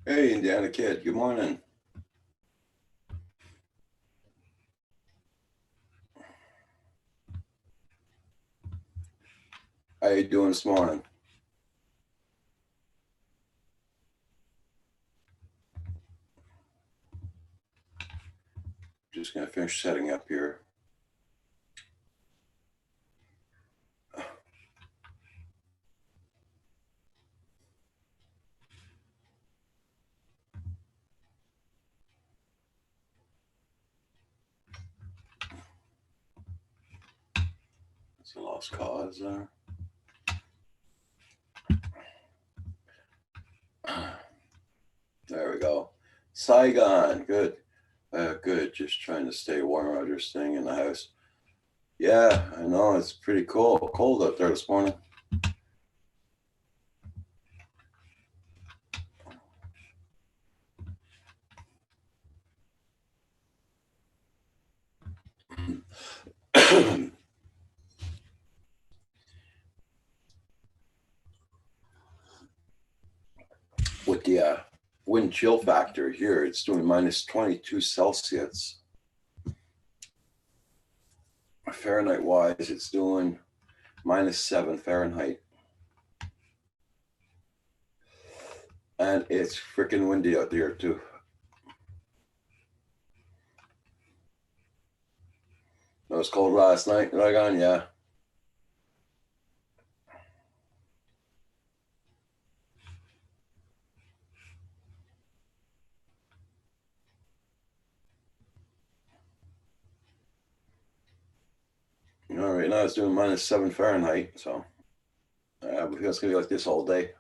Hey, Indiana Kid, good morning. How you doing this morning? Just gonna finish setting up here. It's a lost cause there. There we go. Saigon, good. Good. Just trying to stay warm out here, staying in the house. Yeah, I know it's pretty cold out there this morning. With the wind chill factor here, it's doing minus 22 Celsius. Fahrenheit wise, it's doing minus 7 Fahrenheit. And it's freaking windy out there too. It was cold last night, right on, yeah. Right now it's doing minus 7 Fahrenheit, so I feel it's gonna be like this all day.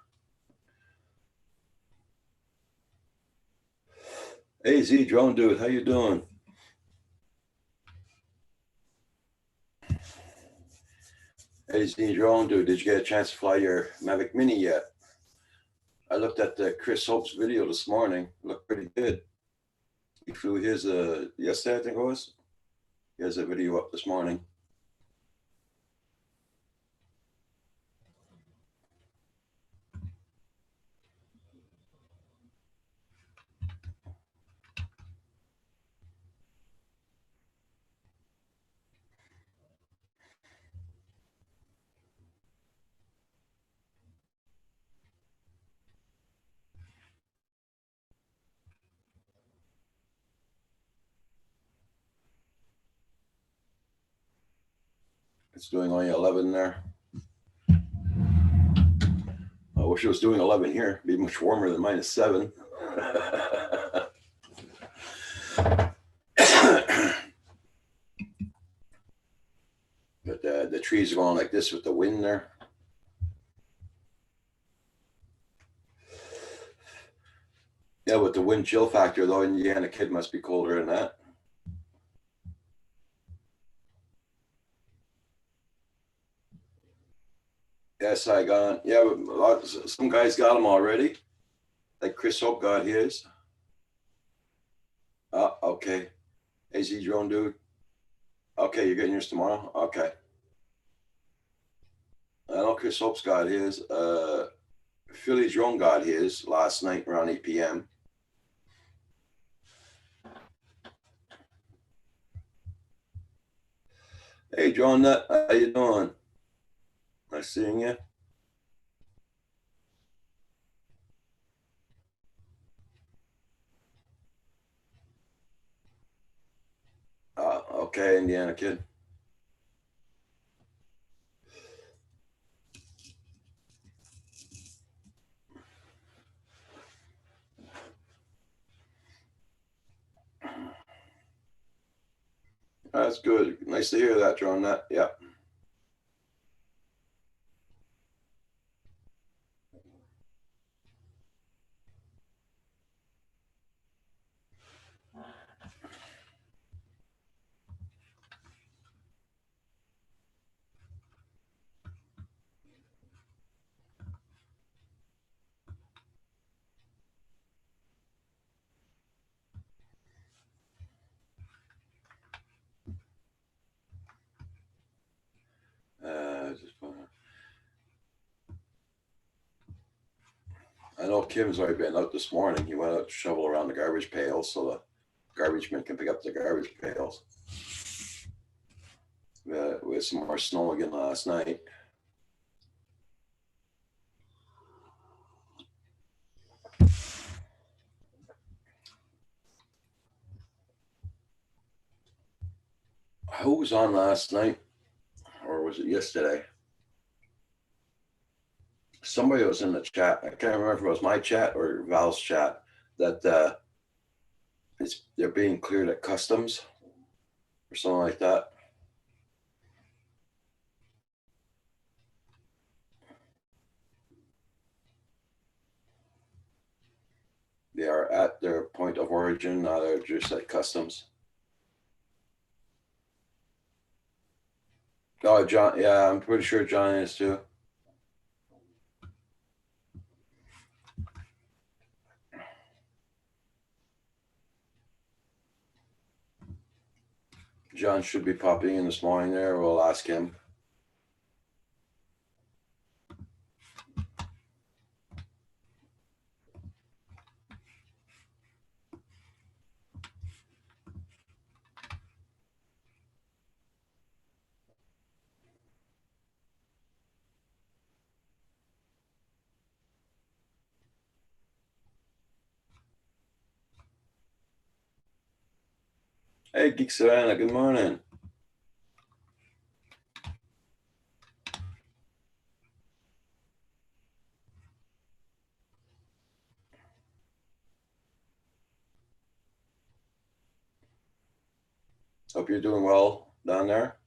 Hey Z Drone Dude, how you doing? Hey Z Drone Dude, did you get a chance to fly your Mavic Mini yet? I looked at the Chris Hope's video this morning. It looked pretty good. He flew his yesterday, I think it was. He has a video up this morning. It's doing only 11 there. I wish it was doing 11 here. It'd be much warmer than minus 7. But the trees are going like this with the wind there. Yeah, with the wind chill factor though, Indiana Kid must be colder than that. Yeah, Saigon. Yeah, some guys got them already. Like Chris Hope got his. Okay. AZ Drone Dude. Okay, you're getting yours tomorrow? Okay. I know Chris Hope's got his. Philly Drone got his last night around 8 p.m. Hey, Drone Nut, how you doing? Nice seeing you. Okay, Indiana Kid. That's good. Nice to hear that, Drone Nut. Yeah. I know Kim's already been out this morning. He went out to shovel around the garbage pails so the garbage men can pick up the garbage pails. We had some more snow again last night. Who was on last night? Or was it yesterday? Somebody was in the chat. I can't remember if it was my chat or Val's chat that they're being cleared at customs or something like that. They are at their point of origin, now they're just at customs. Oh, John, yeah, I'm pretty sure John is too. John should be popping in this morning there. We'll ask him. Hey, Geek Savannah, good morning. Hope you're doing well down there.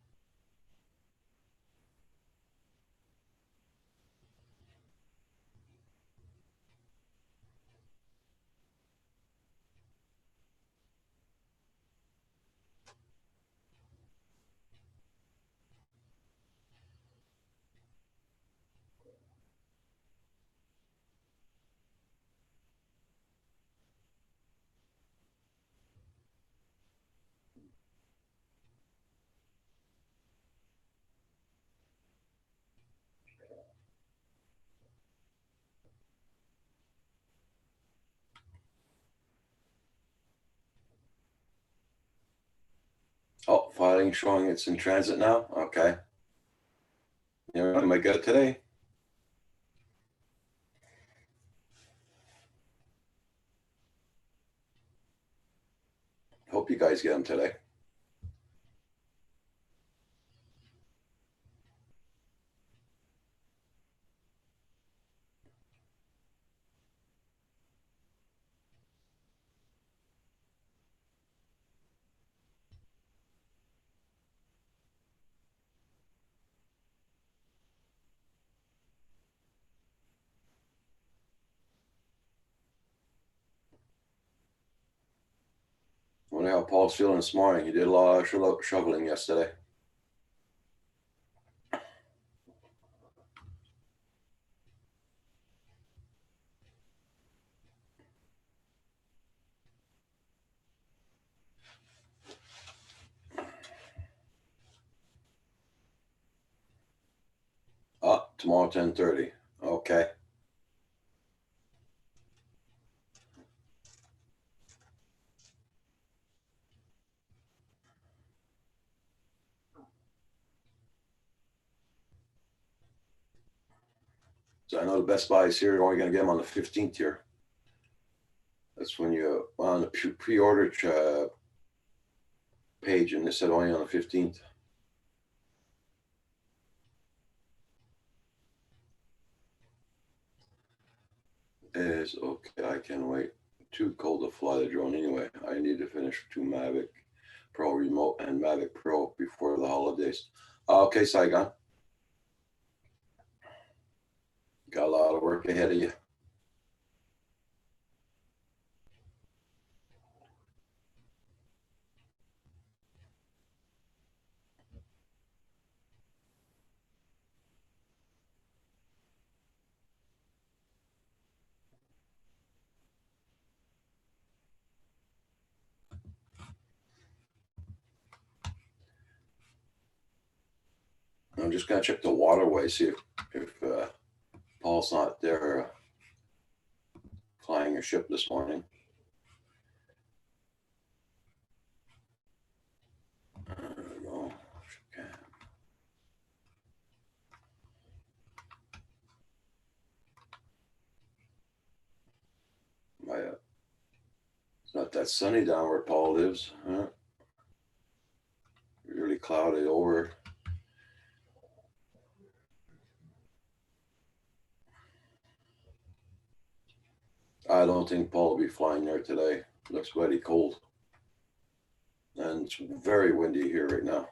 Oh, filing showing it's in transit now. Okay. Yeah, I might get it today. Hope you guys get them today. I wonder how Paul's feeling this morning. He did a lot of shoveling yesterday. Tomorrow 10:30. Okay. So I know the Best Buy is here. You're only going to get them on the 15th here. That's when you on the pre-order page, and they said only on the 15th. Is okay. I can't wait. Too cold to fly the drone anyway. I need to finish 2 Mavic Pro remote and Mavic Pro before the holidays. Okay, Saigon. Got a lot of work ahead of you. I'm just gonna check the waterway, see if Paul's not there. a ship this morning. There we go. Okay. It's not that sunny down where Paul lives, huh? Really cloudy over. I don't think Paul will be flying there today. It looks mighty cold. And it's very windy here right now.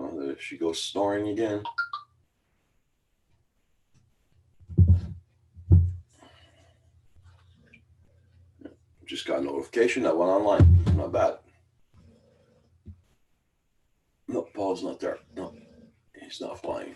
Oh, there she goes snoring again. Just got a notification that went online. Not bad. No, Paul's not there. No, he's not flying.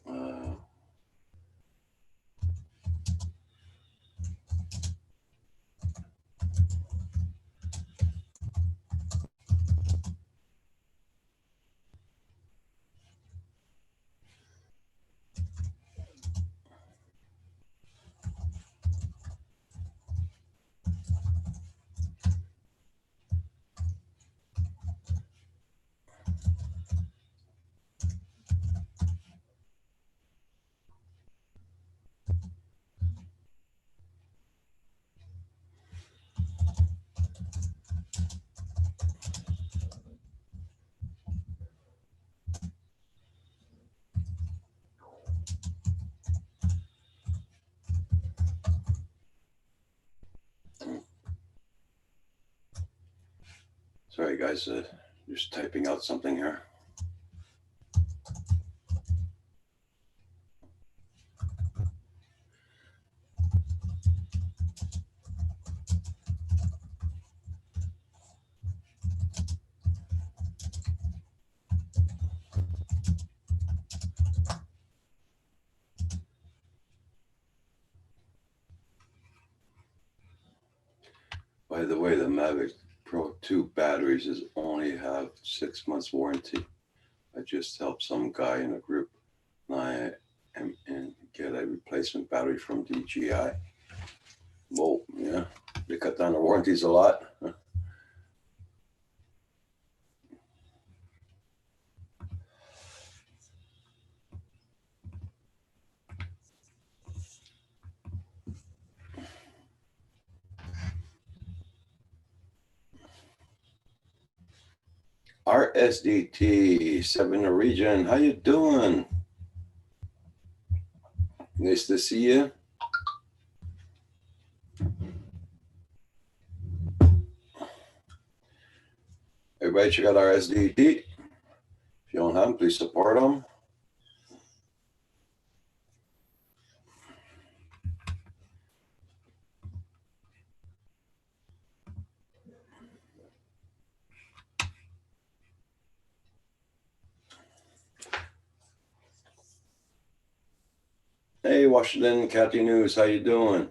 Uh, Sorry, guys. Just typing out something here. By the way, the Mavic Pro 2 batteries only have 6 months warranty. I just helped some guy in a group. I am in get a replacement battery from DJI. Well, yeah, they cut down the warranties a lot. RSDT, 7 Region, how you doing? Nice to see you. Everybody check out RSDT. If you don't have them, please support them. Hey, Washington Cathy News, how you doing?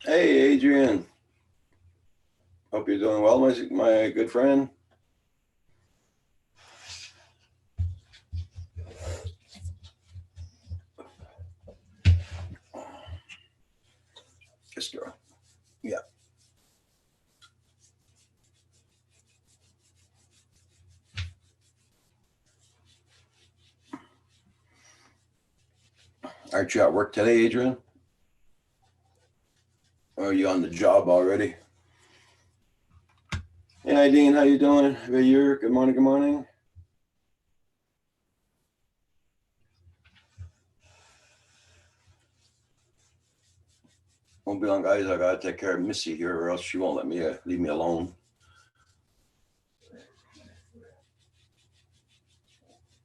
Hey, Adrian. Hope you're doing well, my good friend. Yes, girl. Yeah. Aren't you at work today, Adrian? Or are you on the job already? Hey, Ideen, how you doing? Good morning, good morning. Won't be long, guys. I gotta take care of Missy here, or else she won't let me leave me alone.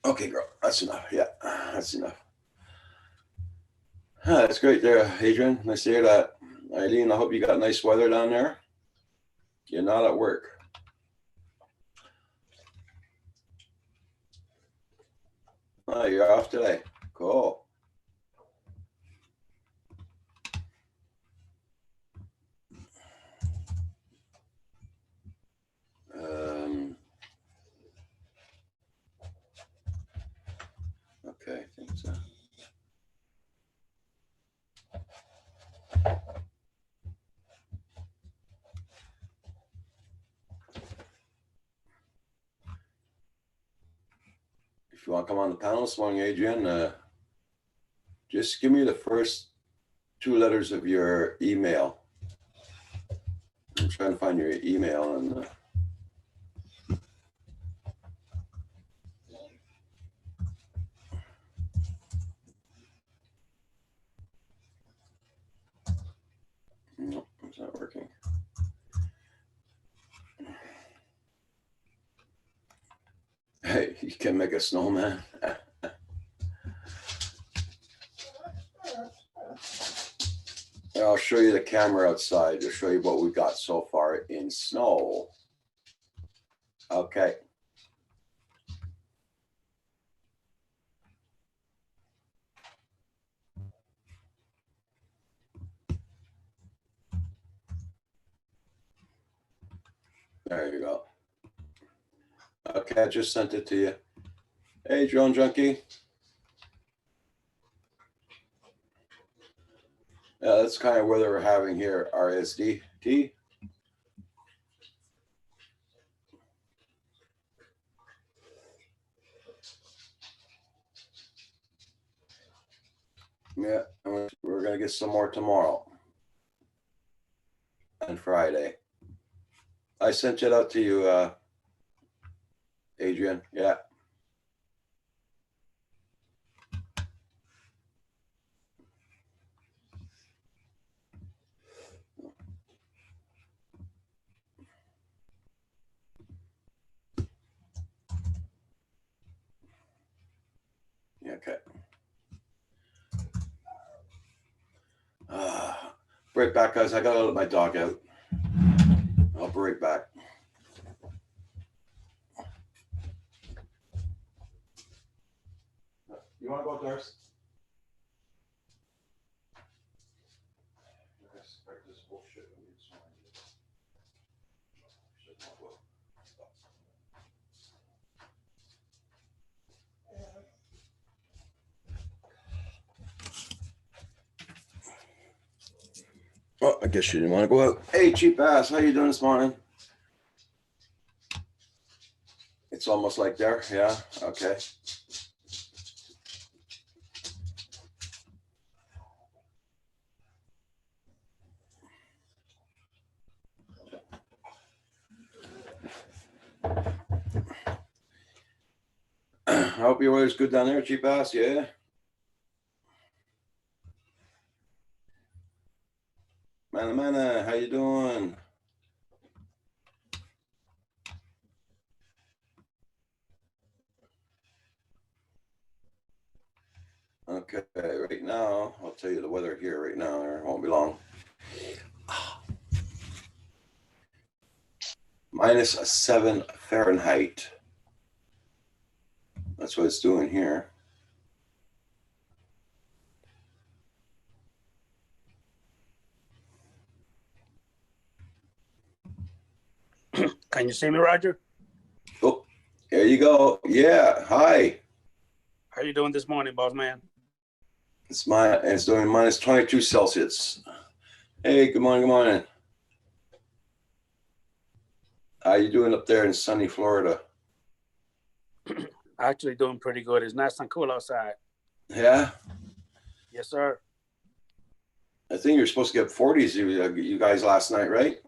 Okay, girl, that's enough. Yeah, that's enough. That's great there, Adrian. Nice to hear that. Eileen, I hope you got nice weather down there. You're not at work. Oh, you're off today. Cool. Okay, I think so. If you want to come on the panel this morning, Adrian, just give me the first 2 letters of your email. I'm trying to find your email and no, it's not working. Hey, you can make a snowman. I'll show you the camera outside to show you what we got so far in snow. Okay. There you go. Okay, I just sent it to you. Hey, Drone Junkie. Yeah, that's kind of weather we're having here, RSDT. Yeah, we're going to get some more tomorrow and Friday. I sent it out to you, Adrian. Yeah. Okay. Right back, guys. I got to let my dog out. I'll be right back. You want to go upstairs? Oh, I guess you didn't want to go out. Hey, cheap ass, how you doing this morning? It's almost like there, yeah. Okay. I hope your weather's good down there, cheap ass. Yeah. Mana, how you doing? Okay, right now, I'll tell you the weather here right now. It won't be long. -7 Fahrenheit. That's what it's doing here. Can you see me, Roger? Oh, there you go. Yeah. Hi. How you doing this morning, boss man? It's doing -22 Celsius. Hey, good morning, good morning. How you doing up there in sunny Florida? Actually doing pretty good. It's nice and cool outside. Yeah. Yes, sir. I think you're supposed to get 40s, you guys last night, right?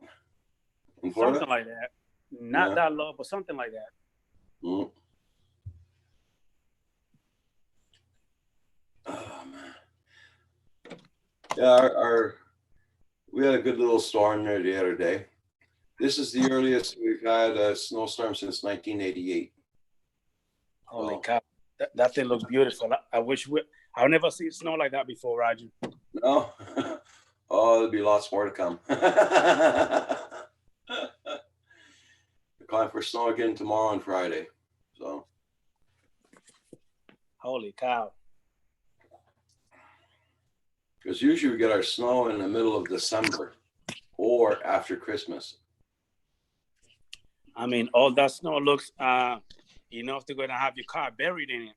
In Florida? Something like that. Not that low, but something like that. Mm. Oh man. Yeah, we had a good little storm there the other day. This is the earliest we've had a snowstorm since 1988. Holy cow. That thing looks beautiful. I wish I've never seen snow like that before, Roger. No? Oh, there'll be lots more to come. We're calling for snow again tomorrow and Friday. So. Holy cow. Because usually we get our snow in the middle of December or after Christmas. I mean, all that snow looks enough to go and have your car buried in it.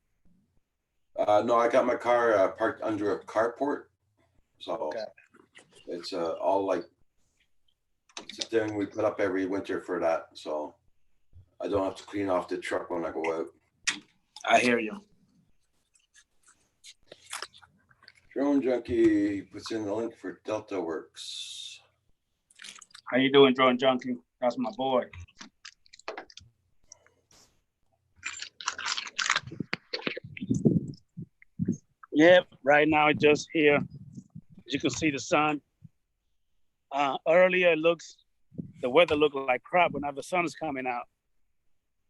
No, I got my car parked under a carport. So okay. It's all like, it's a thing we put up every winter for that. So I don't have to clean off the truck when I go out. I hear you. Drone Junkie puts in the link for Delta Works. How you doing, Drone Junkie? That's my boy. Yep, right now it's just here. As you can see the sun. Earlier the weather looked like crap, but now the sun is coming out.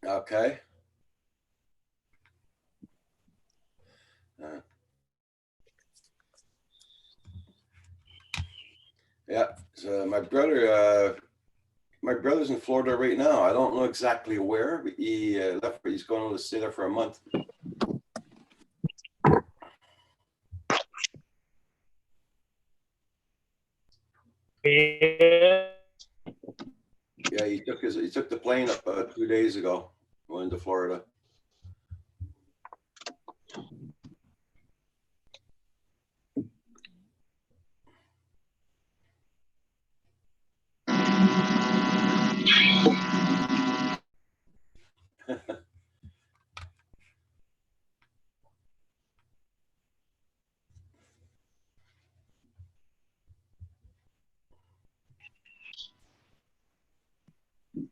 Okay. Yeah, so my brother's in Florida right now. I don't know exactly where, but he left. He's going to stay there for a month. Yeah, he took the plane up 2 days ago. Went to Florida.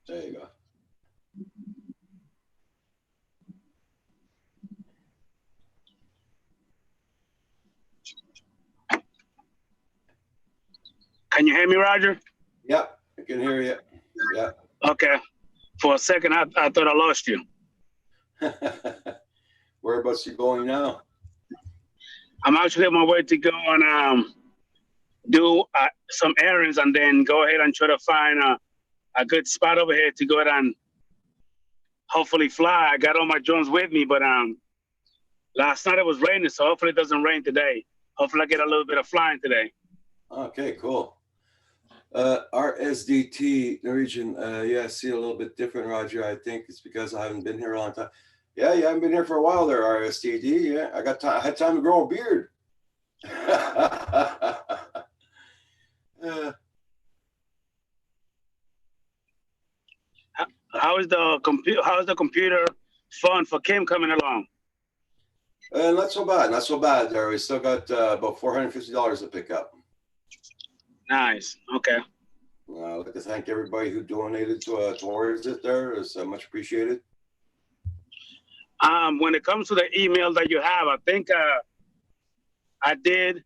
There you go. Can you hear me, Roger? Yeah, I can hear you. Yeah. Okay. For a second, I thought I lost you. Whereabouts you going now? I'm actually on my way to go and do some errands and then go ahead and try to find a good spot over here to go ahead and hopefully fly. I got all my drones with me, but last night it was raining, so hopefully it doesn't rain today. Hopefully I get a little bit of flying today. Okay, cool. RSDT Norwegian, yeah, see a little bit different, Roger. I think it's because I haven't been here a long time. Yeah, you haven't been here for a while there, RSDT. Yeah, I had time to grow a beard. Uh, How is the computer fund for Kim coming along? not so bad, not so bad. There, we still got about $450 to pick up. Nice. Okay. I'd like to thank everybody who donated towards it. There is much appreciated. When it comes to the email that you have, I think I did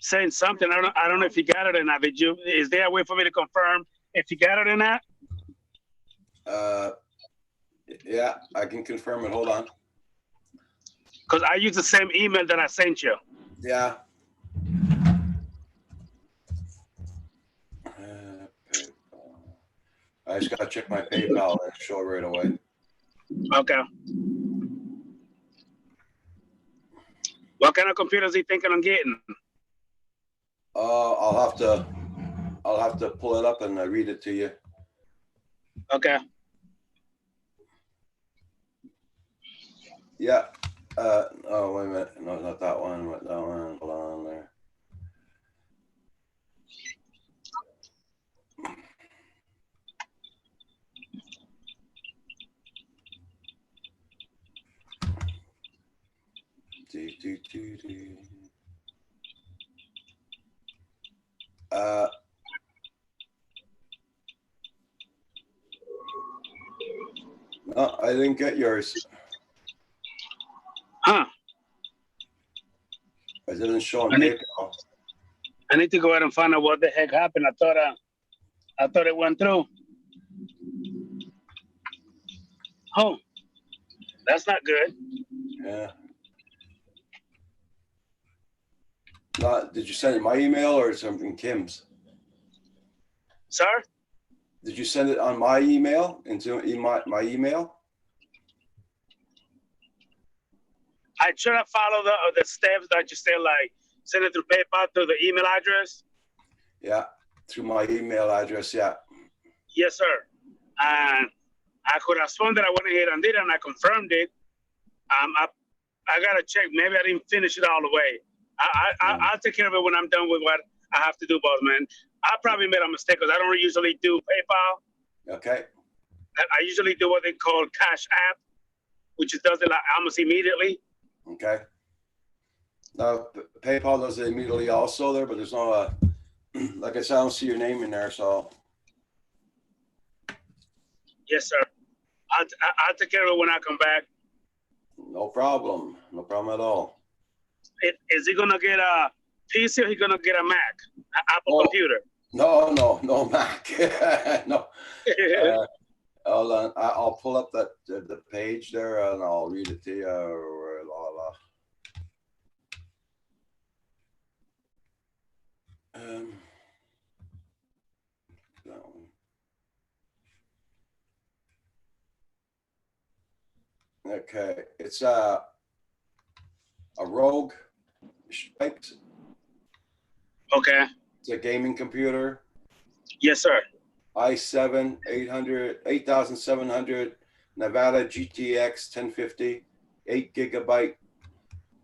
send something. I don't know if you got it or not. Did you? Is there a way for me to confirm if you got it or not? Yeah, I can confirm it. Hold on. Because I use the same email that I sent you. Yeah. I just gotta check my PayPal and show it right away. Okay. What kind of computers are you thinking on getting? I'll have to pull it up and read it to you. Okay. Yeah. Oh, wait a minute. No, not that one. That one. Hold on there. No, I didn't get yours. Huh. It didn't show on I need- PayPal. I need to go ahead and find out what the heck happened. I thought it went through. Oh, that's not good. Yeah. Did you send it my email or something Kim's? Sir? Did you send it on my email into my email? I try to follow the steps that you say, like send it through PayPal to the email address. Yeah, through my email address. Yeah. Yes, sir. And I could have sworn that I went ahead and did it, and I confirmed it. I gotta check. Maybe I didn't finish it all the way. I'll take care of it when I'm done with what I have to do, boss man. I probably made a mistake because I don't usually do PayPal. Okay. I usually do what they call Cash App, which does it like almost immediately. Okay. Now PayPal does it immediately also there, but there's no like I said, I don't see your name in there, so. Yes, sir. I'll take care of it when I come back. No problem. No problem at all. Is he gonna get a PC or he gonna get a Mac, an Apple computer? No Mac. No. Hold on. I'll pull up the page there and I'll read it to you. That one. Okay, it's a Rogue Strix. Okay. It's a gaming computer. Yes, sir. i7 8700 Nevada GTX 1050, 8 gigabyte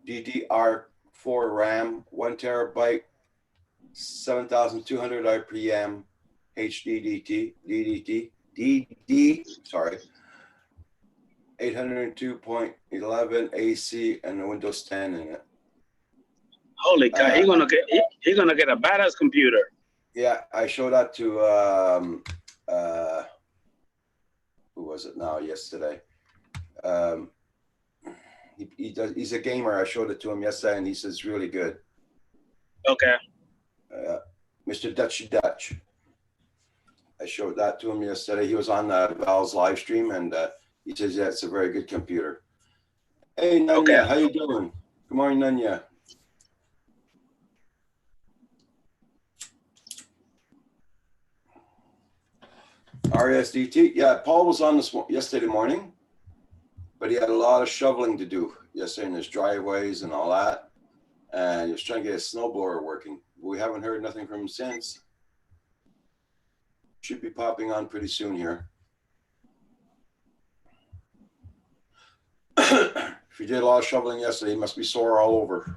DDR4 RAM, 1 terabyte, 7200 RPM DD, sorry, 802.11 AC and a Windows 10 in it. Holy cow! He's gonna get a badass computer. Yeah, I showed that to who was it now yesterday? He's a gamer. I showed it to him yesterday, and he says really good. Okay. Mr. Dutch. I showed that to him yesterday. He was on Val's live stream, and he says, yeah, it's a very good computer. Hey, Nanya, okay. How you doing? Good morning, Nanya. RSDT. Yeah, Paul was on this yesterday morning, but he had a lot of shoveling to do yesterday in his driveways and all that. And he was trying to get his snowblower working. We haven't heard nothing from him since. Should be popping on pretty soon here. If you did a lot of shoveling yesterday, he must be sore all over.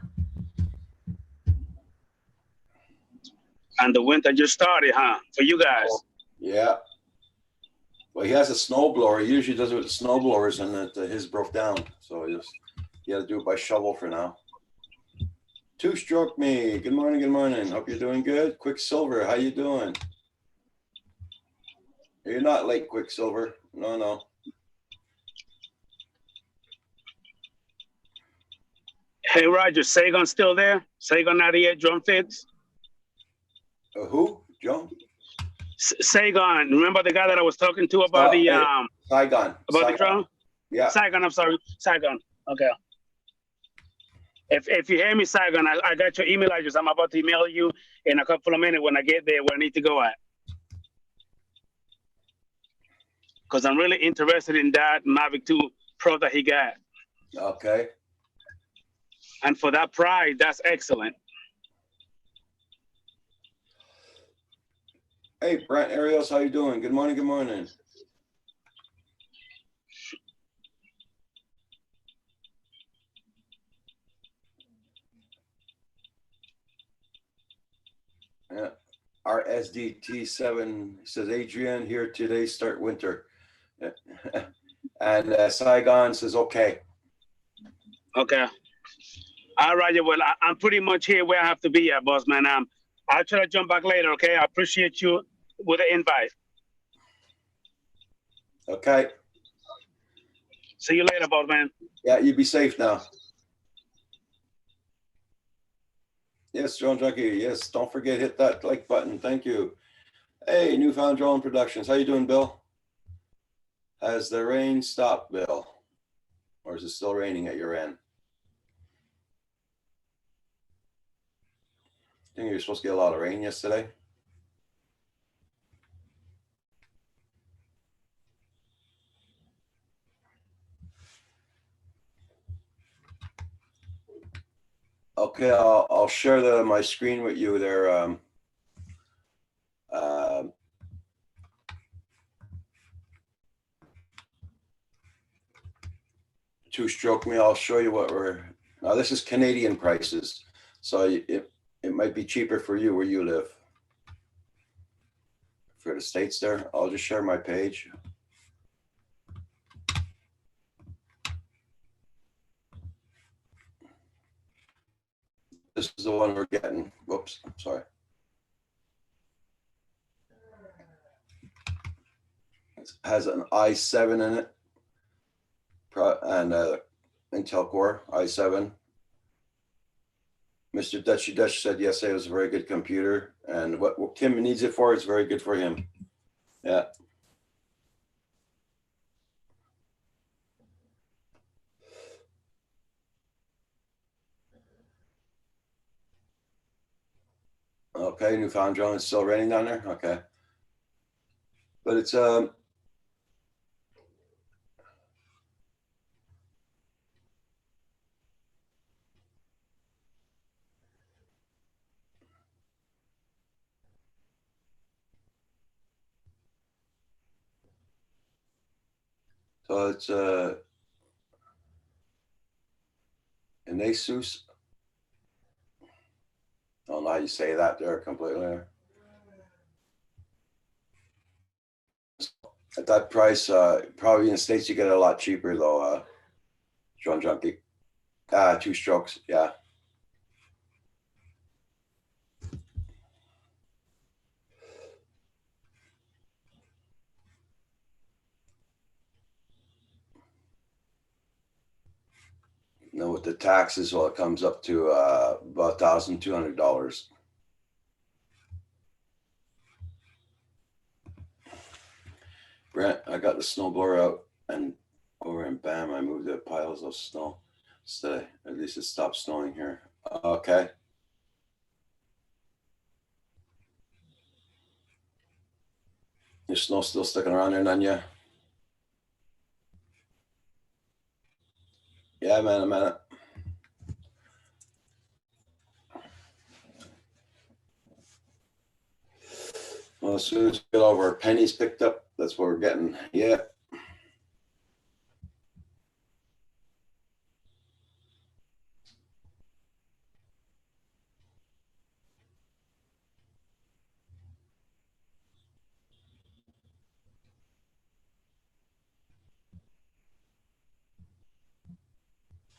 And the winter just started, huh? For you guys. Yeah. Well, he has a snow blower. He usually does it with the snow blowers, and his broke down. So he had to do it by shovel for now. Two Stroke Me. Good morning. Good morning. Hope you're doing good. Quicksilver, how you doing? You're not late, Quicksilver. No. Hey, Roger, Sagan still there? Sagan 98 drum fits? Who? Joe? Sagan, remember the guy that I was talking to about Saigon. The drum? Yeah. Saigon, I'm sorry. Saigon. Okay. If you hear me, Saigon, I got your email address. I'm about to email you in a couple of minutes when I get there where I need to go at. Because I'm really interested in that Mavic 2 Pro that he got. Okay. And for that price, that's excellent. Hey, Brent Ariels, how you doing? Good morning. Good morning. Yeah. RSDT7 says, Adrian, here today, start winter. And Saigon says, okay. Okay. All right, well, I'm pretty much here where I have to be at, boss man. I'll try to jump back later, okay? I appreciate you with the invite. Okay. See you later, boss man. Yeah, you be safe now. Yes, Drone Junkie. Yes, don't forget, hit that like button. Thank you. Hey, Newfound Drone Productions. How you doing, Bill? Has the rain stopped, Bill? Or is it still raining at your end? I think you're supposed to get a lot of rain yesterday. Okay, I'll share my screen with you there. Two Stroke Me. I'll show you what now this is Canadian prices, so it might be cheaper for you where you live. For the States there, I'll just share my page. This is the one we're getting. Whoops, sorry. It has an i7 in it, and Intel Core i7. Mr. Dutch said yesterday it was a very good computer, and what Tim needs it for is very good for him. Yeah. Okay, Newfound Drone is still raining down there. Okay, but it's so it's an Asus. Oh, now you say that there completely. At that price, probably in the States you get it a lot cheaper though. Drone Junkie. Two Strokes, yeah. Now with the taxes, well, it comes up to about $1,200. Brent, I got the snowblower out and over and bam, I moved the piles of snow. At least it stopped snowing here. Okay. Your snow still sticking around there, Nanya? Yeah, man, a minute. Well, as soon as we get all our pennies picked up, that's what we're getting. Yeah.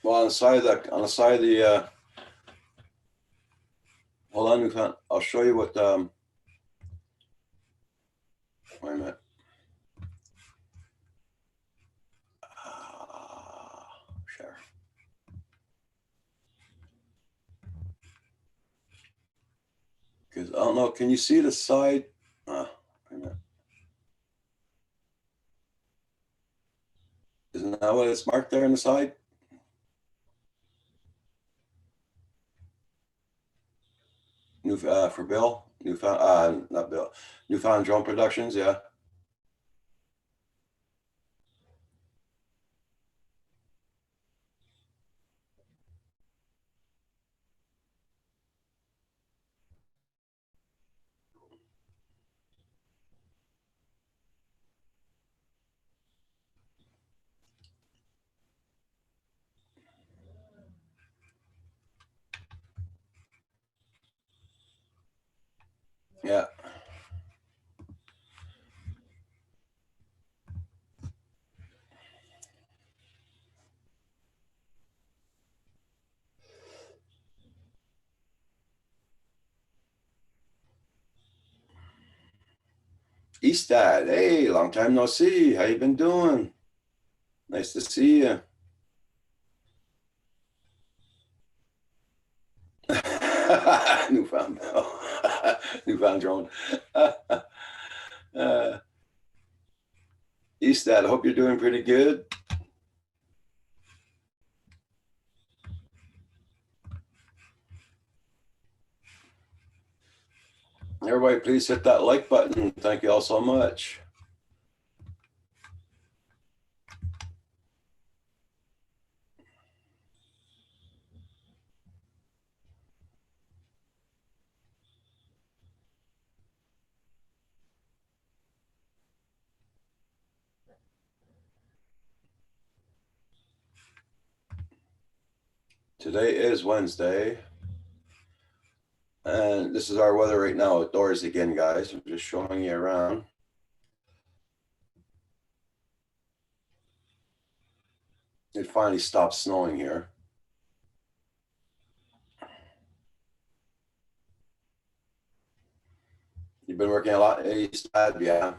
Well, on the side of the, hold on, Newfound, I'll show you what, wait a minute. Share. Because I don't know, can you see the side? Wait a minute. Isn't that what it's marked there on the side? For Bill, not Bill, Newfound Drone Productions, yeah. Yeah. Eastad, hey, long time no see. How you been doing? Nice to see you. Newfound Bill. Newfound Drone. Eastad, I hope you're doing pretty good. Everybody, please hit that like button. Thank you all so much. Today is Wednesday. And this is our weather right now outdoors again, guys. I'm just showing you around. It finally stopped snowing here. You've been working a lot, Eastad, yeah.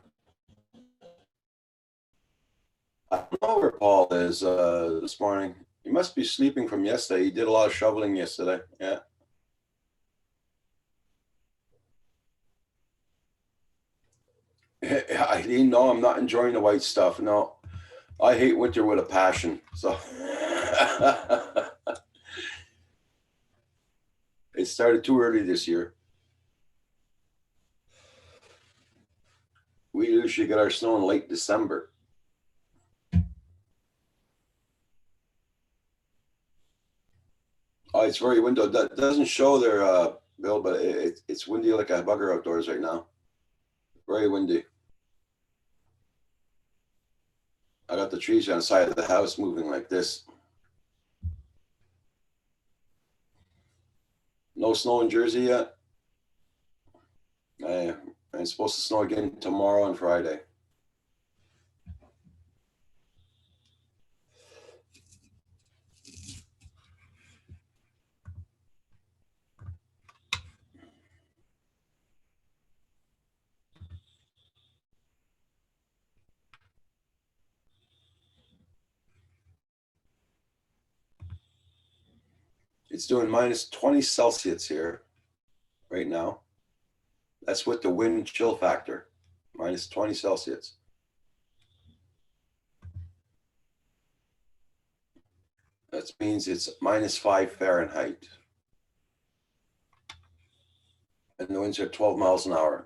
I don't know where Paul is this morning. He must be sleeping from yesterday. He did a lot of shoveling yesterday. Yeah. I didn't know I'm not enjoying the white stuff. No, I hate winter with a passion. So it started too early this year. We usually get our snow in late December. Oh, it's very windy. That doesn't show there, Bill, but it's windy like a bugger outdoors right now. Very windy. I got the trees on the side of the house moving like this. No snow in Jersey yet. It's supposed to snow again tomorrow and Friday. It's doing minus 20 Celsius here right now. That's with the wind chill factor, minus 20 Celsius. That means it's minus 5 Fahrenheit. And the winds are 12 miles an hour.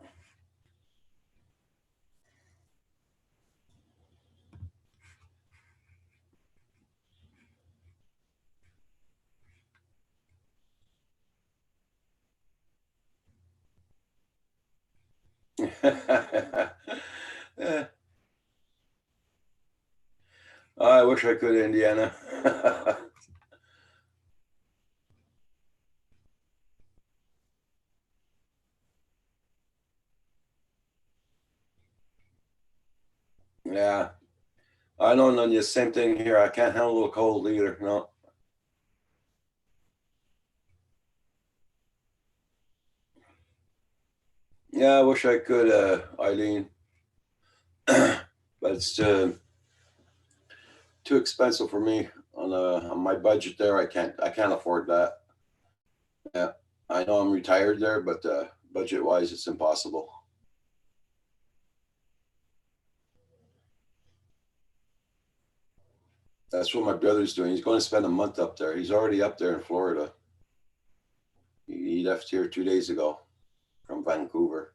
I wish I could, Indiana. Yeah, I know, none. The same thing here. I can't handle a little cold either. No. Yeah, I wish I could, Eileen, but it's too expensive for me on my budget there. I can't afford that. Yeah, I know I'm retired there, but budget wise, it's impossible. That's what my brother's doing. He's going to spend a month up there. He's already up there in Florida. He left here 2 days ago from Vancouver.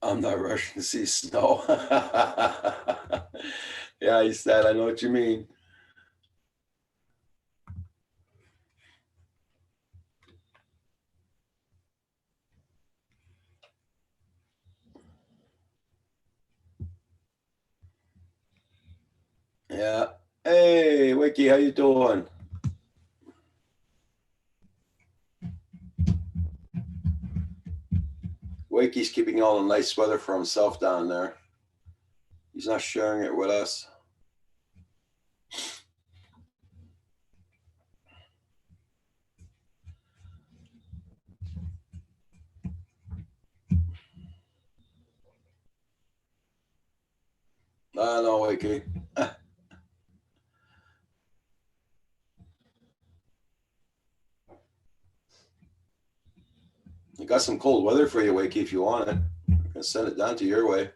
I'm not rushing to see snow. Yeah, he said, I know what you mean. Yeah. Hey, Wiki, how you doing? Wakey's keeping all the nice weather for himself down there. He's not sharing it with us. I know, Wakey. I got some cold weather for you, Wakey, if you want it. I can send it down to your way.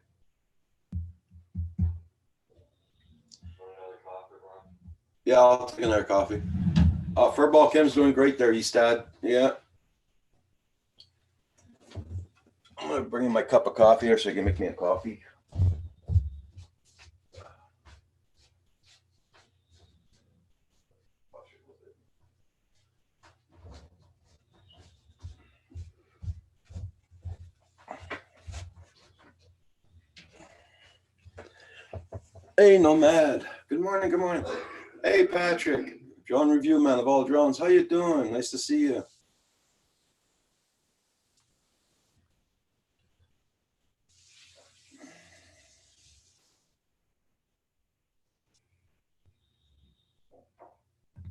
Yeah, I'll take another coffee. Furball Kim's doing great there, Eastad. Yeah. I'm going to bring in my cup of coffee here so you can make me a coffee. Hey, Nomad. Good morning. Good morning. Hey, Patrick. Drone review man of all drones. How you doing? Nice to see you.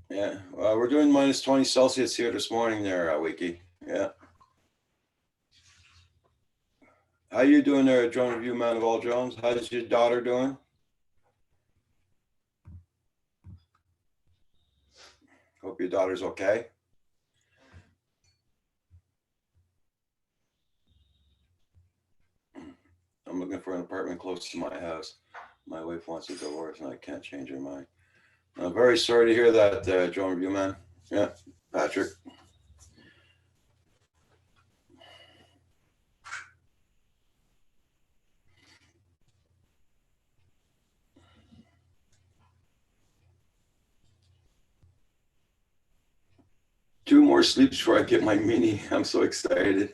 Yeah, we're doing minus 20 Celsius here this morning there, Wiki. Yeah. How you doing there, drone review man of all drones? How's your daughter doing? Hope your daughter's okay. I'm looking for an apartment close to my house. My wife wants a divorce and I can't change her mind. I'm very sorry to hear that, drone review man. Yeah, Patrick. Two more sleeps before I get my mini. I'm so excited.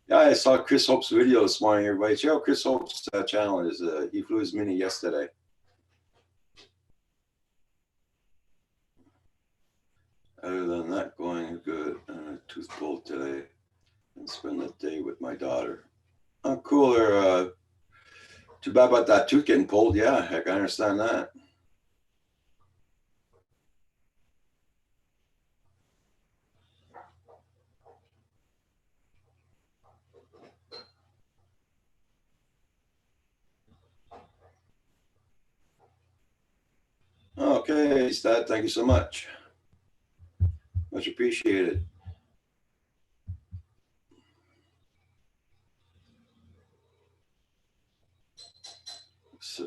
Yeah, I saw Chris Hope's video this morning, everybody. Check out Chris Hope's channel. He flew his mini yesterday. Other than that, going good. Tooth pulled today and spend the day with my daughter. Oh, cooler. Too bad about that tooth getting pulled. Yeah, heck, I understand that. Okay, Stat, thank you so much. Much appreciated.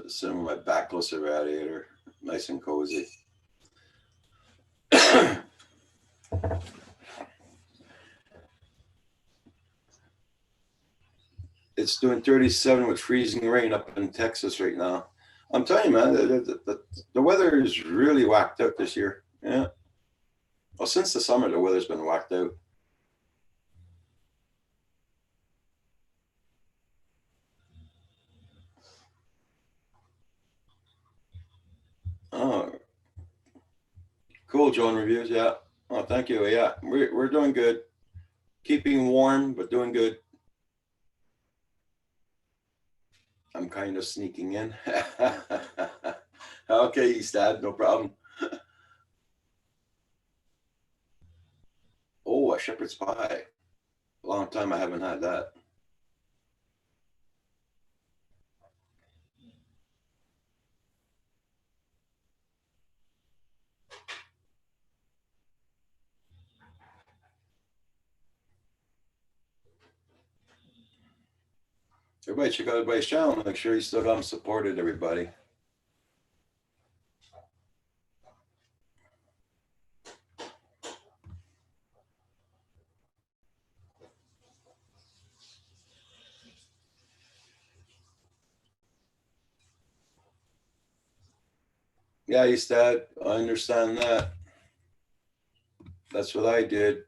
Some of my backless radiator, nice and cozy. It's doing 37 with freezing rain up in Texas right now. I'm telling you, man, the weather is really whacked out this year. Yeah. Well, since the summer, the weather's been whacked out. Oh, cool, Joan reviews. Yeah. Oh, thank you. Yeah, we're doing good. Keeping warm, but doing good. I'm kind of sneaking in. Okay, Eastad, no problem. Oh, a shepherd's pie. Long time I haven't had that. Everybody check out everybody's channel. Make sure you still got them supported, everybody. Yeah, Eastad, I understand that. That's what I did.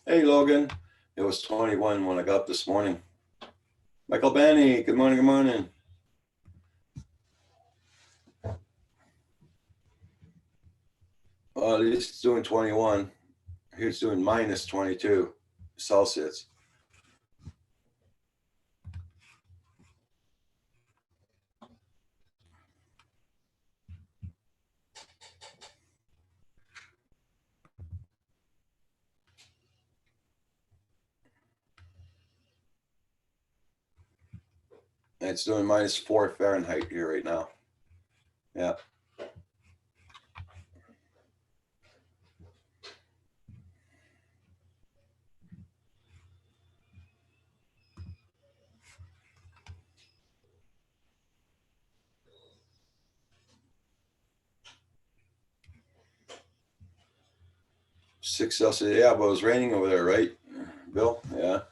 Hey, Logan. It was 21 when I got up this morning. Michael Banny, good morning, good morning. Well, at least it's doing 21. Here it's doing minus 22 Celsius. And it's doing minus 4 Fahrenheit here right now. Yeah. Six Celsius. Yeah, but it was raining over there, right, Bill? Yeah.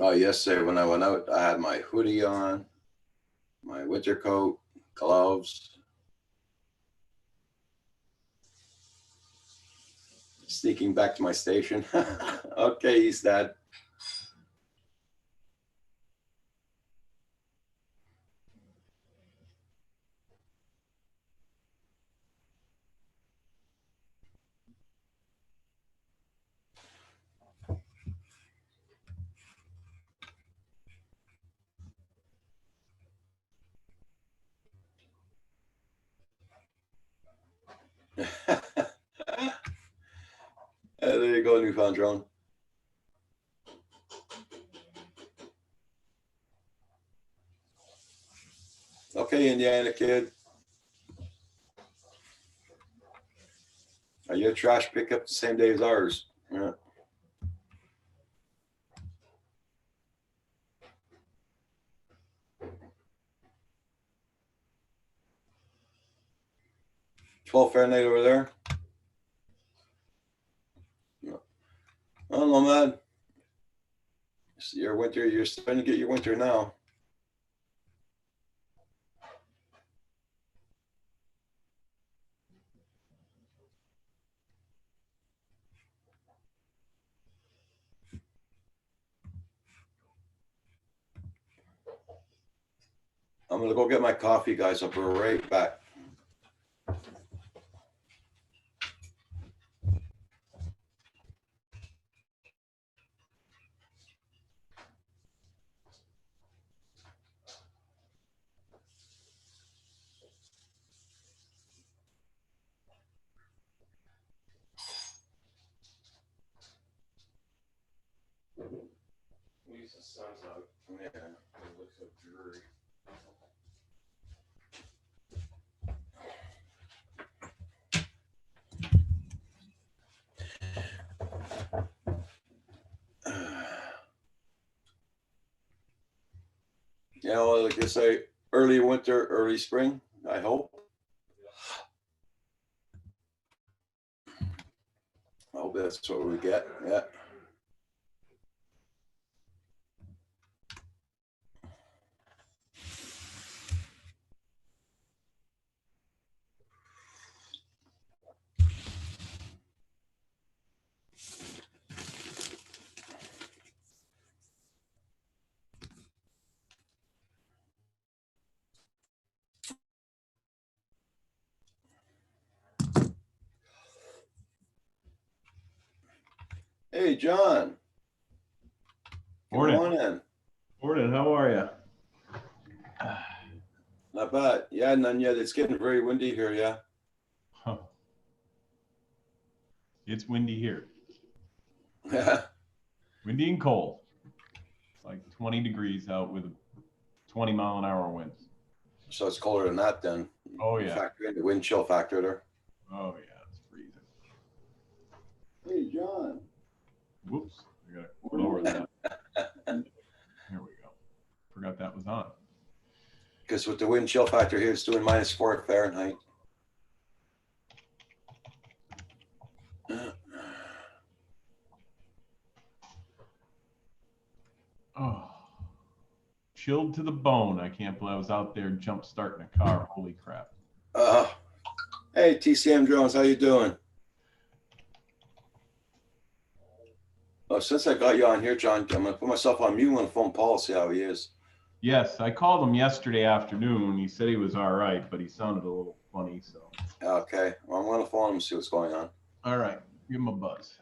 Oh, yesterday when I went out, I had my hoodie on, my winter coat, gloves. Sneaking back to my station. Okay, Eastad. There you go, newfound drone. Okay, Indiana kid. Are your trash pickup the same day as ours? Yeah. $12 Fahrenheit over there. No. I don't know, man. Your winter, you're starting to get your winter now. I'm gonna go get my coffee, guys. I'll be right back. the sun's out. Yeah, it looks so dreary. Yeah, well, like they say, early winter, early spring, I hope. I hope that's what we get. Yeah. Hey, John. Good Morning. morning. Morning, how are you? Not bad. Yeah, none yet. It's getting very windy here. Yeah. Huh. It's windy here. Yeah. Windy and cold. It's like 20 degrees out with 20-mile-an-hour winds. So it's colder than that then. Oh, You yeah. factor in the wind chill factor there. Oh, yeah, it's freezing. Hey, John. Whoops, I gotta lower that. Here we go. Forgot that was on. Because with the wind chill factor here, it's doing -4 Fahrenheit. Oh, chilled to the bone. I can't believe I was out there jump starting a car. Holy crap. Hey, TCM Drones, how you doing? Oh, since I got you on here, John, I'm going to put myself on mute on the phone. Paul, see how he is. Yes, I called him yesterday afternoon. He said he was all right, but he sounded a little funny, so. Okay. Well, I'm going to phone him and see what's going on. All right, give him a buzz.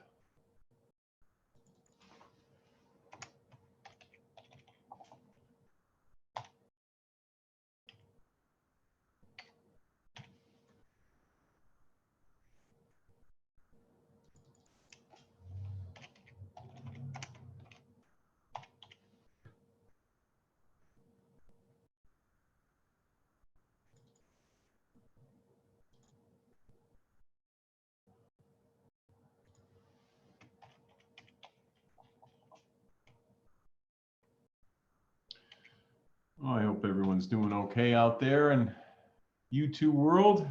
Oh, I hope everyone's doing okay out there in YouTube world.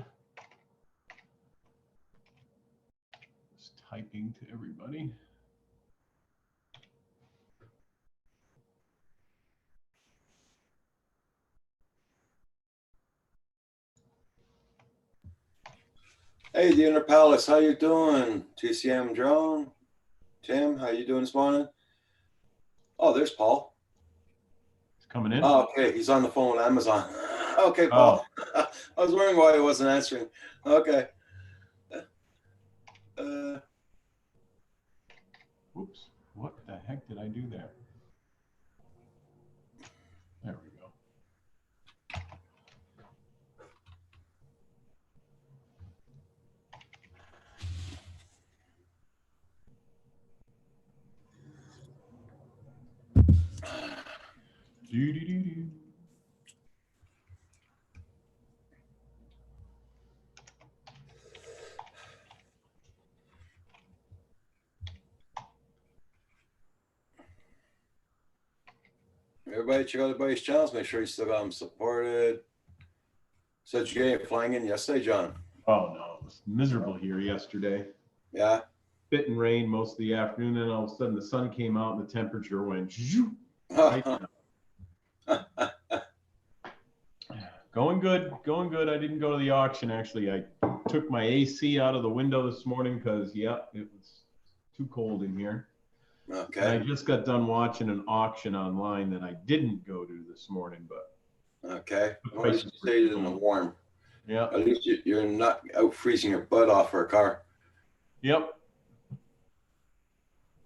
Just typing to everybody. Hey, the Inner Palace, how you doing? TCM Drone, Tim, how you doing this morning? Oh, there's Paul. It's coming in. Oh, okay, he's on the phone with Amazon. Okay, Paul. I was wondering why he wasn't answering. Okay. Whoops. What the heck did I do there? There we go. Do-do-do-do. Everybody check out everybody's channels. Make sure you still got them supported. Said you getting flying in yesterday, John? Oh no, it was miserable here yesterday. Yeah. Bit and rain most of the afternoon, and all of a sudden the sun came out and the temperature went right down. Going good, going good. I didn't go to the auction actually. I took my AC out of the window this morning because yep, it was too cold in here. Okay. And I just got done watching an auction online that I didn't go to this morning, but okay. Well, at least you stayed in the warm. yeah. At least you're not out freezing your butt off for a car. Yep.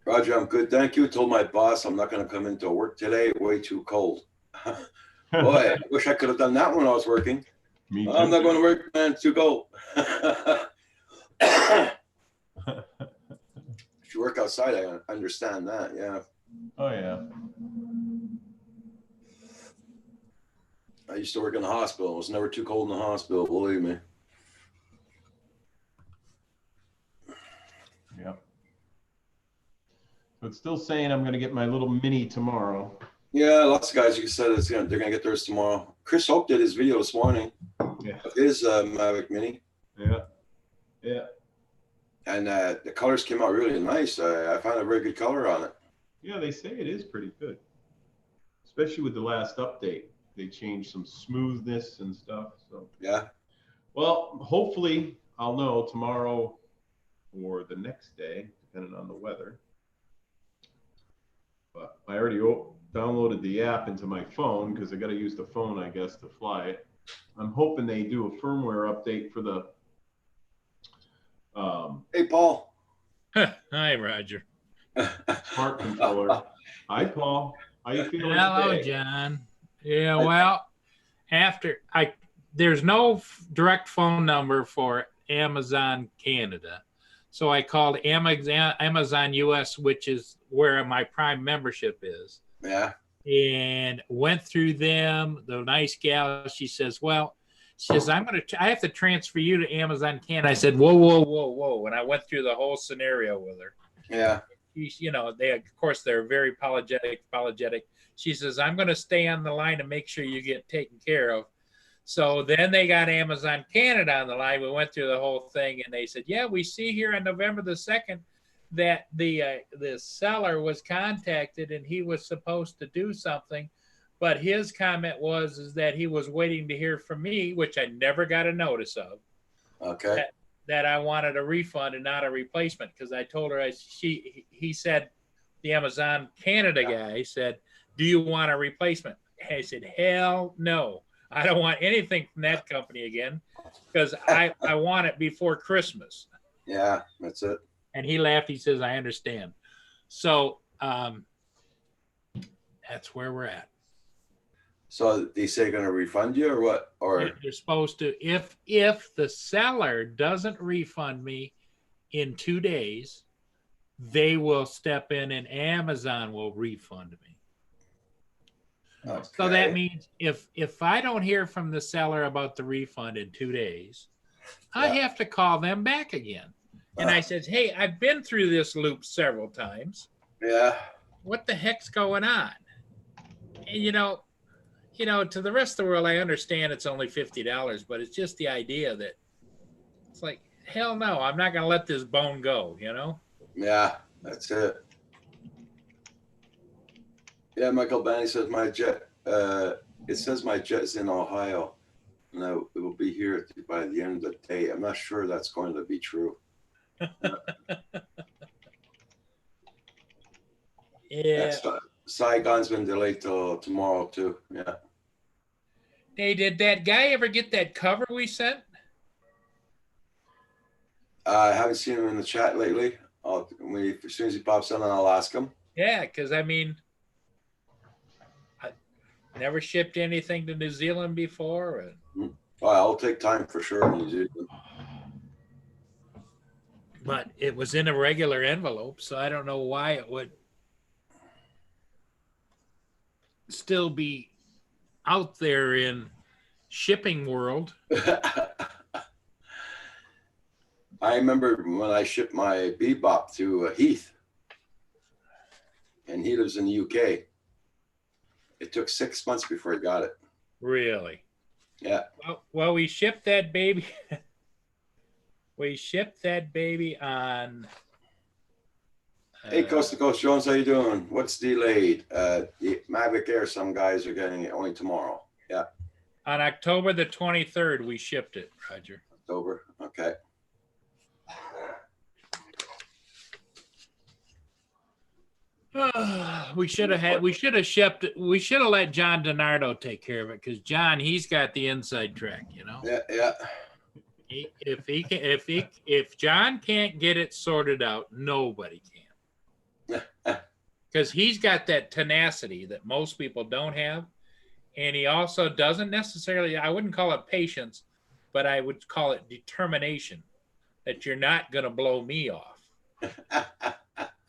Roger, I'm good. Thank you. Told my boss I'm not going to come into work today. Way too cold. Boy, I wish I could have done that when I was working. Me too. I'm not going to work, man. It's too cold. If you work outside, I understand that. Yeah. Oh yeah. I used to work in the hospital. It was never too cold in the hospital, believe me. Yep. So it's still saying I'm going to get my little Mini tomorrow. Yeah, lots of guys you said they're gonna get theirs tomorrow. Chris Hope did his video this morning. Yeah. Of his Mavic Mini. Yeah. Yeah. And the colors came out really nice. I found a very good color on it. Yeah, they say it is pretty good. Especially with the last update. They changed some smoothness and stuff. So Yeah. well, hopefully I'll know tomorrow or the next day, depending on the weather. But I already downloaded the app into my phone because I got to use the phone, I guess, to fly it. I'm hoping they do a firmware update for the. Hey, Paul. Hi, Roger. Smart controller. Hi, Paul. How you feeling Hello, today? John. Yeah, well, there's no direct phone number for Amazon Canada. So I called Amazon US, which is where my Prime membership is. Yeah. And went through them. The nice gal, she says, I have to transfer you to Amazon Canada. I said, whoa. And I went through the whole scenario with her. Yeah. They're very apologetic. She says, I'm going to stay on the line and make sure you get taken care of. So then they got Amazon Canada on the line. We went through the whole thing, and they said, yeah, we see here on November the 2nd that the seller was contacted and he was supposed to do something. But his comment is that he was waiting to hear from me, which I never got a notice of. Okay. That I wanted a refund and not a replacement, because I told her, he said, the Amazon Canada guy said, do you want a replacement? I said, hell no. I don't want anything from that company again, because I want it before Christmas. Yeah, that's it. And he laughed. He says, I understand. So that's where we're at. So they say going to refund you or what? Or They're supposed to, if the seller doesn't refund me in 2 days, they will step in and Amazon will refund me. okay. So that means if I don't hear from the seller about the refund in 2 days, I have to call them back again. And I said, hey, I've been through this loop several times. Yeah. What the heck's going on? And to the rest of the world, I understand it's only $50, but it's just the idea that it's like, hell no, I'm not going to let this bone go, Yeah, that's it. Yeah, Michael Banny says it says my jet's in Ohio. And it will be here by the end of the day. I'm not sure that's going to be true. Yeah. Saigon's been delayed till tomorrow too. Yeah. Hey, did that guy ever get that cover we sent? I haven't seen him in the chat lately. As soon as he pops in, I'll ask him. Yeah, because I never shipped anything to New Zealand before. I'll take time for sure. But it was in a regular envelope, so I don't know why it would still be out there in shipping world. I remember when I shipped my Bebop to Heath, and he lives in the UK. It took 6 months before he got it. Really? Yeah. Well, we shipped that baby. We shipped that baby on. Hey, Coast to Coast Jones, how you doing? What's delayed? The Mavic Air, some guys are getting it only tomorrow. Yeah. On October the 23rd, we shipped it, Roger. October. Okay. We should have shipped it. We should have let John DiNardo take care of it, because John, he's got the inside track, Yeah. If John can't get it sorted out, nobody can. Because he's got that tenacity that most people don't have. And he also doesn't necessarily, I wouldn't call it patience, but I would call it determination, that you're not going to blow me off.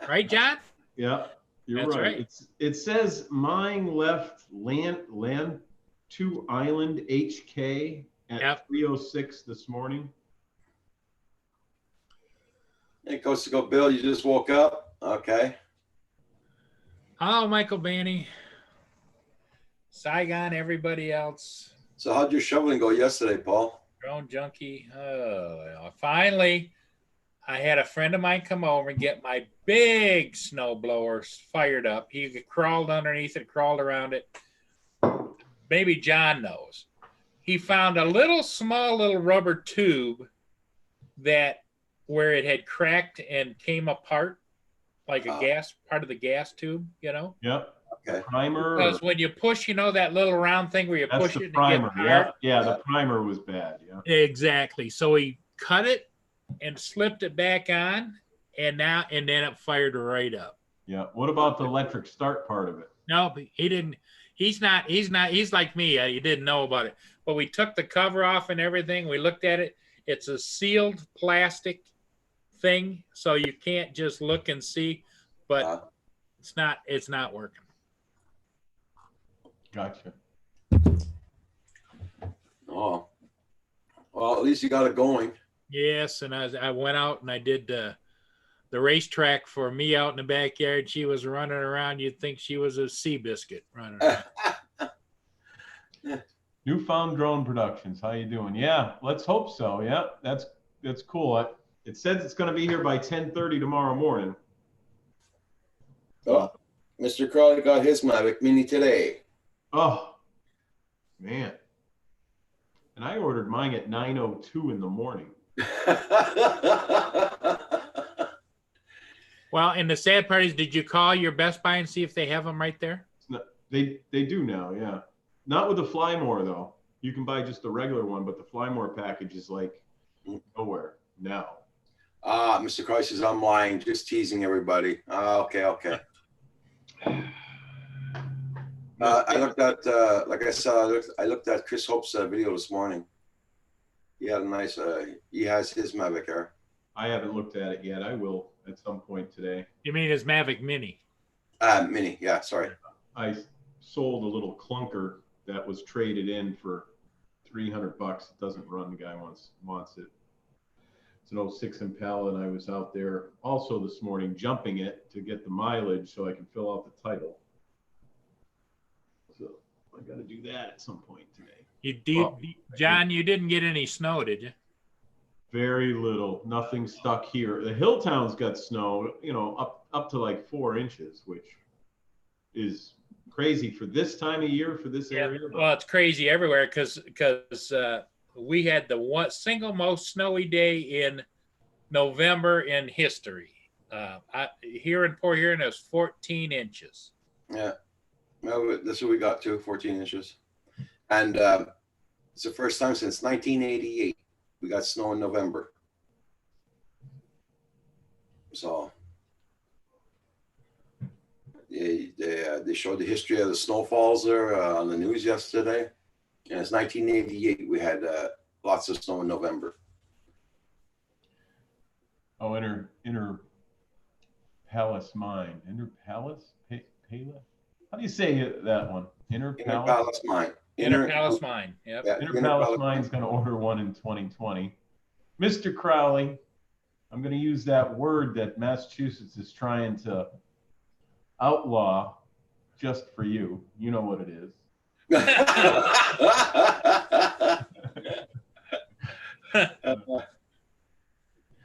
Right, John? Yeah, you're That's right. right. It says mine left 2 Island HK at Yep. 3:06 this morning. Hey, Coast to Go Bill, you just woke up? Okay. Oh, Michael Banny, Saigon, everybody else, So how'd your shoveling go yesterday, Paul? drone junkie. Finally, I had a friend of mine come over and get my big snow blowers fired up. He crawled underneath it, crawled around it. Maybe John knows. He found a small little rubber tube that where it had cracked and came apart like a gas, part of the gas tube, you know? Yep. Okay. Primer. Because when you push, you know, that little round thing where you That's push the it primer. and it gets hard? Yeah, the primer was bad. Yeah. Exactly. So he cut it and slipped it back on, and then it fired right up. Yeah. What about the electric start part of it? No, but he didn't. He's like me. He didn't know about it. But we took the cover off and everything. We looked at it. It's a sealed plastic thing, so you can't just look and see. But it's not working. Gotcha. Oh. Well, at least you got it going. Yes, and I went out and I did the racetrack for me out in the backyard. She was running around. You'd think she was a sea biscuit running around. Newfound Drone Productions. How you doing? Yeah, let's hope so. Yeah, that's cool. It says it's going to be here by 10:30 tomorrow morning. Oh, Mr. Crowley got his Mavic Mini today. Oh, man. And I ordered mine at 9:02 in the morning. Well, and the sad part is, did you call your Best Buy and see if they have them right there? They do now, yeah. Not with the Flymore, though. You can buy just the regular one, but the Flymore package is like nowhere now. Mr. Crowley says I'm lying, just teasing everybody. Okay. I looked at, like I said, I looked at Chris Hope's video this morning. He had a nice, he has his Mavic Air. I haven't looked at it yet. I will at some point today. You mean his Mavic Mini? Mini, yeah, sorry. I sold a little clunker that was traded in for $300. It doesn't run. The guy wants it. It's an 06 Impala, and I was out there also this morning jumping it to get the mileage so I can fill out the title. So I got to do that at some point today. John, you didn't get any snow, did you? Very little. Nothing stuck here. The Hilltown's got snow, up to like 4 inches, which is crazy for this time of year for this area. Well, it's crazy everywhere because we had the single most snowy day in November in history. Here in Port Huron, it was 14 inches. Yeah. No, that's what we got too, 14 inches. And it's the first time since 1988 we got snow in November. So they showed the history of the snowfalls there on the news yesterday. And it's 1988 we had lots of snow in November. Oh, Inter Palace Mine. Inter Palace? Pala? How do you say that one? Inter Palace Mine. Inter Palace Mine. Yep. Yeah, Inter Palace Mine's going to order one in 2020. Mr. Crowley, I'm going to use that word that Massachusetts is trying to outlaw just for you. You know what it is.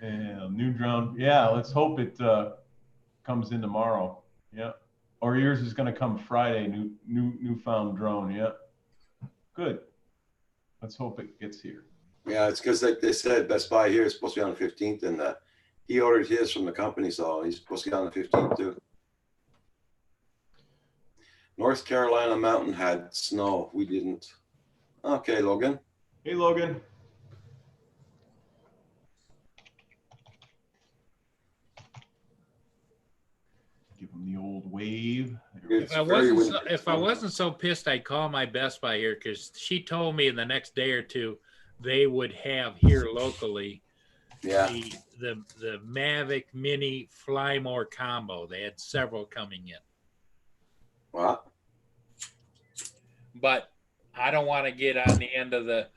And new drone. Yeah, let's hope it comes in tomorrow. Yeah. Or yours is going to come Friday, newfound drone. Yeah. Good. Let's hope it gets here. Yeah, it's because like they said, Best Buy here is supposed to be on the 15th, and he ordered his from the company, so he's supposed to be on the 15th too. North Carolina mountain had snow. We didn't. Okay, Logan. Hey, Logan. Give him the old wave. It's If I wasn't so pissed, I'd call my Best Buy here because she told me in the next day or two they would have here locally the Mavic Mini Flymore combo. They had several coming in. Wow. But I don't want to get on the end of the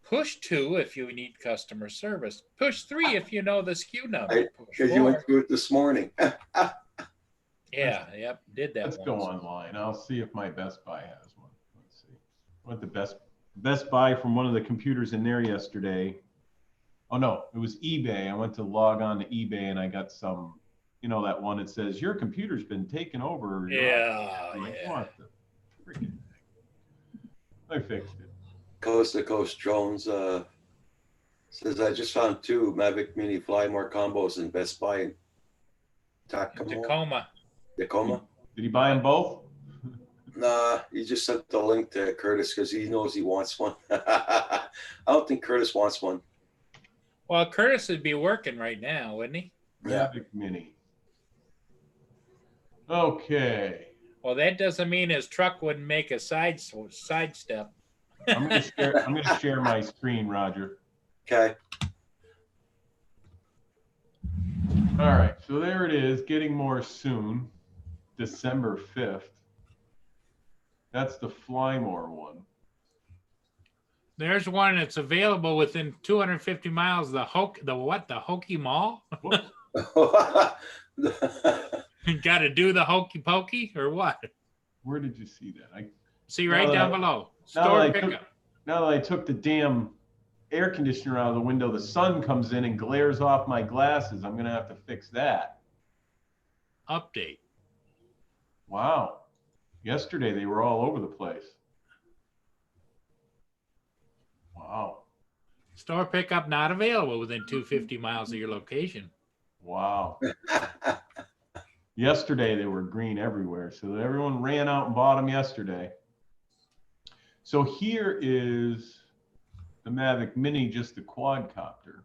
push 2 if you need customer service. Push 3 if you know the SKU number. Push Because you 4. went through it this morning. Yeah, yep, did that Let's once. go online. I'll see if my Best Buy has one. Let's see. Went to Best Buy from one of the computers in there yesterday. Oh no, it was eBay. I went to log on to eBay and I got some, you know, that one that says your computer's been taken over. Yeah, I'm like, yeah. what the freaking heck? I fixed it. Coast to Coast Drones says, I just found 2 Mavic Mini Flymore combos in Best Buy in Tacoma. Tacoma. Did he buy them both? Nah, he just sent the link to Curtis because he knows he wants one. I don't think Curtis wants one. Well, Curtis would be working right now, wouldn't he? Yeah. Mavic Mini. Okay. Well, that doesn't mean his truck wouldn't make a sidestep. I'm gonna share my screen, Roger. Okay. All right, so there it is, getting more soon, December 5th. That's the Flymore one. There's one that's available within 250 miles of the Hokey Mall? Whoops. Got to do the hokey pokey or what? Where did you see that? See right Now that down I- below. now Store that I pickup. Now that I took the damn air conditioner out of the window, the sun comes in and glares off my glasses. I'm gonna have to fix that. Update. Wow. Yesterday they were all over the place. Wow. Store pickup not available within 250 miles of your location. Wow. Yesterday they were green everywhere, so everyone ran out and bought them yesterday. So here is the Mavic Mini, just the quadcopter.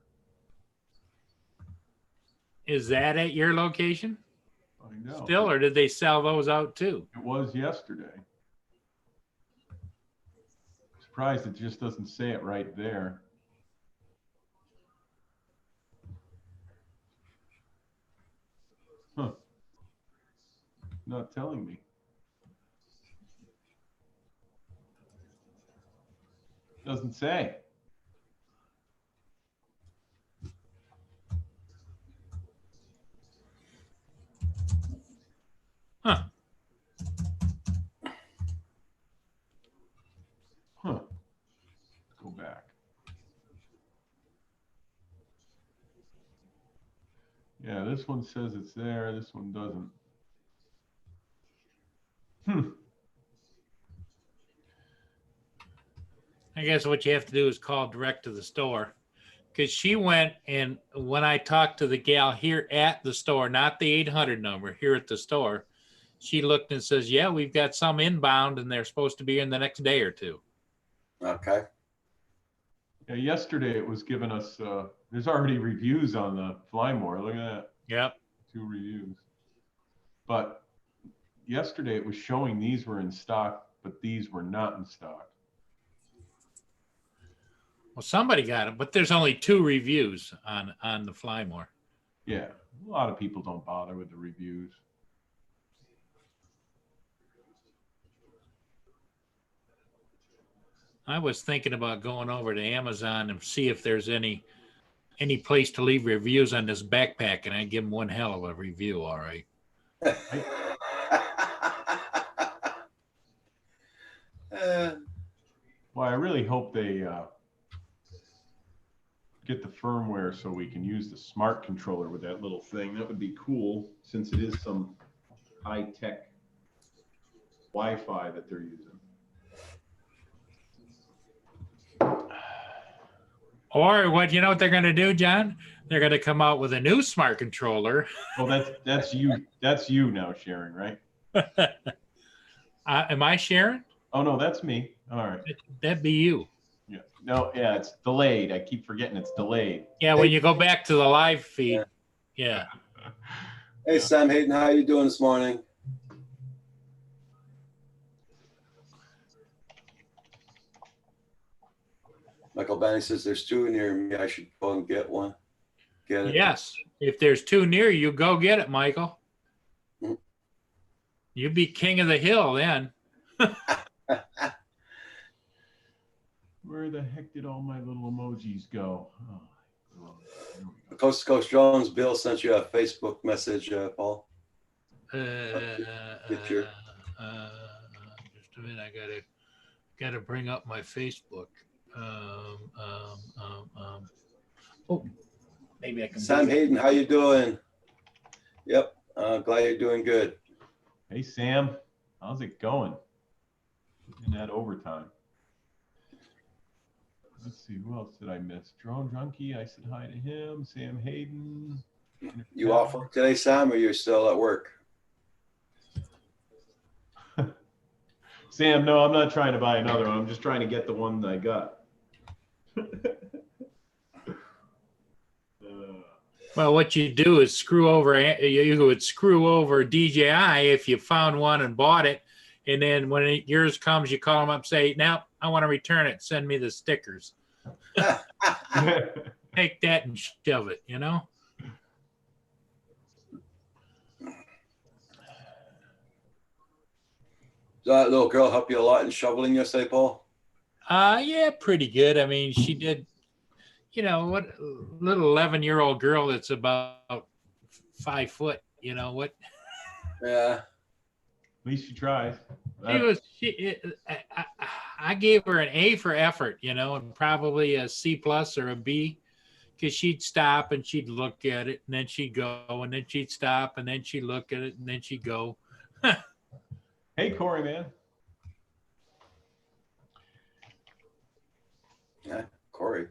Is that at your location I know. still, or did they sell those out too? It was yesterday. Surprised it just doesn't say it right there. Huh. Not telling me. Doesn't say. Huh. Huh. Let's go back. Yeah, this one says it's there. This one doesn't. I guess what you have to do is call direct to the store. Because she went, and when I talked to the gal here at the store, not the 800 number, here at the store, she looked and says, yeah, we've got some inbound and they're supposed to be in the next day or two. Okay. Yeah, yesterday it was giving us, there's already reviews on the Flymore. Look at that. Yep. 2 reviews. But yesterday it was showing these were in stock, but these were not in stock. Well, somebody got it, but there's only 2 reviews on the Flymore. Yeah, a lot of people don't bother with the reviews. I was thinking about going over to Amazon and see if there's any place to leave reviews on this backpack, and I'd give them one hell of a review, all right. Well, I really hope they get the firmware so we can use the smart controller with that little thing. That would be cool, since it is some high-tech Wi-Fi that they're using. Or what, you know what they're going to do, John? They're going to come out with a new smart controller. Well, that's you. That's you now, Sharon, right? Am I Sharon? Oh no, that's me. All right. That'd be you. Yeah. No, yeah, it's delayed. I keep forgetting it's delayed. Yeah, when you go back to the live feed. Yeah. Hey, Sam Hayden, how you doing this morning? Michael Banny says there's 2 near me. I should go and get one. Get it? Yes. If there's 2 near you, go get it, Michael. Mm. You'd be king of the hill then. Where the heck did all my little emojis go? Oh, there we go. Coast to Coast Jones, Bill sent you a Facebook message, Paul. Get your- Just a minute, I gotta bring up my Facebook. Oh, maybe I can. Sam Hayden, how you doing? Yep, glad you're doing good. Hey, Sam, how's it going in that overtime? Let's see, who else did I miss? Drone Junkie, I said hi to him. Sam Hayden. You off work today, Sam, or you're still at work? Sam, no, I'm not trying to buy another one. I'm just trying to get the one that I got. Well, what you do is screw over. You would screw over DJI if you found one and bought it, and then when yours comes, you call them up, and say, "Now I want to return it. Send me the stickers." Take that and shove it. You know. Does that little girl help you a lot in shoveling yesterday, Paul? Yeah, pretty good. I mean, she did. You know what? Little 11-year-old girl that's about 5 foot. You know what? Yeah. At least she tries. I gave her an A for effort, you know, and probably a C plus or a B, because she'd stop and she'd look at it, and then she'd go, and then she'd stop, and then she'd look at it, and then she'd go. Hey, Corey, man. Yeah, Corey.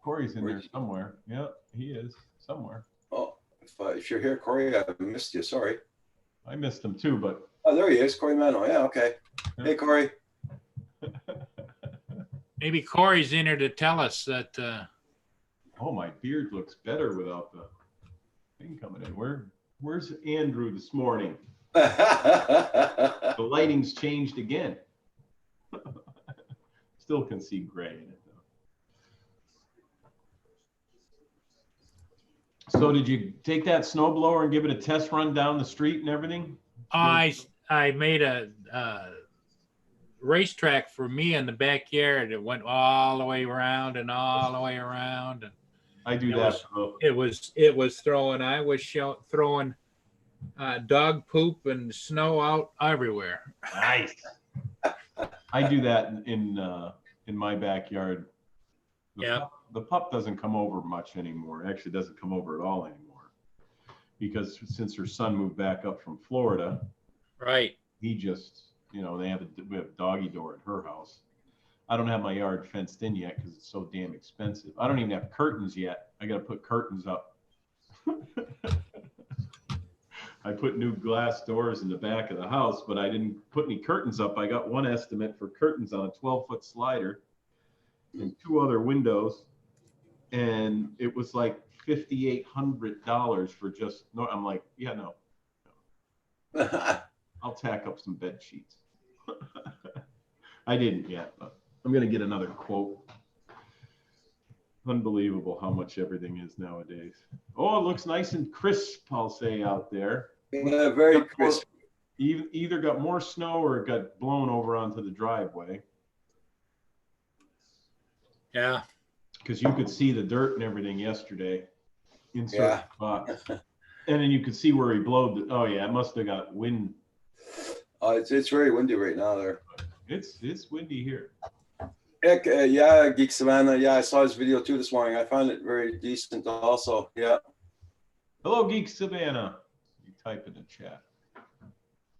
Corey's in there somewhere. Yeah, he is somewhere. Oh, if you're here, Corey, I missed you. Sorry. I missed him too, but. Oh, there he is, Corey Mano. Yeah, okay. Hey, Corey. Maybe Corey's in there to tell us that. Oh, my beard looks better without the thing coming in. Where's Andrew this morning? The lighting's changed again. Still can see gray in it, though. So did you take that snowblower and give it a test run down the street and everything? I made a racetrack for me in the backyard. It went all the way around and all the way around. And I do that. it was throwing. I was throwing dog poop and snow out everywhere. Nice. I do that in my backyard. The pup doesn't come over much anymore. Actually, doesn't come over at all anymore, because since her son moved back up from Florida, right? He just, we have a doggy door at her house. I don't have my yard fenced in yet because it's so damn expensive. I don't even have curtains yet. I got to put curtains up. I put new glass doors in the back of the house, but I didn't put any curtains up. I got one estimate for curtains on a 12-foot slider and 2 other windows, and it was like $5,800 for just. No, I'm like, yeah, no. I'll tack up some bed sheets. I didn't yet, but I'm going to get another quote. Unbelievable how much everything is nowadays. Oh, it looks nice and crisp, I'll say, out there. Yeah, very crisp. Either got more snow or it got blown over onto the driveway. Yeah. Because you could see the dirt and everything yesterday in certain spots. And then you could see where he blowed it. Oh, yeah, it must have got wind. It's very windy right now there. It's windy here. Yeah, Geek Savannah. Yeah, I saw his video too this morning. I found it very decent also. Yeah. Hello, Geek Savannah. You type in the chat.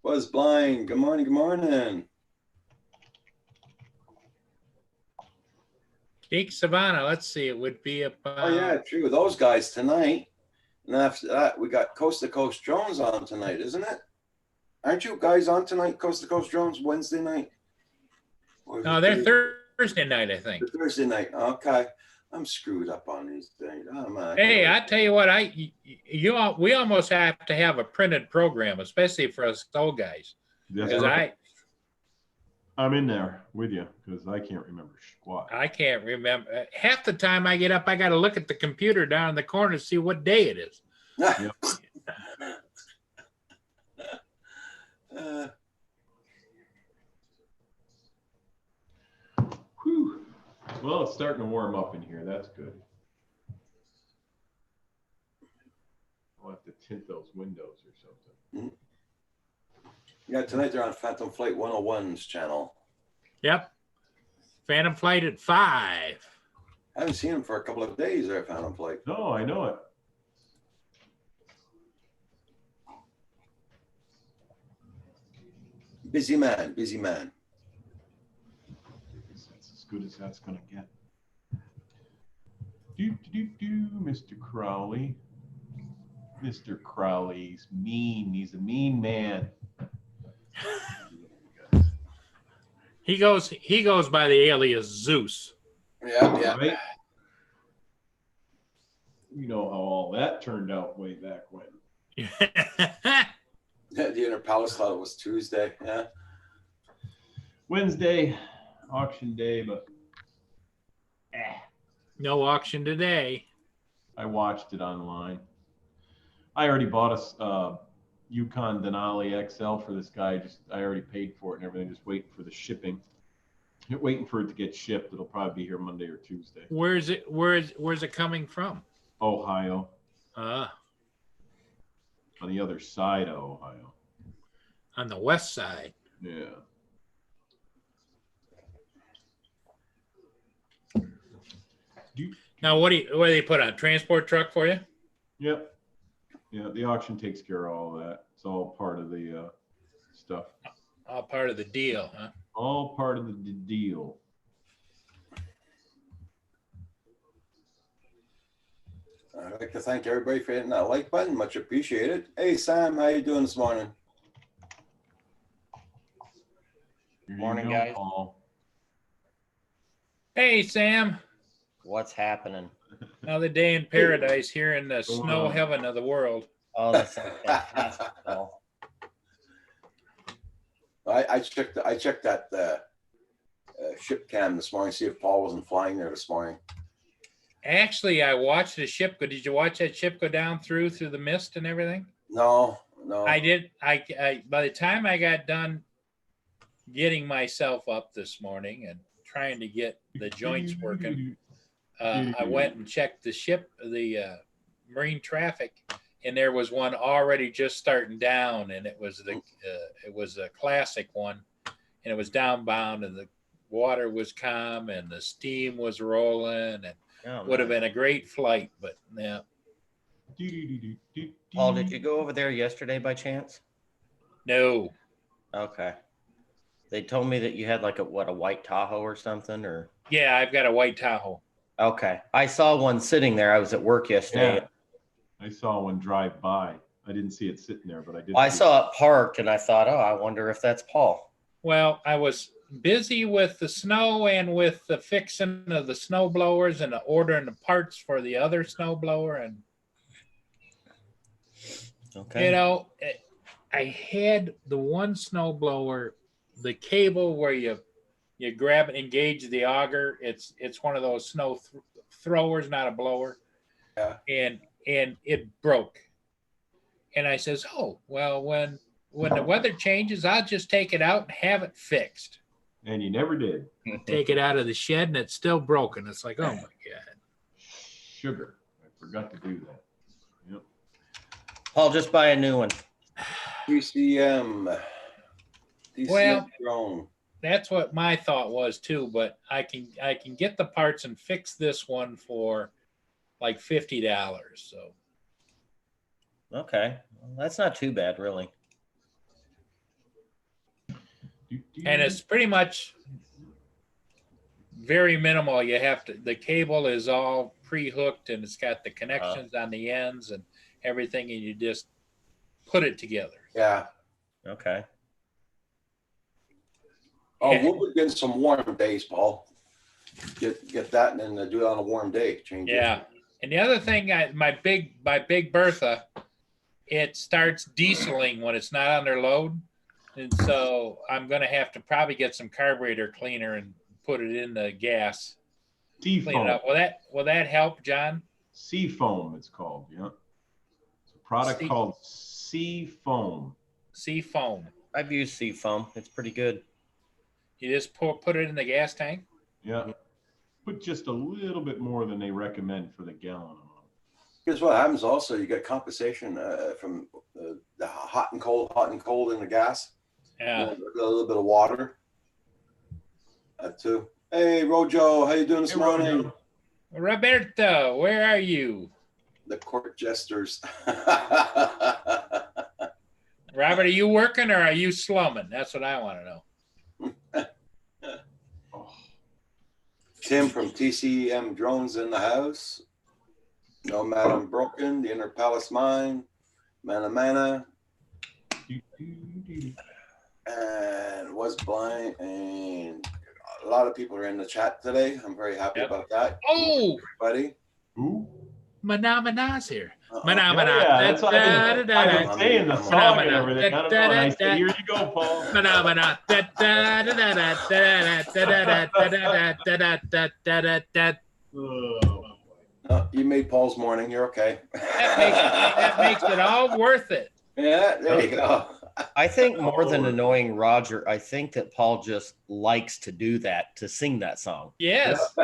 Was blind. Good morning. Good morning. Geek Savannah. Let's see. It would be about. Oh yeah, true. Those guys tonight. And after that, we got Coast to Coast Drones on tonight, isn't it? Aren't you guys on tonight, Coast to Coast Drones, Wednesday night? No, they're Thursday night, I think. Thursday night. Okay. I'm screwed up on these things. Oh, hey, I tell you what, we almost have to have a printed program, especially for us old guys. Because I'm in there with you because I can't remember squat. I can't remember. Half the time I get up, I got to look at the computer down in the corner to see what day it is. Yep. Whew. Well, it's starting to warm up in here. That's good. I'll have to tint those windows or something. Yeah, tonight they're on Phantom Flight 101's channel. Yep. Phantom Flight at 5. I haven't seen him for a couple of days there, Phantom Flight. No, I know it. Busy man, busy man. That's as good as that's gonna get. Mr. Crowley. Mr. Crowley's mean. He's a mean man. He goes by the alias Zeus. Yeah. Right? You know how all that turned out way back when. The Inner Palace thought it was Tuesday. Yeah. Wednesday, auction day, but No auction today. I watched it online. I already bought a Yukon Denali XL for this guy. I already paid for it and everything. Just waiting for the shipping. Waiting for it to get shipped. It'll probably be here Monday or Tuesday. Where's it coming from? Ohio, On on the other side of Ohio. the west side. Yeah. Now, what do they put on? Transport truck for you? Yep. Yeah, the auction takes care of all that. It's all part of the stuff. All part of the deal, huh? All part of the deal. I'd like to thank everybody for hitting that like button. Much appreciated. Hey, Sam, how you doing this morning? Here you Morning, go, guys. Paul. Hey, Sam. What's happening? Another day in paradise here in the snow heaven of the world. Oh, that sounds fantastic. Paul. I checked that ship cam this morning, see if Paul wasn't flying there this morning. Actually, I watched the ship go. Did you watch that ship go down through the mist and everything? No. I did. I by the time I got done getting myself up this morning and trying to get the joints working, I went and checked the marine traffic, and there was one already just starting down, and it was a classic one, and it was downbound, and the water was calm, and the steam was rolling, and Oh, would have nice. been a great flight, but yeah, Paul, did you go over there yesterday by chance? no. Okay. They told me that you had like a white Tahoe or something, or Yeah, I've got a white Tahoe. okay. I saw one sitting there. I was at work yesterday. Yeah. I saw one drive by. I didn't see it sitting there, but I did. I see saw it parked, and I thought, oh, I wonder if that's Paul. Well, I was busy with the snow and with the fixing of the snow blowers and ordering the parts for the other snow blower. And, Okay. I had the one snow blower, the cable where you grab and engage the auger. It's one of those snow throwers, not a blower. Yeah. And it broke. And I says, oh, well, when the weather changes, I'll just take it out and have it fixed. And you never did. Take it out of the shed and it's still broken. It's like, oh my God. Sugar. I forgot to do that. Yep. Paul, just buy a new one. DCM Well- drone. That's what my thought was too, but I can get the parts and fix this one for like $50. So Okay. Well, that's not too bad, really. and it's pretty much very minimal. The cable is all pre-hooked and it's got the connections on the ends and everything, and you just put it together. Yeah. Okay. Oh, Yeah. we'll begin some warm days, Paul. Get that and then do it on a warm day. Change it. Yeah. And the other thing, my big Bertha, it starts dieseling when it's not under load. And so I'm going to have to probably get some carburetor cleaner and put it in the gas, clean it Seafoam. up. Will that help, John? Seafoam, it's called. Yeah. It's a product called Seafoam. Sea foam. I've used Seafoam. It's pretty good. You just put it in the gas tank. Yeah. put just a little bit more than they recommend for the gallon amount. Here's what happens also, you get compensation from the hot and cold in the gas. Yeah. A little bit of water. Too. Hey, Rojo, how you doing this morning? Roberto, where are you? The court jesters. Robert, are you working or are you slumming? That's what I want to know. Tim from TCM Drones in the house. Nomad Unbroken, the Inner Palace Mine, Mana, and Was Blind, and a lot of people are in the chat today. I'm very happy about that. Oh, everybody. Who? Manamana's here. Yeah, that's what I've been saying the song and everything. I don't know. And I said, here you go, Paul. You made Paul's morning. You're okay. That makes it all worth it. Yeah, there you go. I think more than annoying Roger, I think that Paul just likes to do that, to sing that song. Yes.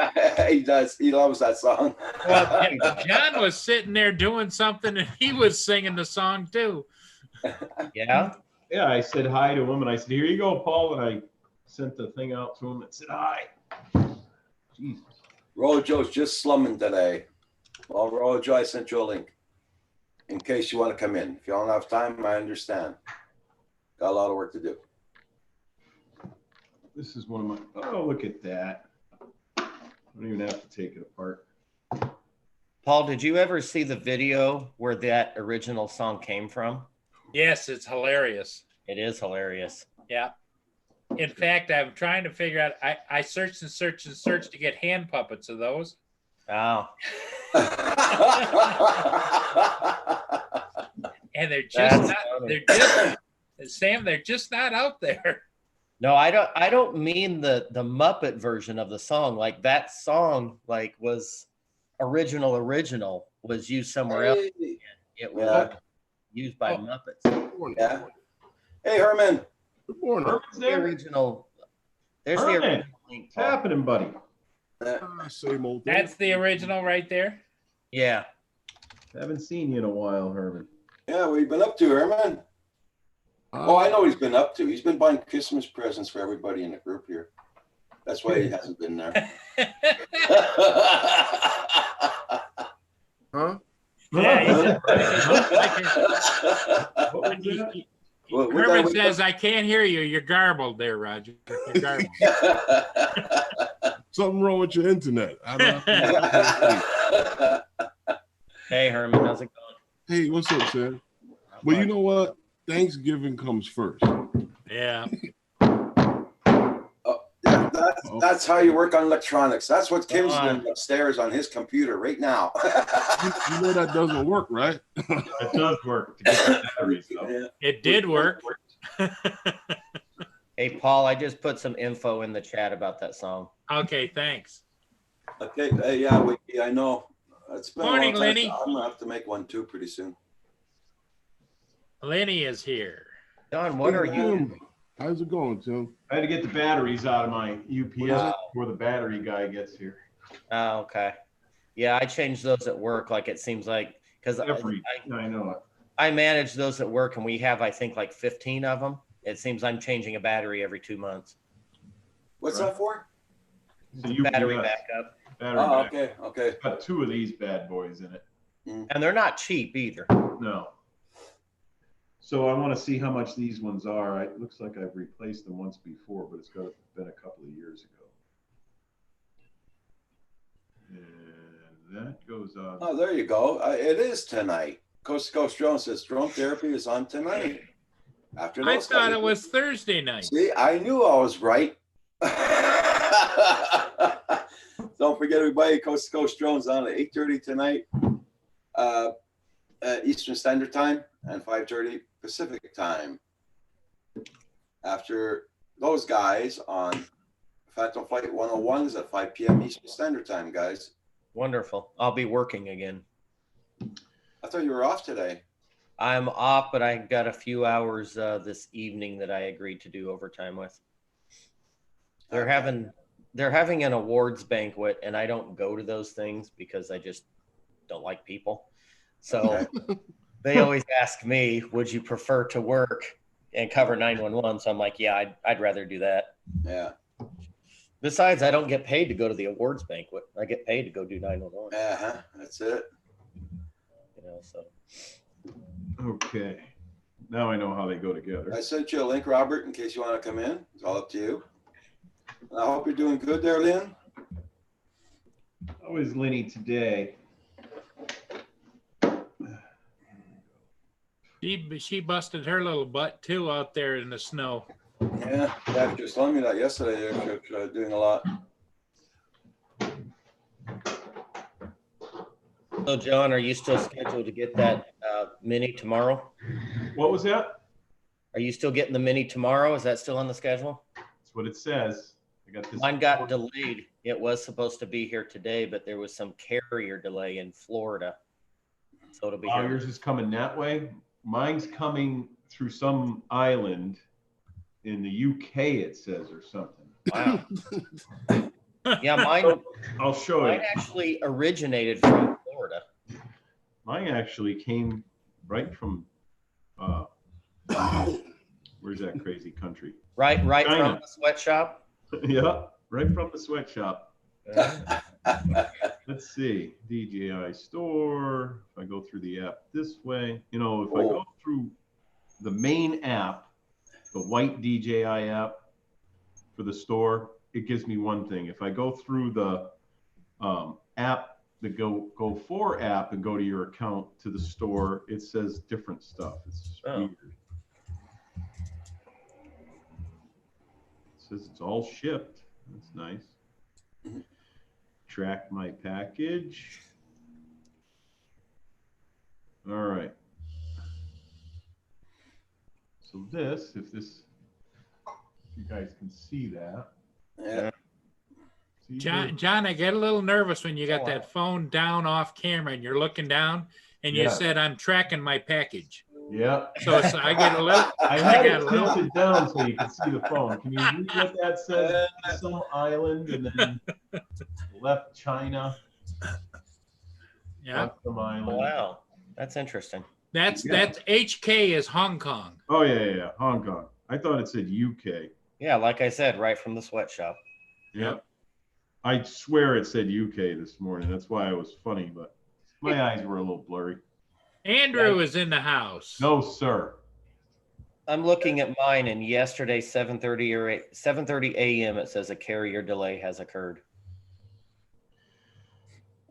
He does. He loves that song. Well, John was sitting there doing something and he was singing the song too. Yeah? Yeah, I said hi to him and I said, here you go, Paul. And I sent the thing out to him and said, hi. Jesus. Rojo's just slumming today. Well, Rojo, I sent you a link in case you want to come in. If you don't have time, I understand. Got a lot of work to do. This is one of my, oh, look at that. I don't even have to take it apart. Paul, did you ever see the video where that original song came from? Yes, it's hilarious. It is hilarious. Yeah. In fact, I'm trying to figure out, I searched and searched and searched to get hand puppets of those. Oh. And they're just not, they're just, Sam, they're just not out there. No, I don't mean the Muppet version of the song. Like that song, like was original was used somewhere else. It was used by Muppets. Yeah. Hey, Herman. Good morning. Herman's there? The original. There's Herman, the original link. what's happening, buddy? Same old thing. That's the original right there. Yeah. Haven't seen you in a while, Herman. Yeah, what you been up to, Herman? Oh, I know what he's been up to. He's been buying Christmas presents for everybody in the group here. That's why he hasn't been there. Huh? Yeah, What was that? Herman says, I can't hear you. You're garbled there, Roger. You're garbled. Something wrong with your internet. Hey, Herman, how's it going? Hey, what's up, sir? Well, you know what? Thanksgiving comes first. Yeah. That's how you work on electronics. That's what Kim's doing upstairs on his computer right now. You know that doesn't work, right? It does work to get the batteries up. Yeah. It did work. Hey, Paul, I just put some info in the chat about that song. Okay, thanks. Okay. Yeah, I know. It's been Morning, a long time. Lenny. I'm gonna have to make one too pretty soon. Lenny is here. Don, what are you? How's it going, Tim? I had to get the batteries out of my What is UPS it? before the battery guy gets here. Oh, okay. Yeah, I changed those at work. Like it seems like because I know it. I manage those at work, and we have I think like 15 of them. It seems I'm changing a battery every 2 months. What's that for? So you Battery backup, Battery Oh, back. okay. It's got 2 of these bad boys in it. and they're not cheap either. No. So I want to see how much these ones are. It looks like I've replaced them once before, but it's been a couple of years ago. And that goes on. Oh, there you go. It is tonight. Coast to Coast Drone says drone therapy is on tonight. After I those thought guys- it was Thursday night. See, I knew I was right. Don't forget, everybody, Coast to Coast Drones on at 8:30 tonight, Eastern Standard Time, and 5:30 Pacific Time. After those guys on Phantom Flight 101 is at 5 p.m. Eastern Standard Time, guys. Wonderful. I'll be working again. I thought you were off today. I'm off, but I got a few hours this evening that I agreed to do overtime with. They're having they're having an awards banquet, and I don't go to those things because I just don't like people. So they always ask me, would you prefer to work and cover 911? So I'm like, yeah, I'd rather do that. Yeah. Besides, I don't get paid to go to the awards banquet. I get paid to go do 911. Uh-huh. That's it. You know, so Okay. Now I know how they go I together. sent you a link, Robert, in case you want to come in. It's all up to you. And I hope you're doing good there, Lynn. How is Lenny today? She busted her little butt too out there in the snow. Yeah, Dad just told me that yesterday. They're doing a lot. So, John, are you still scheduled to get that mini tomorrow? What was that? Are you still getting the mini tomorrow? Is that still on the schedule? That's what it says. I got this. Mine got delayed. It was supposed to be here today, but there was some carrier delay in Florida. So it'll be Oh, here. yours is coming that way. Mine's coming through some island in the UK, it says, or something. Wow. Yeah, mine I'll show you. actually originated from Florida. Mine actually came right from, where's that crazy country? Right China. from the sweatshop. Yeah, right from the sweatshop. Yeah. Let's see, DJI store. If I go through the app this way, you know, if I go through the main app, the white DJI app for the store, it gives me one thing. If I go through the app, the Go For app, and go to your account to the store, it says different stuff. It's weird. It says it's all shipped. That's nice. Track my package. All right. So this, if you guys can see that. Yeah. See here? John, I get a little nervous when you got Oh, that phone down off camera and you're looking down and you Yeah. said, I'm tracking my package. Yeah. So I get a little, I had got it a little- tilted down so you can see the phone. Can you read what that says? Some island and then left China. yeah, Left some island. Wow, that's interesting. that's HK is Hong Kong. Oh yeah. Hong Kong. I thought it said UK. Yeah, like I said, right from the sweatshop. Yep. I swear it said UK this morning. That's why it was funny, but my eyes were a little blurry. Andrew is in the house. No, sir. I'm looking at mine, and yesterday, 7:30 a.m. It says a carrier delay has occurred.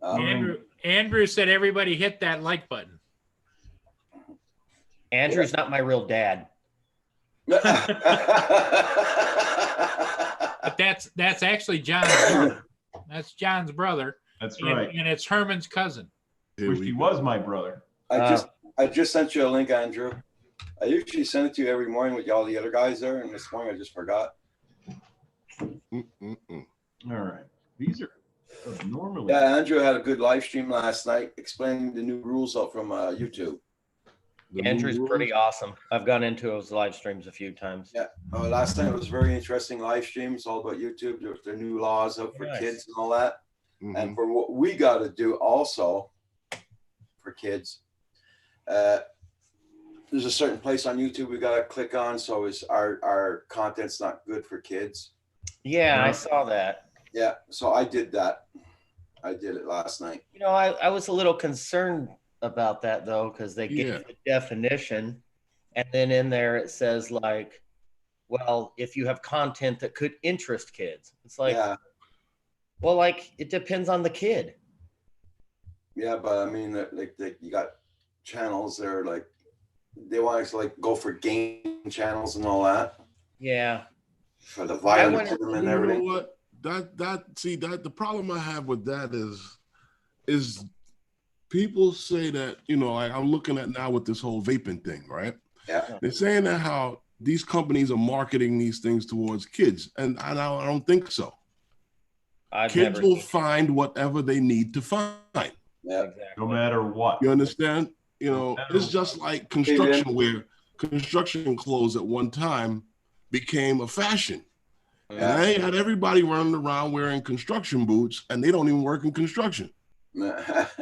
Andrew said everybody hit that like button. Andrew's not my real dad. But that's actually John's brother. That's John's brother. That's And, right. and it's Herman's cousin. Here Wish we he go. was my brother. I just sent you a link, Andrew. I usually send it to you every morning with all the other guys there, and this morning I just forgot. Mm-mm-mm. All right. These are normally. Yeah, Andrew had a good live stream last night explaining the new rules out from YouTube. The new Andrew's rules? pretty awesome. I've gone into his live streams a few times. Yeah. Last time it was very interesting live streams all about YouTube. Their new laws out for Nice. kids and all that. Mhm. And for what we got to do also for kids, there's a certain place on YouTube we got to click on. So is our content's not good for kids. Yeah, I Yeah. saw that. Yeah. So I did that. I did it last night. You know, I was a little concerned about that though, because they gave Yeah. the definition, and then in there it says like, well, if you have content that could interest kids, it's like, Yeah. well, like it depends on the kid. Yeah. But I mean, like you got channels that are like, they want us to like go for game channels and all that Yeah, for the I violence went- of them You and know everything. what? The problem I have with that is people say that, you know, like I'm looking at now with this whole vaping thing, right? Yeah. They're saying that how these companies are marketing these things towards kids, and I don't think so. I've Kids never will seen- find whatever they need to find. Yeah. exactly. No matter what. You understand? You know, it's just like construction, where construction clothes at one time became a fashion. And I ain't had everybody running around wearing construction boots, and they don't even work in construction.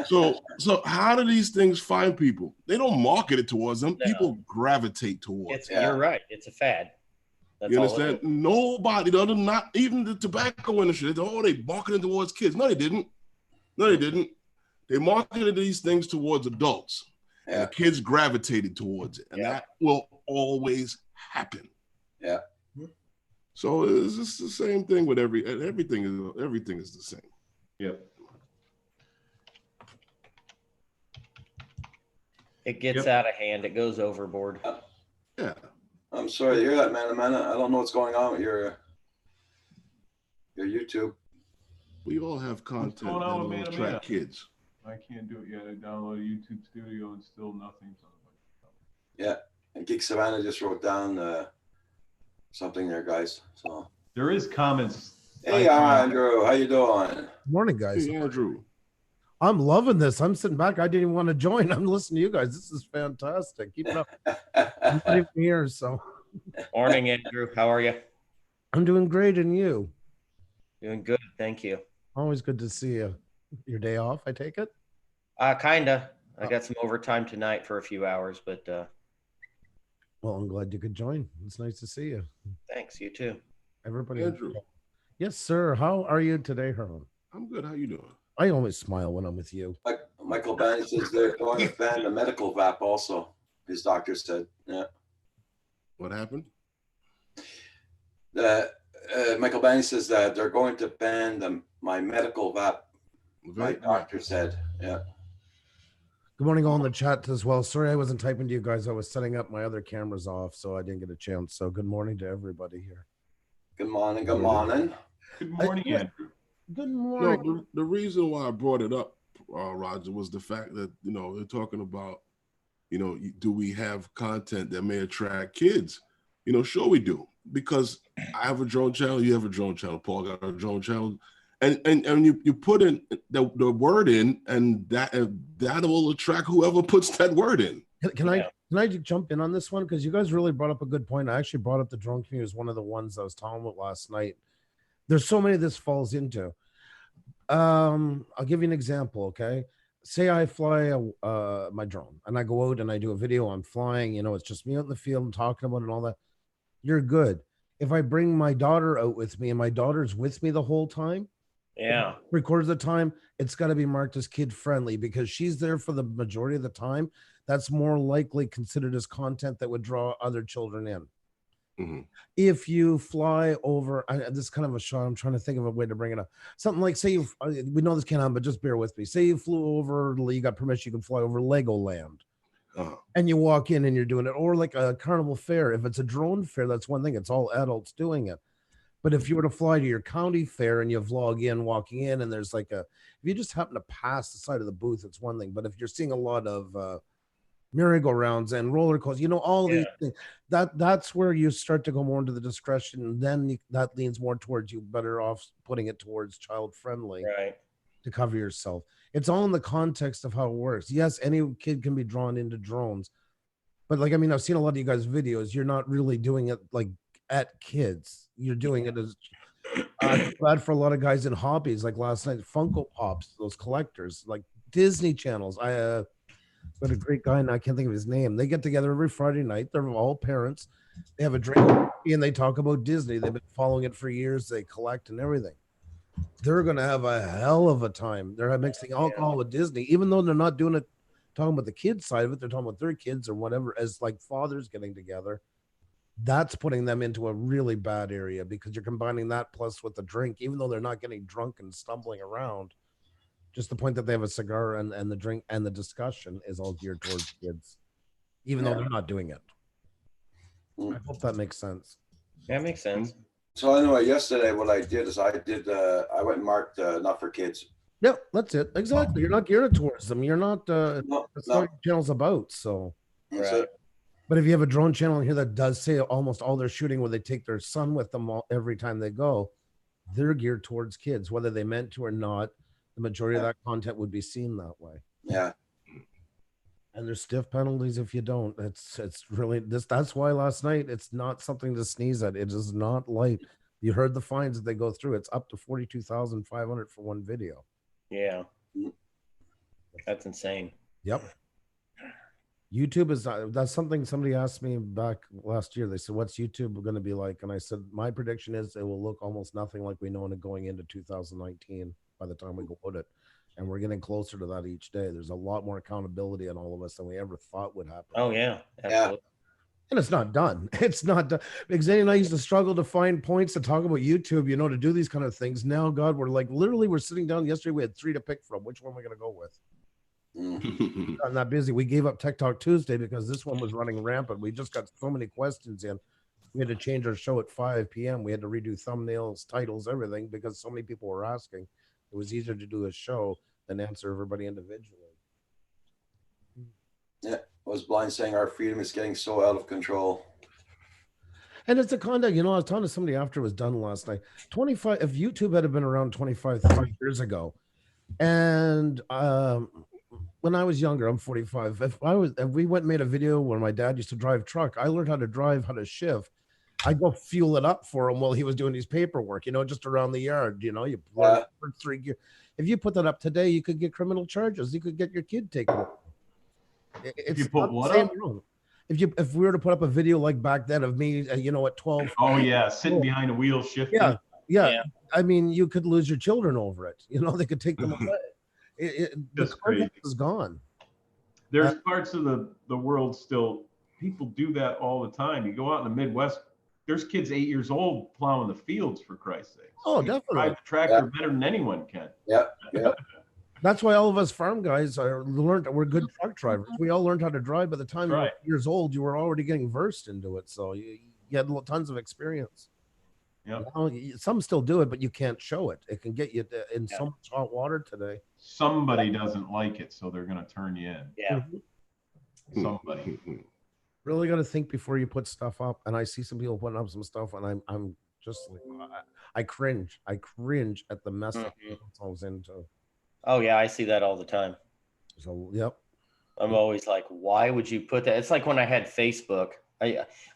So how do these things find people? They don't market it towards them. No. People gravitate towards it. You're right. It's a fad. That's You all it understand? is. Nobody, other than not even the tobacco industry, they marketed towards kids. No, they didn't. They marketed these things towards adults. And the kids gravitated towards it. And that will always happen. Yeah. So it's just the same thing with everything is the same. Yep. It gets out of hand. It goes overboard. Yeah. I'm sorry to hear that, man. I don't know what's going on with your YouTube. We all have content that going on will with Man attract kids. I can't do it yet. I downloaded YouTube Studio and still nothing. Yeah, and Geek Savannah just wrote down something there, guys. So There is comments. hey, Andrew, how you doing? Morning, guys. Hey, Andrew. I'm loving this. I'm sitting back. I didn't even want to join. I'm listening to you guys. This is fantastic. Keep it up. I'm not even here, so Morning, Andrew. How are you? I'm doing great. And you? Doing good. Thank you. Always good to see you. Your day off, I take it? Kinda. I got some overtime tonight for a few hours, but Well, I'm glad you could join. It's nice to see you. thanks. You too. Everybody. Andrew. Yes, sir. How are you today, Herman? I'm good. How you doing? I always smile when I'm with you. Michael Banny says they're going to ban the medical VAP also. His doctor said, yeah. What happened? Michael Banny says that they're going to ban my medical VAP. My doctor said, yeah. Good morning, all in the chat as well. Sorry, I wasn't typing to you guys. I was setting up my other cameras off, so I didn't get a chance. So good morning to everybody here. Good morning. Good morning. Good morning, Andrew. Good morning. No, the reason why I brought it up, Roger, was the fact that, they're talking about, do we have content that may attract kids? Sure we do. Because I have a drone channel, you have a drone channel, Paul got a drone channel. And you put in the word in, and that will attract whoever puts that word in. Can I jump in on this one? Because you guys really brought up a good point. I actually brought up the drone community as one of the ones I was talking about last night. There's so many this falls into. I'll give you an example, okay? Say I fly my drone and I go out and I do a video, I'm flying, it's just me out in the field and talking about it and all that. You're good. If I bring my daughter out with me and my daughter's with me the whole time, records the time, it's got to be marked as kid friendly because she's there for the majority of the time. That's more likely considered as content that would draw other children in. Mm-hmm. If you fly over, this is kind of a shot. I'm trying to think of a way to bring it up. Something like, say we know this can't happen, but just bear with me. Say you flew over, you got permission, you can fly over Legoland. And you walk in and you're doing it, or like a carnival fair. If it's a drone fair, that's one thing. It's all adults doing it. But if you were to fly to your county fair and you vlog in, walking in, and there's if you just happen to pass the side of the booth, it's one thing. But if you're seeing a lot of merry-go-rounds and roller coasters, all these things, that's where you start to go more into the discretion. And then that leans more towards you better off putting it towards child-friendly, right, to cover yourself. It's all in the context of how it works. Yes, any kid can be drawn into drones, but I've seen a lot of you guys' videos. You're not really doing it at kids. You're doing it as bad for a lot of guys in hobbies. Like last night, Funko Pops, those collectors, like Disney channels. I got a great guy, and I can't think of his name. They get together every Friday night. They're all parents. They have a drink and they talk about Disney. They've been following it for years. They collect and everything. They're going to have a hell of a time. They're mixing alcohol with Disney, even though they're not doing it, talking about the kids side of it. They're talking about their kids or whatever, as fathers getting together. That's putting them into a really bad area because you're combining that plus with the drink, even though they're not getting drunk and stumbling around. Just the point that they have a cigar and the drink and the discussion is all geared towards kids, even though they're not doing it. I hope that makes sense. Yeah, it makes sense. So anyway, yesterday what I did is I went and marked not for kids. Yeah, that's it. Exactly. You're not geared towards them. You're not that's not what your channel's about. So Right. But if you have a drone channel in here that does say almost all their shooting where they take their son with them every time they go, they're geared towards kids, whether they meant to or not. The majority of that content would be seen that way. Yeah. And there's stiff penalties if you don't. It's really this. That's why last night it's not something to sneeze at. It is not light. You heard the fines that they go through. It's up to 42,500 for one video. Yeah. That's insane. Yep. YouTube is that's something somebody asked me back last year. They said, "What's YouTube going to be like?" And I said, "My prediction is it will look almost nothing like we know it going into 2019 by the time we go out it." And we're getting closer to that each day. There's a lot more accountability on all of us than we ever thought would happen. Oh yeah. Absolutely. And it's not done. It's not done. Because Zane and I used to struggle to find points to talk about YouTube, you know, to do these kind of things. Now, God, we're like literally we're sitting down yesterday. We had 3 to pick from. Which one are we going to go with? I'm not busy. We gave up Tech Talk Tuesday because this one was running rampant. We just got so many questions in. We had to change our show at 5 p.m. We had to redo thumbnails, titles, everything because so many people were asking. It was easier to do a show than answer everybody individually. Yeah, I was blind saying our freedom is getting so out of control. And it's a conduct, you know, I was talking to somebody after it was done last night. 25, if YouTube had been around 25, 30 years ago, and when I was younger, I'm 45. If we went and made a video when my dad used to drive truck, I learned how to drive, how to shift. I'd go fuel it up for him while he was doing his paperwork, you know, just around the yard, you know, you learn for 3 gears. If you put that up today, you could get criminal charges. You could get your kid taken away. If you put what same up? room. If we were to put up a video like back then of me, you know, at 12. Oh yeah, sitting behind a wheel shifting. Yeah. Yeah. I mean, you could lose your children over it. You know, they could take them away. The That's crazy. context is gone. There's parts of the world still, people do that all the time. You go out in the Midwest, there's kids 8 years old plowing the fields, for Christ's sake. Oh, You can definitely. drive the tractor better than anyone can. Yeah. That's why all of us farm guys we're good truck drivers. We all learned how to drive. By the time you were Right. years old, you were already getting versed into it. So you had tons of experience. Yep. You know, some still do it, but you can't show it. It can get you in so much hot water today. Somebody doesn't like it, so they're going to turn you in. Yeah. Somebody. Really got to think before you put stuff up. And I see some people putting up some stuff, and I'm just like, I cringe. I cringe at the mess that themselves into. Oh yeah, I see that all the time. So yep. I'm always like, why would you put that? It's like when I had Facebook.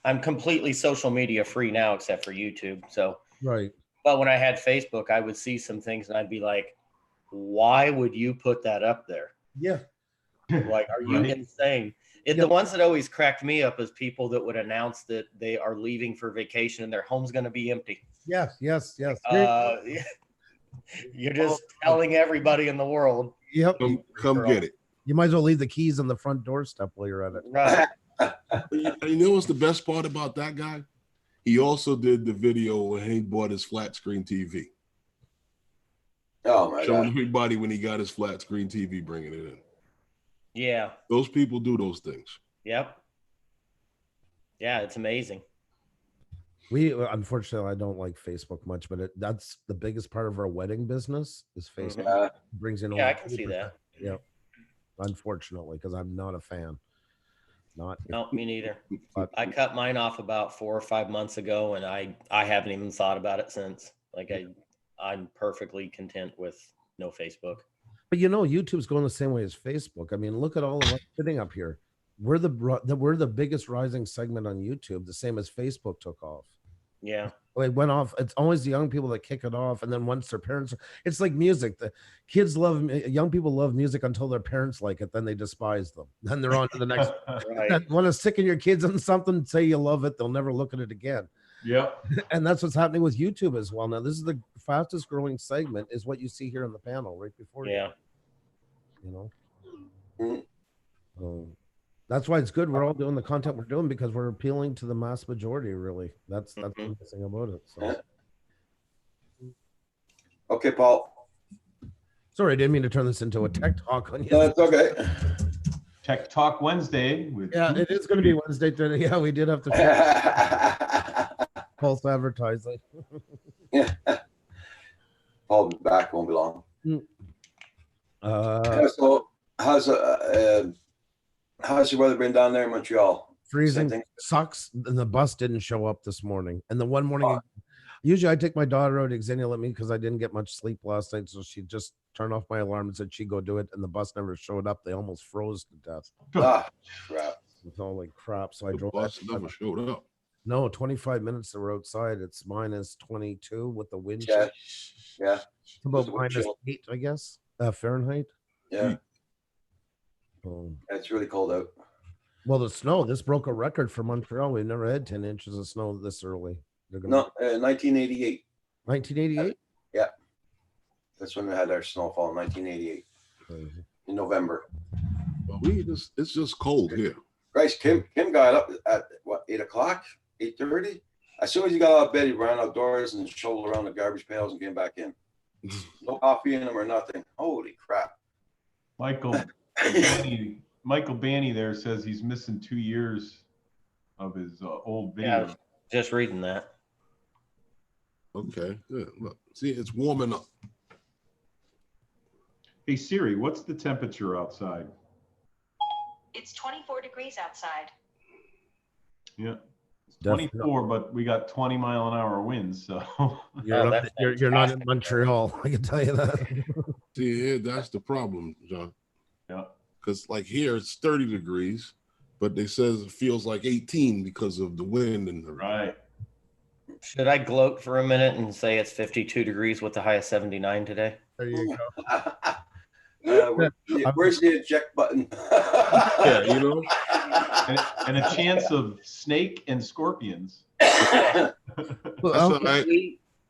I'm completely social media free now, except for YouTube. So, Right. but when I had Facebook, I would see some things and I'd be like, why would you put that up there? Yeah. Like, are you Right. insane? The ones that always cracked me up is people that would announce that they are leaving for vacation and their home's going to be empty. Yes. You're just telling everybody in the world. Yep. Come get it. You might as well leave the keys on the front doorstep while you're at it. Right. You know what's the best part about that guy? He also did the video when he bought his flat screen TV. Oh my Showing God. everybody when he got his flat screen TV, bringing it in. Yeah. Those people do those things. Yep. Yeah, it's amazing. We unfortunately, I don't like Facebook much, but that's the biggest part of our wedding business is Facebook. Yeah. Brings in Yeah, over I can see 80%. that. Yep. Unfortunately, because I'm not a fan. Not No, me neither. but I cut mine off about 4 or 5 months ago, and I haven't even thought about it since. Like I'm perfectly content with no Facebook. But you know, YouTube's going the same way as Facebook. I mean, look at all of us sitting up here. We're the biggest rising segment on YouTube, the same as Facebook took off. Yeah. It went off. It's always the young people that kick it off, and then once their parents, it's like music. The kids young people love music until their parents like it, then they despise them. Then they're on to the next. Right. Want to sicken your kids on something, say you love it, they'll never look at it again. Yep. And that's what's happening with YouTube as well. Now, this is the fastest growing segment, is what you see here in the panel right before Yeah. you know. Mm. That's why it's good we're all doing the content we're doing, because we're appealing to the mass majority. Really, that's the thing about it. So. Yeah. Okay, Paul. Sorry, I didn't mean to turn this into a tech talk on you. No, it's okay. Tech Talk Wednesday with Yeah, it is going to be Wednesday today. Yeah, we did have to false advertising. Paul will be back, won't be long. So how's the weather been down there in Montreal? Freezing Same thing? sucks. And the bus didn't show up this morning. And the one morning, usually I take my daughter out. Xenia let me, because I didn't get much sleep last night. So she just turned off my alarm and said she'd go do it. And the bus never showed up. They almost froze to death. Ah, crap. It's all like crap. So I The drove. bus never showed up. No, 25 minutes they were outside. It's -22 with the wind. Yeah, chill. yeah, It's about the wind chill. -8, I guess. Fahrenheit. yeah. Oh. It's really cold out. Well, the snow. This broke a record for Montreal. We've never had 10 inches of snow this early. They're gonna No, 1988. 1988. That's when we had our snowfall, 1988 in November. Well, it's just cold here. Christ, Kim got up at what, 8 o'clock, 8:30. As soon as he got out of bed, he ran outdoors and shoveled around the garbage pails and came back in. No coffee in them or nothing. Holy crap! Michael Banny there says he's missing 2 years of his old video. Yeah, just reading that. Okay, good. Look, see, it's warming up. Hey Siri, what's the temperature outside? It's 24 degrees outside. Yeah, it's Definitely. 24, but we got 20-mile-an-hour winds. So You're, Oh, not, that's you're not in fantastic. Montreal. I can tell you that. See, here, that's the problem, John. yeah, Because like here, it's 30 degrees, but they says it feels like 18 because of the wind and the right. Should I gloat for a minute and say it's 52 degrees with the high of 79 today? There you go. Where's the eject button? Yeah, you know. And a chance of snake and scorpions. That's all right.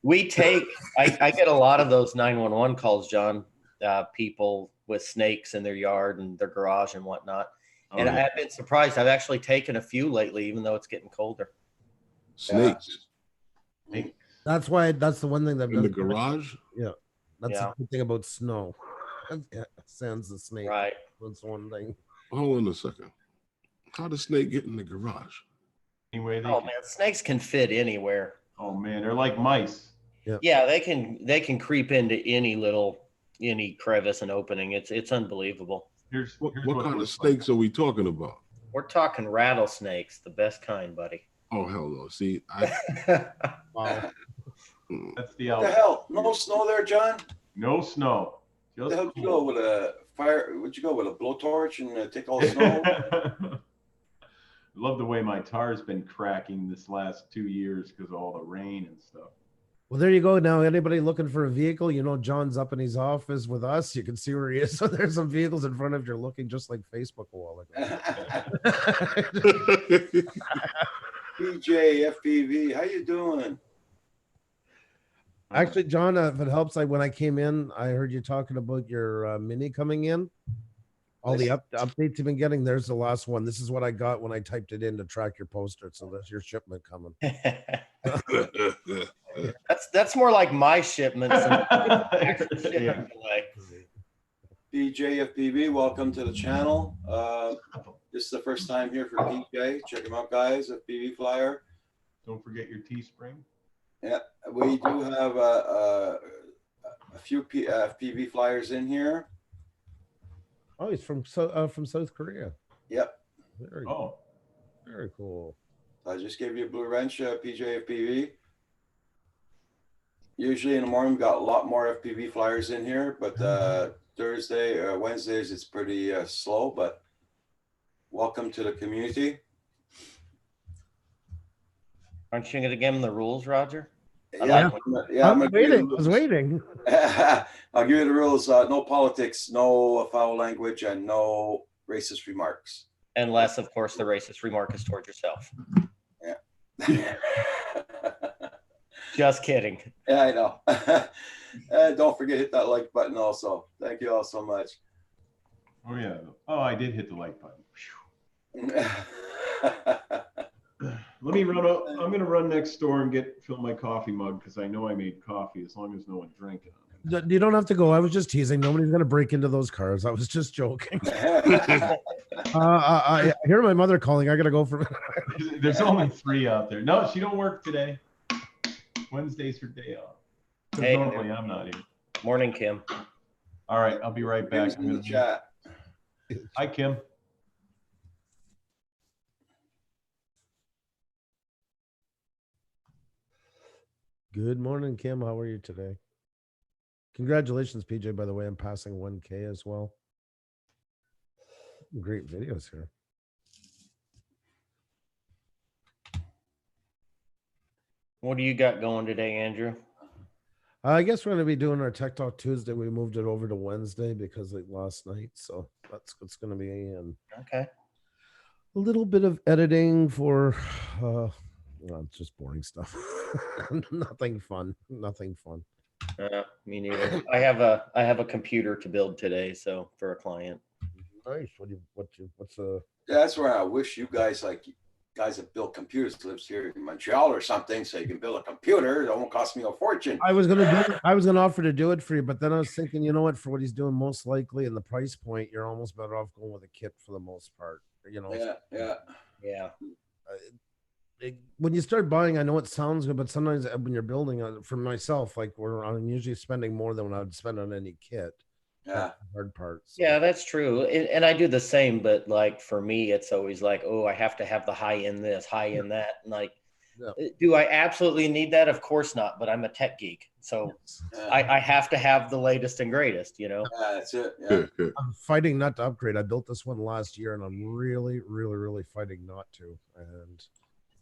We take, I get a lot of those 911 calls, John, people with snakes in their yard and their garage and whatnot. Oh, And yeah. I've been surprised. I've actually taken a few lately, even though it's getting colder. Snakes That's why. That's the one thing that in the garage. That's Yeah. the good thing about snow. Yeah, sends the snake. Right. That's one thing. Hold on a second. How does snake get in the garage? Anyway, Oh man, snakes can fit anywhere. oh man, they're like mice. Yeah, they can creep into any crevice and opening. It's unbelievable. Here's What it kind of looks like. snakes are we talking about? We're talking rattlesnakes, the best kind, buddy. Oh hell no! See, Wow. That's the What the out. hell? No snow there, John? No snow. What Just the hell did you go with a fire? Would you go with a blowtorch and take all the snow? Love the way my tar's been cracking this last 2 years because of all the rain and stuff. Well, there you go. Now, anybody looking for a vehicle, you know, John's up in his office with us. You can see where he is. So there's some vehicles in front of you looking just like Facebook a while ago. PJ, FPV, how you doing? Actually, John, if it helps, when I came in, I heard you talking about your Mini coming in. All the updates you've been getting. There's the last one. This is what I got when I typed it in to track your poster. So that's your shipment coming. That's more like my shipments than actual Yeah. shipment delay. PJ, FPV, welcome to the channel. This is the first time here for PJ. Check him out, guys. FPV Flyer. Don't forget your Teespring. Yeah, we do have a few FPV flyers in here. Oh, he's from South Korea. Yep. Very, Oh, very cool. I just gave you a blue wrench, PJ FPV. Usually in the morning, we got a lot more FPV flyers in here, but Thursday or Wednesdays, it's pretty slow, but welcome to the community. Aren't you going to give them the rules, Roger? Yeah, yeah, I'm I'm gonna give you waiting. the I was rules. waiting. I'll give you the rules. No politics, no foul language, and no racist remarks. Unless, of course, the racist remark is toward yourself. Just kidding. Yeah, I know. Don't forget, hit that like button also. Thank you all so much. oh yeah. Oh, I did hit the like button. Let me run up. I'm gonna run next door and fill my coffee mug because I know I made coffee. As long as no one drank it. You don't have to go. I was just teasing. Nobody's gonna break into those cars. I was just joking. I hear my mother calling. I gotta go for. There's only 3 out there. No, she don't work today. Wednesday's her day off. 'Cause Hey. normally I'm not here. Morning, Kim. All right, I'll be right back. Kim's in the chat. Hi, Kim. Good morning, Kim. How are you today? Congratulations, PJ, by the way. I'm passing 1K as well. Great videos here. What do you got going today, Andrew? I guess we're gonna be doing our Tech Talk Tuesday. We moved it over to Wednesday because like last night, so that's what's gonna be. And Okay. a little bit of editing for, just boring stuff. Nothing fun. Nothing fun. Me neither. I have a computer to build today, so for a client. Nice. What's a? Yeah, that's where I wish you guys, like guys that build computers, lives here in Montreal or something, so you can build a computer. It won't cost me a fortune. I was gonna offer to do it for you, but then I was thinking, you know what? For what he's doing, most likely, and the price point, you're almost better off going with a kit for the most part. You know. Yeah. When you start buying, I know it sounds good, but sometimes when you're building, for myself, like I'm usually spending more than what I'd spend on any kit. Yeah. That's the hard part. So. Yeah, that's true. And I do the same, but like for me, it's always like, oh, I have to have the high end this, high end that. And like, do I absolutely need that? Of course not, but I'm a tech geek. So I have to have the latest and greatest, you know? Yeah, that's it. Yeah. I'm fighting not to upgrade. I built this one last year and I'm really, really, really fighting not to. And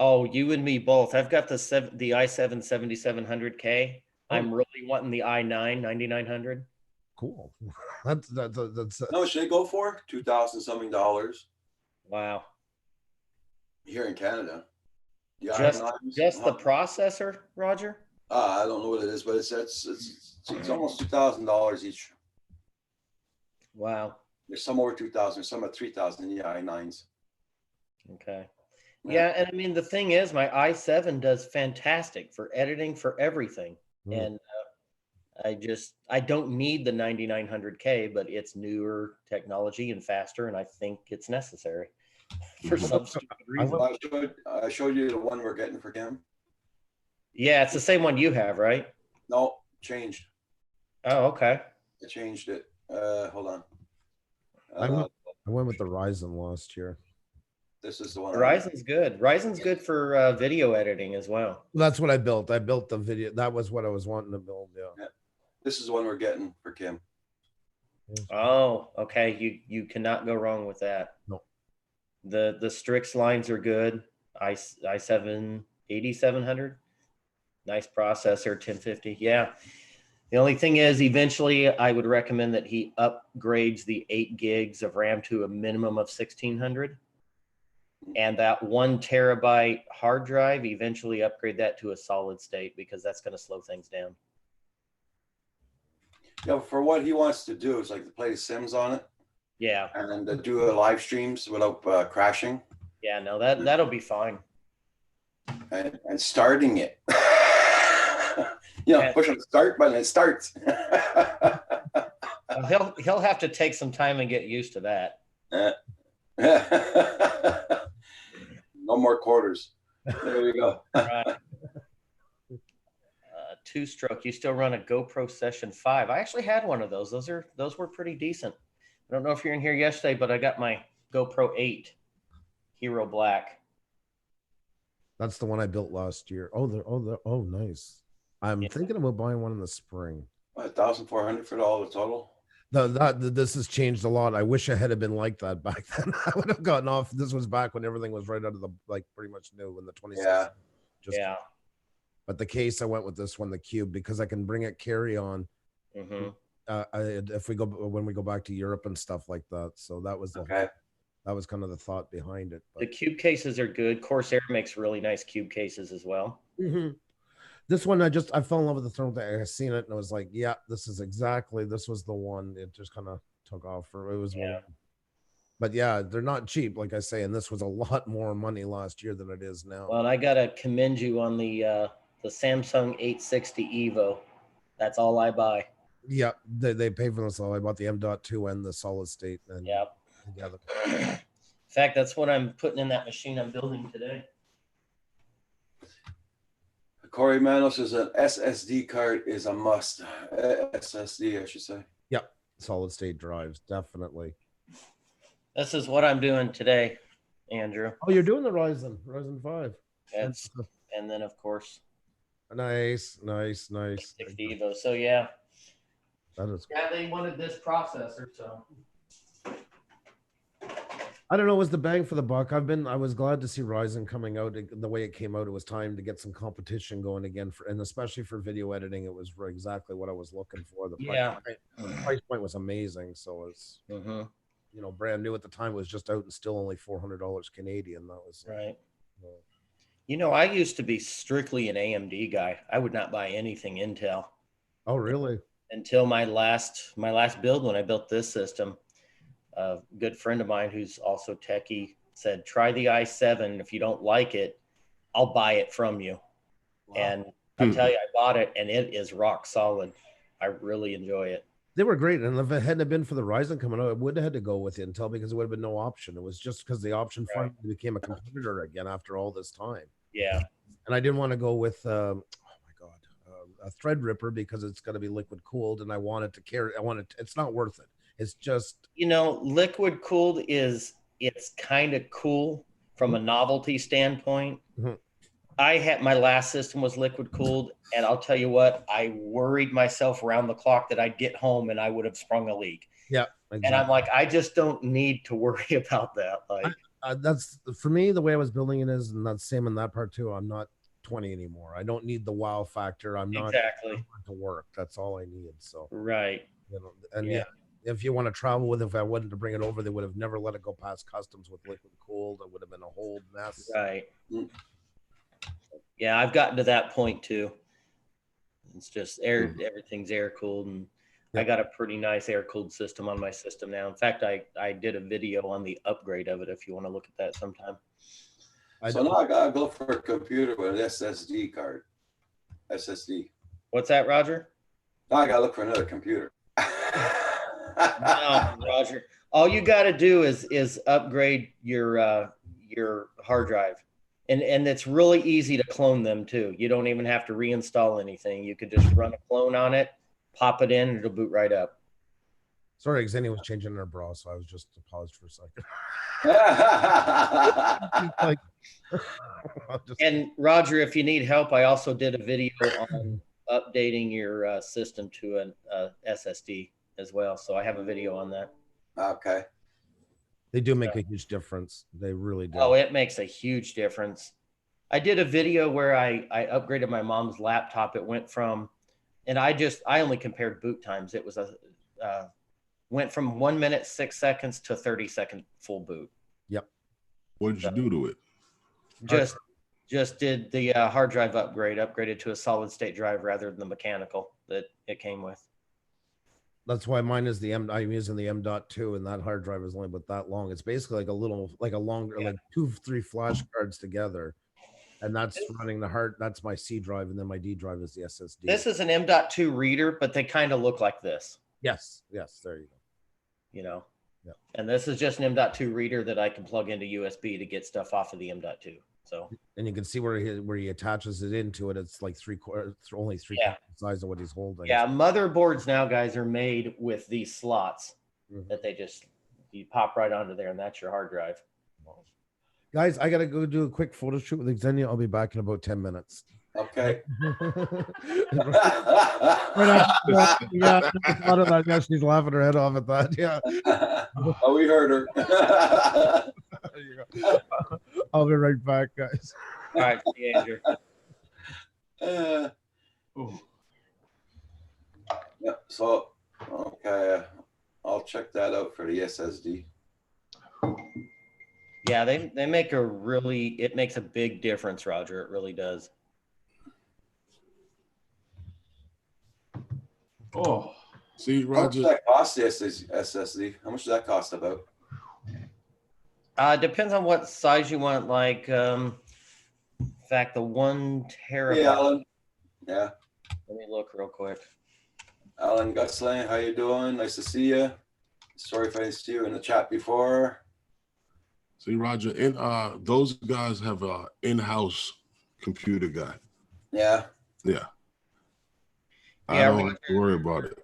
oh, you and me both. I've got the i7 7700K. I'm really wanting the i9 9900. Cool. That's No, should they go for $2,000 something? Wow. Here in Canada. Yeah, just the processor, Roger? I don't know what it is, but it's almost $2,000 each. Wow. There's some over 2,000, some at 3,000 in the i9s. Okay. Yeah, and I mean the thing is, my i7 does fantastic for editing, for everything, and I don't need the 9900K, but it's newer technology and faster, and I think it's necessary for some stupid reason. I showed you the one we're getting for Kim. Yeah, it's the same one you have, right? No, changed. Oh, okay. I changed it. Hold on. I went with the Ryzen last year. This is the one. Ryzen's good. Ryzen's good for video editing as well. That's what I built. I built the video. That was what I was wanting to build. Yeah. This is the one we're getting for Kim. Oh, okay. You cannot go wrong with that. No. The Strix lines are good. i7 8700. Nice processor, 1050. Yeah. The only thing is, eventually, I would recommend that he upgrades the 8 gigs of RAM to a minimum of 1600. And that 1 terabyte hard drive, eventually upgrade that to a solid state, because that's going to slow things down. Yeah, for what he wants to do is like to play Sims on it. Yeah. And do live streams without crashing. Yeah, no, that'll be fine. And starting it. Push on the start button, it starts. He'll have to take some time and get used to that. No more quarters. There we go. Right. 2-stroke. You still run a GoPro Session 5. I actually had one of those. Those were pretty decent. I don't know if you're in here yesterday, but I got my GoPro 8 Hero Black. That's the one I built last year. Oh, nice. I'm thinking about buying one in the spring. What, 1,400 for all the total? This has changed a lot. I wish I had been like that back then. I would have gotten off. This was back when everything was right out of the pretty much new in the 20s. Yeah. But the case, I went with this one, the Cube, because I can bring it carry on. Mm-hmm. When we go back to Europe and stuff like that. So that was that was kind of the thought behind it. But. The Cube cases are good. Corsair makes really nice Cube cases as well. Mm-hmm. This one, I fell in love with the thermal. I seen it and I was like, yeah, this was the one. It just kind of took off. It was one. But yeah, they're not cheap, like I say, and this was a lot more money last year than it is now. Well, and I gotta commend you on the Samsung 860 Evo. That's all I buy. Yeah, they pay for this all. I bought the M.2 and the solid state. And together. In fact, that's what I'm putting in that machine I'm building today. Corey Manos says an SSD card is a must. SSD, I should say. Yep, solid state drives, definitely. This is what I'm doing today, Andrew. Oh, you're doing the Ryzen 5. And then, of course, nice. 60 Evo. So yeah. That is. Yeah, they wanted this processor, so. I don't know. It was the bang for the buck. I was glad to see Ryzen coming out the way it came out. It was time to get some competition going again and especially for video editing, it was exactly what I was looking for. The Yeah. price point was amazing. So it's, Mhm. you know, brand new at the time, was just out and still only $400 Canadian. That was Right. You know, I used to be strictly an AMD guy. I would not buy anything Intel Oh, really? until my last build when I built this system. A good friend of mine who's also techie said, try the i7. If you don't like it, I'll buy it from you. Wow. And I tell you, I bought it and it is rock solid. I really enjoy it. They were great. And if it hadn't been for the Ryzen coming out, I would have had to go with Intel because it would have been no option. It was just because the option Right. finally became a competitor again after all this time. Yeah. And I didn't want to go with, oh my God, a Threadripper because it's going to be liquid cooled and I want it to carry. It's not worth it. It's just, You know, liquid cooled it's kind of cool from a novelty standpoint. Mhm. I had my last system was liquid cooled, and I'll tell you what, I worried myself around the clock that I'd get home and I would have sprung a leak. yeah. And I'm like, I just don't need to worry about that. Like, That's for me, the way I was building it is, and that's same in that part too. I'm not 20 anymore. I don't need the wow factor. I'm not exactly to work. That's all I need. So, right. you know, and Yeah. if you want to travel with, if I wanted to bring it over, they would have never let it go past customs with liquid cooled. It would have been a whole mess. Right. Mm. Yeah, I've gotten to that point too. It's just everything's air cooled, and I got a pretty nice air cooled system on my system now. In fact, I did a video on the upgrade of it if you want to look at that sometime. So now I gotta go for a computer with an SSD card. SSD. What's that, Roger? Now I gotta look for another computer. No, Roger. All you got to do is upgrade your hard drive, and it's really easy to clone them too. You don't even have to reinstall anything. You could just run a clone on it, pop it in, and it'll boot right up. Sorry, Xenia was changing her bra, so I was just paused for a second. Like, And Roger, if you need help, I also did a video on updating your system to an SSD as well. So I have a video on that. Okay. they do make a huge difference. They really do. Oh, it makes a huge difference. I did a video where I upgraded my mom's laptop. It went from, and I only compared boot times. It was went from 1 minute, 6 seconds to 30-second full boot. Yep. What did you do to it? Just did the hard drive upgraded to a solid state drive rather than the mechanical that it came with. That's why mine is I'm using the M.2, and that hard drive is only about that long. It's basically like a longer, like 2-3 flash cards together. And that's running that's my C drive, and then my D drive is the SSD. This is an M.2 reader, but they kind of look like this. Yes, there you go. You know? Yeah. And this is just an M.2 reader that I can plug into USB to get stuff off of the M.2. So, and you can see where he attaches it into it. It's like only three Yeah. the size of what he's holding. yeah, motherboards now, guys, are made with these slots that you pop right onto there, and that's your hard drive. Guys, I gotta go do a quick photo shoot with Xenia. I'll be back in about 10 minutes. Okay. Yeah, I thought of that. Yeah, she's laughing her head off at that. Yeah. Oh, we heard her. There you go. I'll be right back, guys. All right, see you, Andrew. Oh, Yeah. So, okay, I'll check that out for the SSD. Yeah, they make it makes a big difference, Roger. It really does. oh, See, How much Roger. does that cost, the SSD? How much does that cost about? Depends on what size you want. Like, in fact, the 1 terabyte. Hey, Alan. Yeah. Let me look real quick. Alan Gutsling, how you doing? Nice to see you. Sorry if I didn't see you in the chat before. See, Roger, those guys have a in-house computer guy. Yeah. Yeah. I Yeah, don't have to worry about it.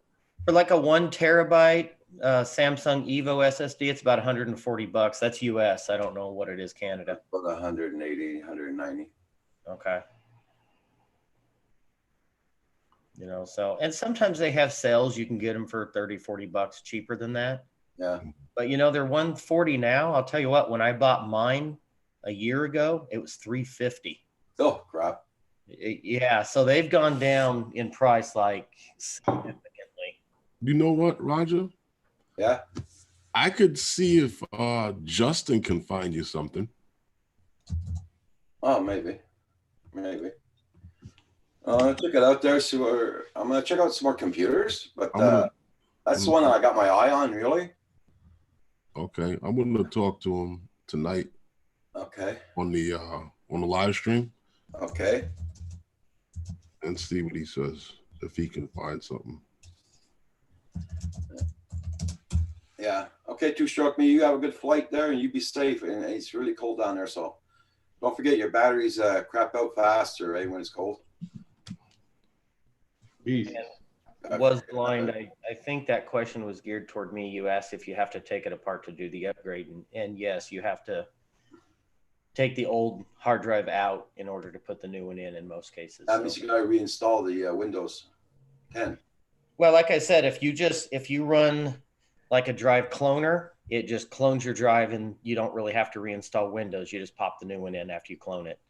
For like a 1 terabyte Samsung Evo SSD, it's about $140. That's US. I don't know what it is Canada. About 180, 190. Okay. You know, so, and sometimes they have sales. You can get them for $30, $40 cheaper than that. Yeah. But you know, they're 140 now. I'll tell you what, when I bought mine a year ago, it was 350. Oh crap. Yeah, so they've gone down in price like significantly. You know what, Roger? Yeah. I could see if Justin can find you something. Oh, maybe. Maybe. Check it out there. So I'm gonna check out some more computers, but that's the one I got my eye on, really. Okay, I'm gonna talk to him tonight Okay. on the live stream Okay. and see what he says, if he can find something. Yeah. Okay, Two-Stroke Me, you have a good flight there and you be safe. And it's really cold down there, so don't forget your batteries crap out faster, right, when it's cold. Jesus. Was blind. I think that question was geared toward me. You asked if you have to take it apart to do the upgrade. And yes, you have to take the old hard drive out in order to put the new one in most cases. That means you gotta reinstall the Windows 10. Well, like I said, if you run like a drive cloner, it just clones your drive and you don't really have to reinstall Windows. You just pop the new one in after you clone it.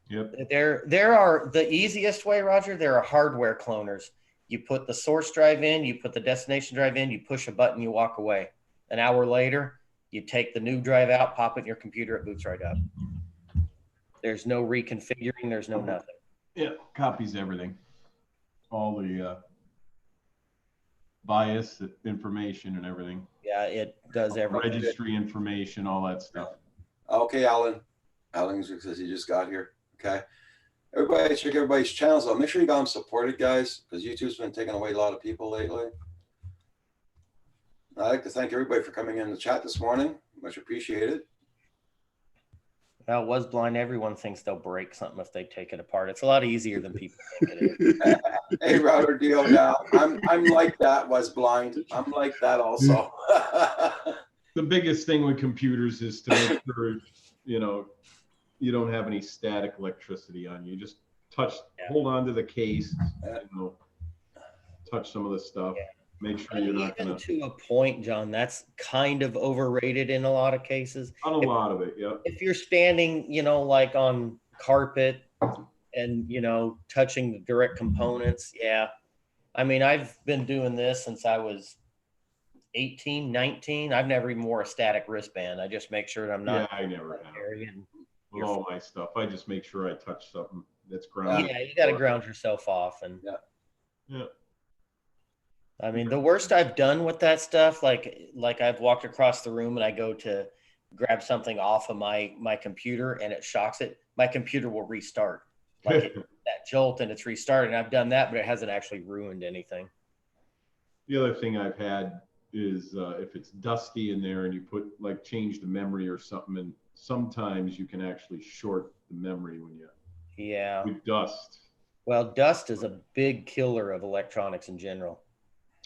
Yep. There are the easiest way, Roger. There are hardware cloners. You put the source drive in, you put the destination drive in, you push a button, you walk away. An hour later, you take the new drive out, pop it in your computer, it boots right up. There's no reconfiguring, there's no nothing. Yeah, copies everything. All the bias information and everything. Yeah, it does everything. Registry information, all that stuff. Okay, Alan. Alan says he just got here. Okay. Everybody, check everybody's channels out. Make sure you got them supported, guys, because YouTube's been taking away a lot of people lately. I'd like to thank everybody for coming in the chat this morning. Much appreciated. Well, Was Blind, everyone thinks they'll break something if they take it apart. It's a lot easier than people think it is. Hey, Router Deal now. I'm like that, Was Blind. I'm like that also. The biggest thing with computers is to make sure, you don't have any static electricity on you. Just hold on to the case, touch some of the stuff. Yeah. Make sure you're not Even gonna. to a point, John, that's kind of overrated in a lot of cases. On a lot of it, yeah. If you're standing, like on carpet and, touching the direct components, yeah. I mean, I've been doing this since I was 18, 19. I've never even wore a static wristband. I just make sure that I'm not. Yeah, I never have. carrying. With all my stuff, I just make sure I touch something that's grounded. Yeah, you got to ground yourself off. And Yeah. I mean, the worst I've done with that stuff, like I've walked across the room and I go to grab something off of my computer and it shocks it. My computer will restart, like that jolt, and it's restarted. And I've done that, but it hasn't actually ruined anything. The other thing I've had is if it's dusty in there and you change the memory or something, and sometimes you can actually short the memory when you with dust. Well, dust is a big killer of electronics in general.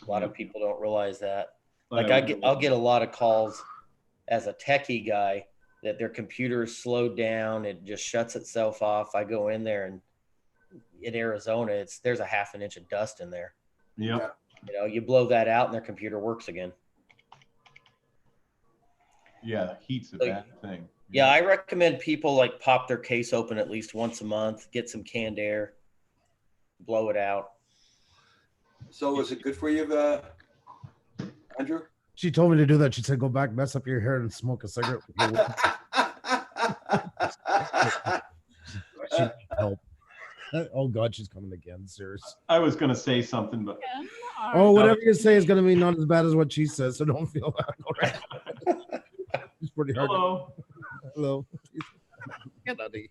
A lot of people don't realize that. Like I'll get a lot of calls as a techie guy that their computer is slowed down. It just shuts itself off. I go in there and in Arizona, there's a half an inch of dust in there. Yeah. You blow that out and their computer works again. Yeah, heat's a bad thing. Yeah, I recommend people pop their case open at least once a month, get some canned air, blow it out. So is it good for you, Andrew? She told me to do that. She said, go back, mess up your hair, and smoke a cigarette. She needs help. Oh, God, she's coming again. Serious. I was going to say something, but. Oh, whatever you say is going to be not as bad as what she says, so don't feel bad. All right. It's pretty hard. Hello. Hello. Get out of here.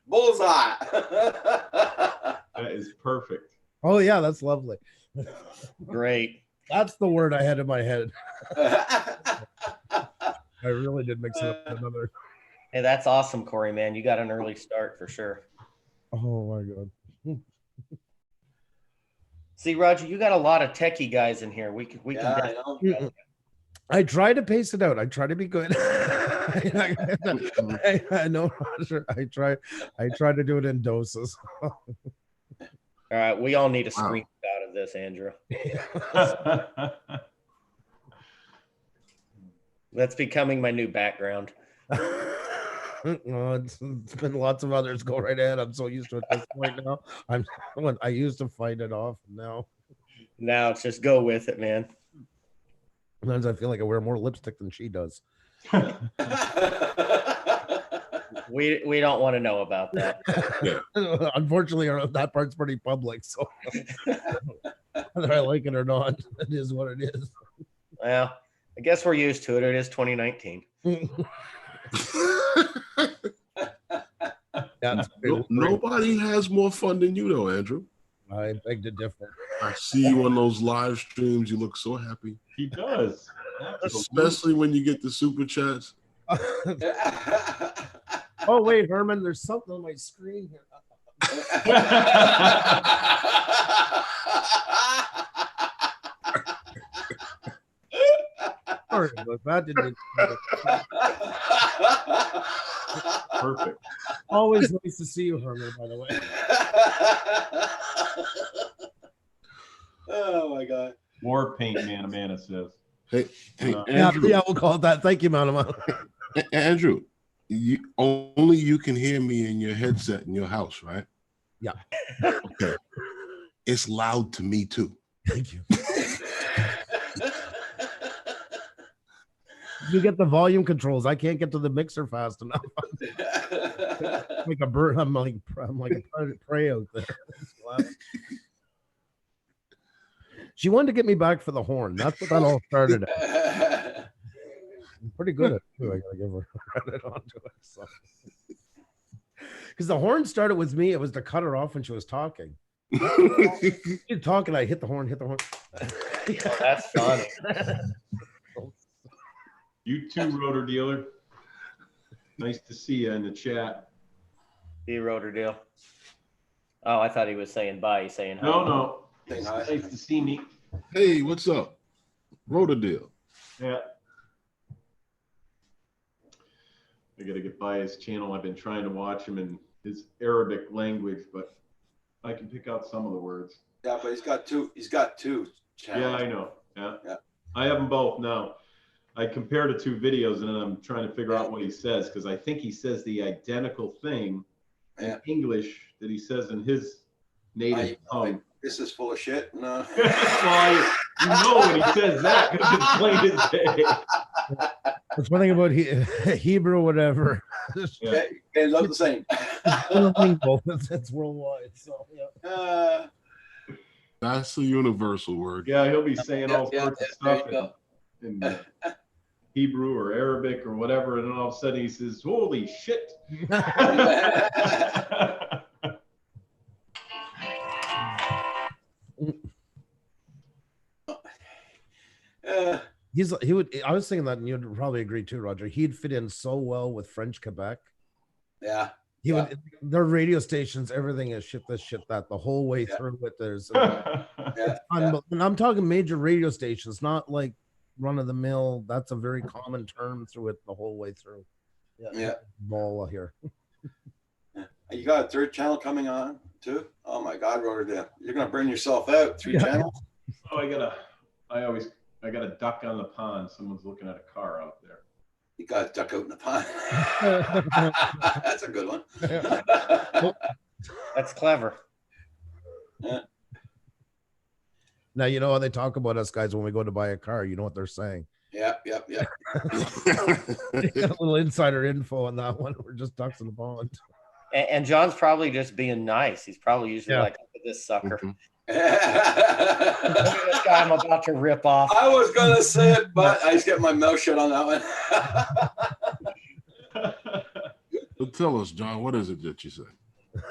Bullseye. That is perfect. Oh, yeah, that's lovely. Great. That's the word I had in my head. I really did mix it up with another. Hey, that's awesome, Corey, man. You got an early start for sure. Oh, my God. See, Roger, you got a lot of techie guys in here. We can definitely. I try to pace it out. I try to be good. I know, Roger. I try to do it in doses. All right, we all need a Wow. screenshot of this, Andrew. That's becoming my new background. Oh, it's been lots of others. Go right ahead. I'm so used to it at this point now. I used to fight it off. Now Now it's just go with it, man. sometimes I feel like I wear more lipstick than she does. We don't want to know about that. Unfortunately, that part's pretty public. So whether I like it or not, it is what it is. Well, I guess we're used to it. It is 2019. Yeah, Nobody has more fun than you, though, Andrew. I beg to differ. I see you on those live streams. You look so happy, He does. especially when you get the super chats. Oh wait, Herman, there's something on my screen here. Sorry, but that didn't. Perfect. Always nice to see you, Herman. By the way. Oh my God. War paint, man. Amanda says. Hey, Yeah, Andrew. Yeah, we'll call it that. Thank you, Manama. Andrew, only you can hear me in your headset in your house, right? Yeah. Okay. It's loud to me too. Thank you. You get the volume controls. I can't get to the mixer fast enough. Like a bird. I'm like a prey out there. She wanted to get me back for the horn. That's what that all started at. I'm pretty good at it too. I gotta give her credit onto it. So. Because the horn started with me, it was to cut her off when she was talking. She's talking, I hit the horn. That's funny. You too, Rotor Dealer. Nice to see you in the chat. The rotor deal. Oh, I thought he was saying bye. He's saying hi. No. Say It's hi. nice to see me. Hey, what's up? Rotordale. Yeah. I gotta get by his channel. I've been trying to watch him in his Arabic language, but I can pick out some of the words. Yeah, but he's got two. He's got two channels. Yeah, I know. Yeah. Yeah. I have them both now. I compared the two videos and then I'm trying to figure out what he says because I think he says the identical thing in Yeah. English that he says in his native tongue. This is full of shit. No. Well, you know when he says that because it's plain as day. That's one thing about Hebrew, whatever. Yeah. They look the same. It's worldwide. So yeah. That's a universal word. Yeah, he'll be saying all sorts of there you stuff go. in Hebrew or Arabic or whatever, and then all of a sudden he says, "Holy shit!" He would. I was thinking that, and you'd probably agree too, Roger. He'd fit in so well with French Quebec. Yeah. He would. Their radio stations, everything is shit this, shit that, the whole way through it. There's, Yeah. and I'm talking major radio stations, not like run of the mill. That's a very common term through it the whole way through. Yeah. Ball here. Mm-hmm. You got a third channel coming on too? Oh my God, Rotordale. You're gonna burn yourself out. Three channels? Oh, I got a duck on the pond. Someone's looking at a car out there. You got a duck out in the pond. That's a good one. That's clever. Now you know how they talk about us guys when we go to buy a car. You know what they're saying. Yeah. A little insider info on that one. We're just ducks in the pond. And John's probably just being nice. He's probably usually like, look at this sucker. Mhm. Look at this guy I'm about to rip off. I was gonna say it, but I just get my mouth shut on that one. But tell us, John, what is it that you say?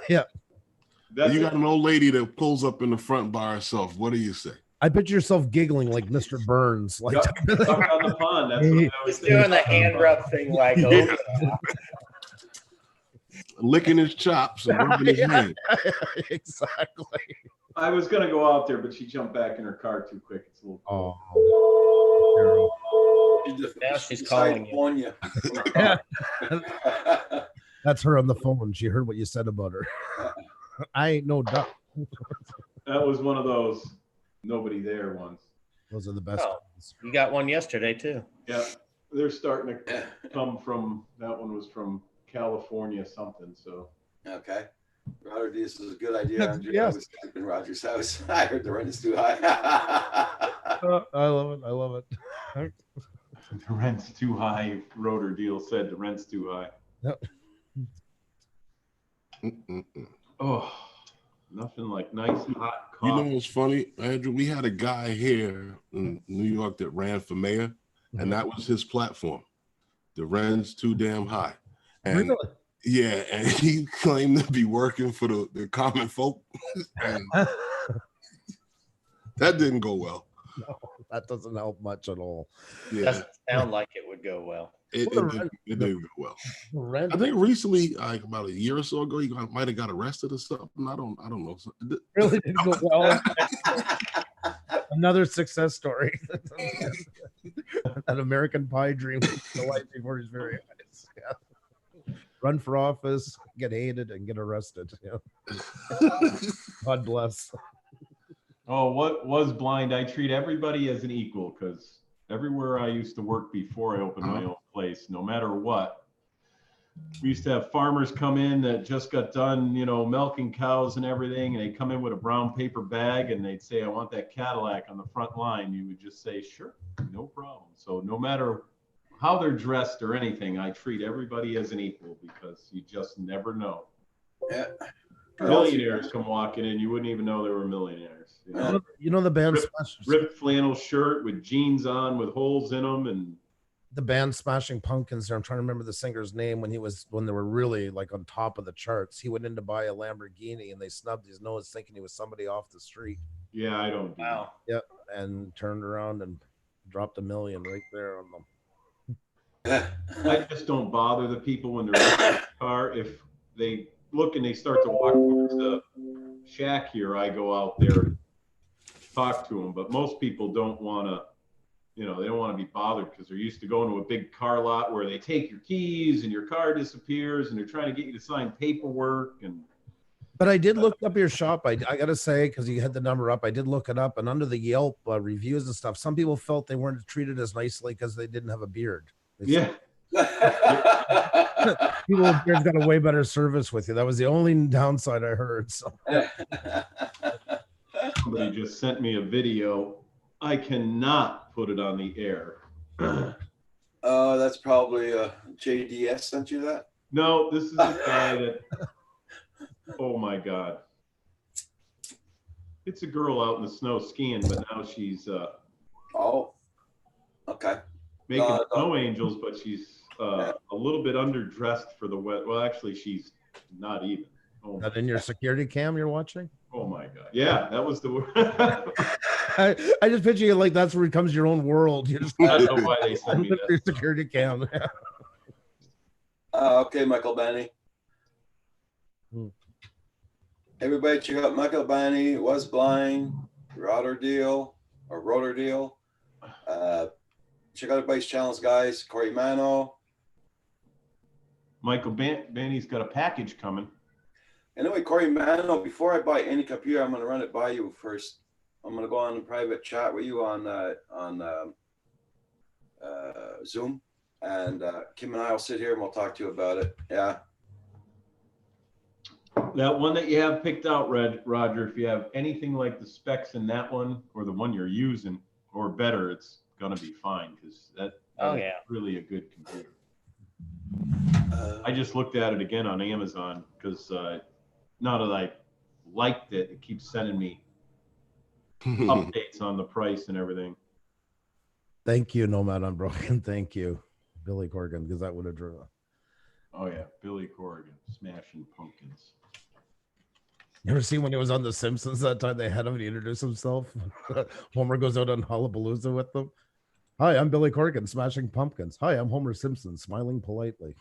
That's You it. got an old lady that pulls up in the front by herself. What do you say? I picture yourself giggling like Mr. Burns. Like Duck on the pond. That's what I always He's doing the think. hand rub thing like, oh, Yeah. Licking his chops and rubbing his hand. Exactly. I was gonna go out there, but she jumped back in her car too quick. It's a little cold. Now she's calling you. on you. That's her on the phone. She heard what you said about her. I ain't no duck. That was one of those nobody there ones. Those are the best. Oh, you got one yesterday too. Yeah, they're starting to Yeah. come from, that one was from California something, so. Okay. Roger, this is a good idea. Andrew. Yes. I was in Roger's house. I heard the rent is too high. I love it. I love it. The rent's too high. Rotor Deal said the rent's too high. Mm-mm-mm. Oh, nothing like nice hot You know coffee. what's funny, Andrew? We had a guy here in New York that ran for mayor, and that was his platform. The rent's too damn high. And Really? yeah, and he claimed to be working for the common folk. And that didn't go well. No, that doesn't help much at all. Yeah, Doesn't sound like it would go well. it Well, didn't go well. Rent. I think recently, like about a year or so ago, he might have got arrested or something. I don't know. really didn't go well. Another success story. An American Pie dream, the light before his very eyes. Yeah. Run for office, get hated, and get arrested. Yeah. God bless. Oh, what was blind? I treat everybody as an equal because everywhere I used to work before I opened my own place, no matter what, we used to have farmers come in that just got done, milking cows and everything. And they'd come in with a brown paper bag and they'd say, I want that Cadillac on the front line. You would just say, sure, no problem. So no matter how they're dressed or anything, I treat everybody as an equal because you just never know. Yeah. Millionaires come walking in, you wouldn't even know they were millionaires. You know the band Ripped flannel shirt with jeans on with holes in them, and the band Smashing Pumpkins there. I'm trying to remember the singer's name when they were really like on top of the charts. He went in to buy a Lamborghini and they snubbed his nose thinking he was somebody off the street. yeah, I don't. Wow. Yeah, and turned around and dropped $1 million right there on them. I just don't bother the people when they're in the car. If they look and they start to walk towards the shack here, I go out there, talk to them. But most people don't want to, they don't want to be bothered because they're used to going to a big car lot where they take your keys and your car disappears and they're trying to get you to sign paperwork. But I did look up your shop. I got to say, because you had the number up, I did look it up. And under the Yelp reviews and stuff, some people felt they weren't treated as nicely because they didn't have a beard. They Yeah. people with beards got a way better service with you. That was the only downside I heard. So Somebody just sent me a video. I cannot put it on the air. Oh, that's probably JDS sent you that. No, this is a guy that, oh my God. It's a girl out in the snow skiing, but now she's Oh, okay. making snow angels, but she's a little bit underdressed for the wet. Well, actually, she's not even. Oh, that in your security cam you're watching? oh my God. Yeah, that was the word. I just picture you like that's where it becomes your own world. You just I don't know why they sent me your that. security cam. Okay, Michael Benny. Hmm. Everybody check out Michael Benny, Was Blind, Rotor Deal. Check out everybody's channels, guys. Corey Mano. Michael Benny's got a package coming. Anyway, Corey Mano, before I buy any computer, I'm going to run it by you first. I'm going to go on a private chat with you on Zoom. And Kim and I will sit here and we'll talk to you about it. Yeah. That one that you have picked out, Roger, if you have anything like the specs in that one or the one you're using or better, it's going to be fine because that is really a good computer. I just looked at it again on Amazon because now that I liked it, it keeps sending me updates on the price and everything. Thank you, Nomad Unbroken. Thank you, Billy Corgan, because that would have driven. Oh yeah, Billy Corgan, Smashing Pumpkins. You ever seen when he was on The Simpsons that time they had him to introduce himself? Homer goes out on Hullabalooza with them. Hi, I'm Billy Corgan, Smashing Pumpkins. Hi, I'm Homer Simpson, smiling politely.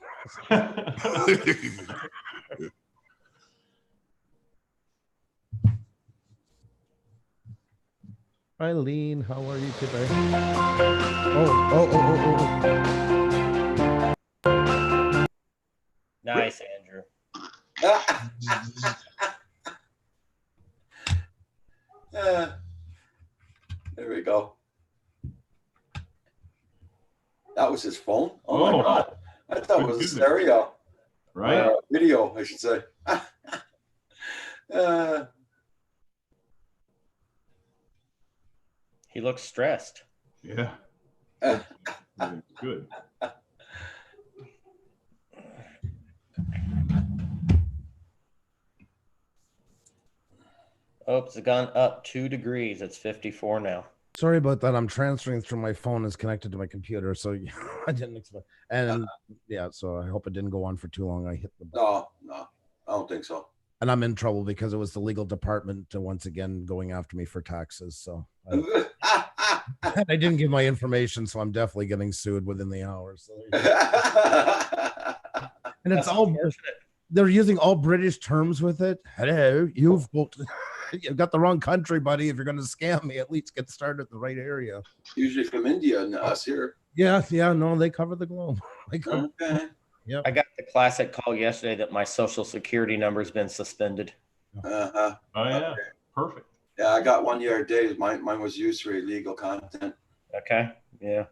Eileen, how are you today? Oh. Nice, Andrew. There we go. That was his phone? Oh my Oh. God. I thought it was a Goodness. stereo. Right? Video, I should say. He looks stressed. Yeah. Good. Oh, it's gone up 2 degrees. It's 54 now. Sorry about that. I'm transferring through my phone. Is connected to my computer, so I didn't expect. And yeah, so I hope it didn't go on for too long. I hit the button. No, I don't think so. And I'm in trouble because it was the legal department once again going after me for taxes. So I didn't give my information, so I'm definitely getting sued within the hour. So and it's all they're using all British terms with it. Hello, you've got the wrong country, buddy. If you're going to scam me, at least get started at the right area. Usually from India and us here. Yeah, no, they cover the globe. Okay. Yep. I got the classic call yesterday that my social security number's been suspended. Uh-huh. Oh, yeah. Okay. Perfect. Yeah, I got 1 year a day. Mine was used for illegal content. Okay. Yeah.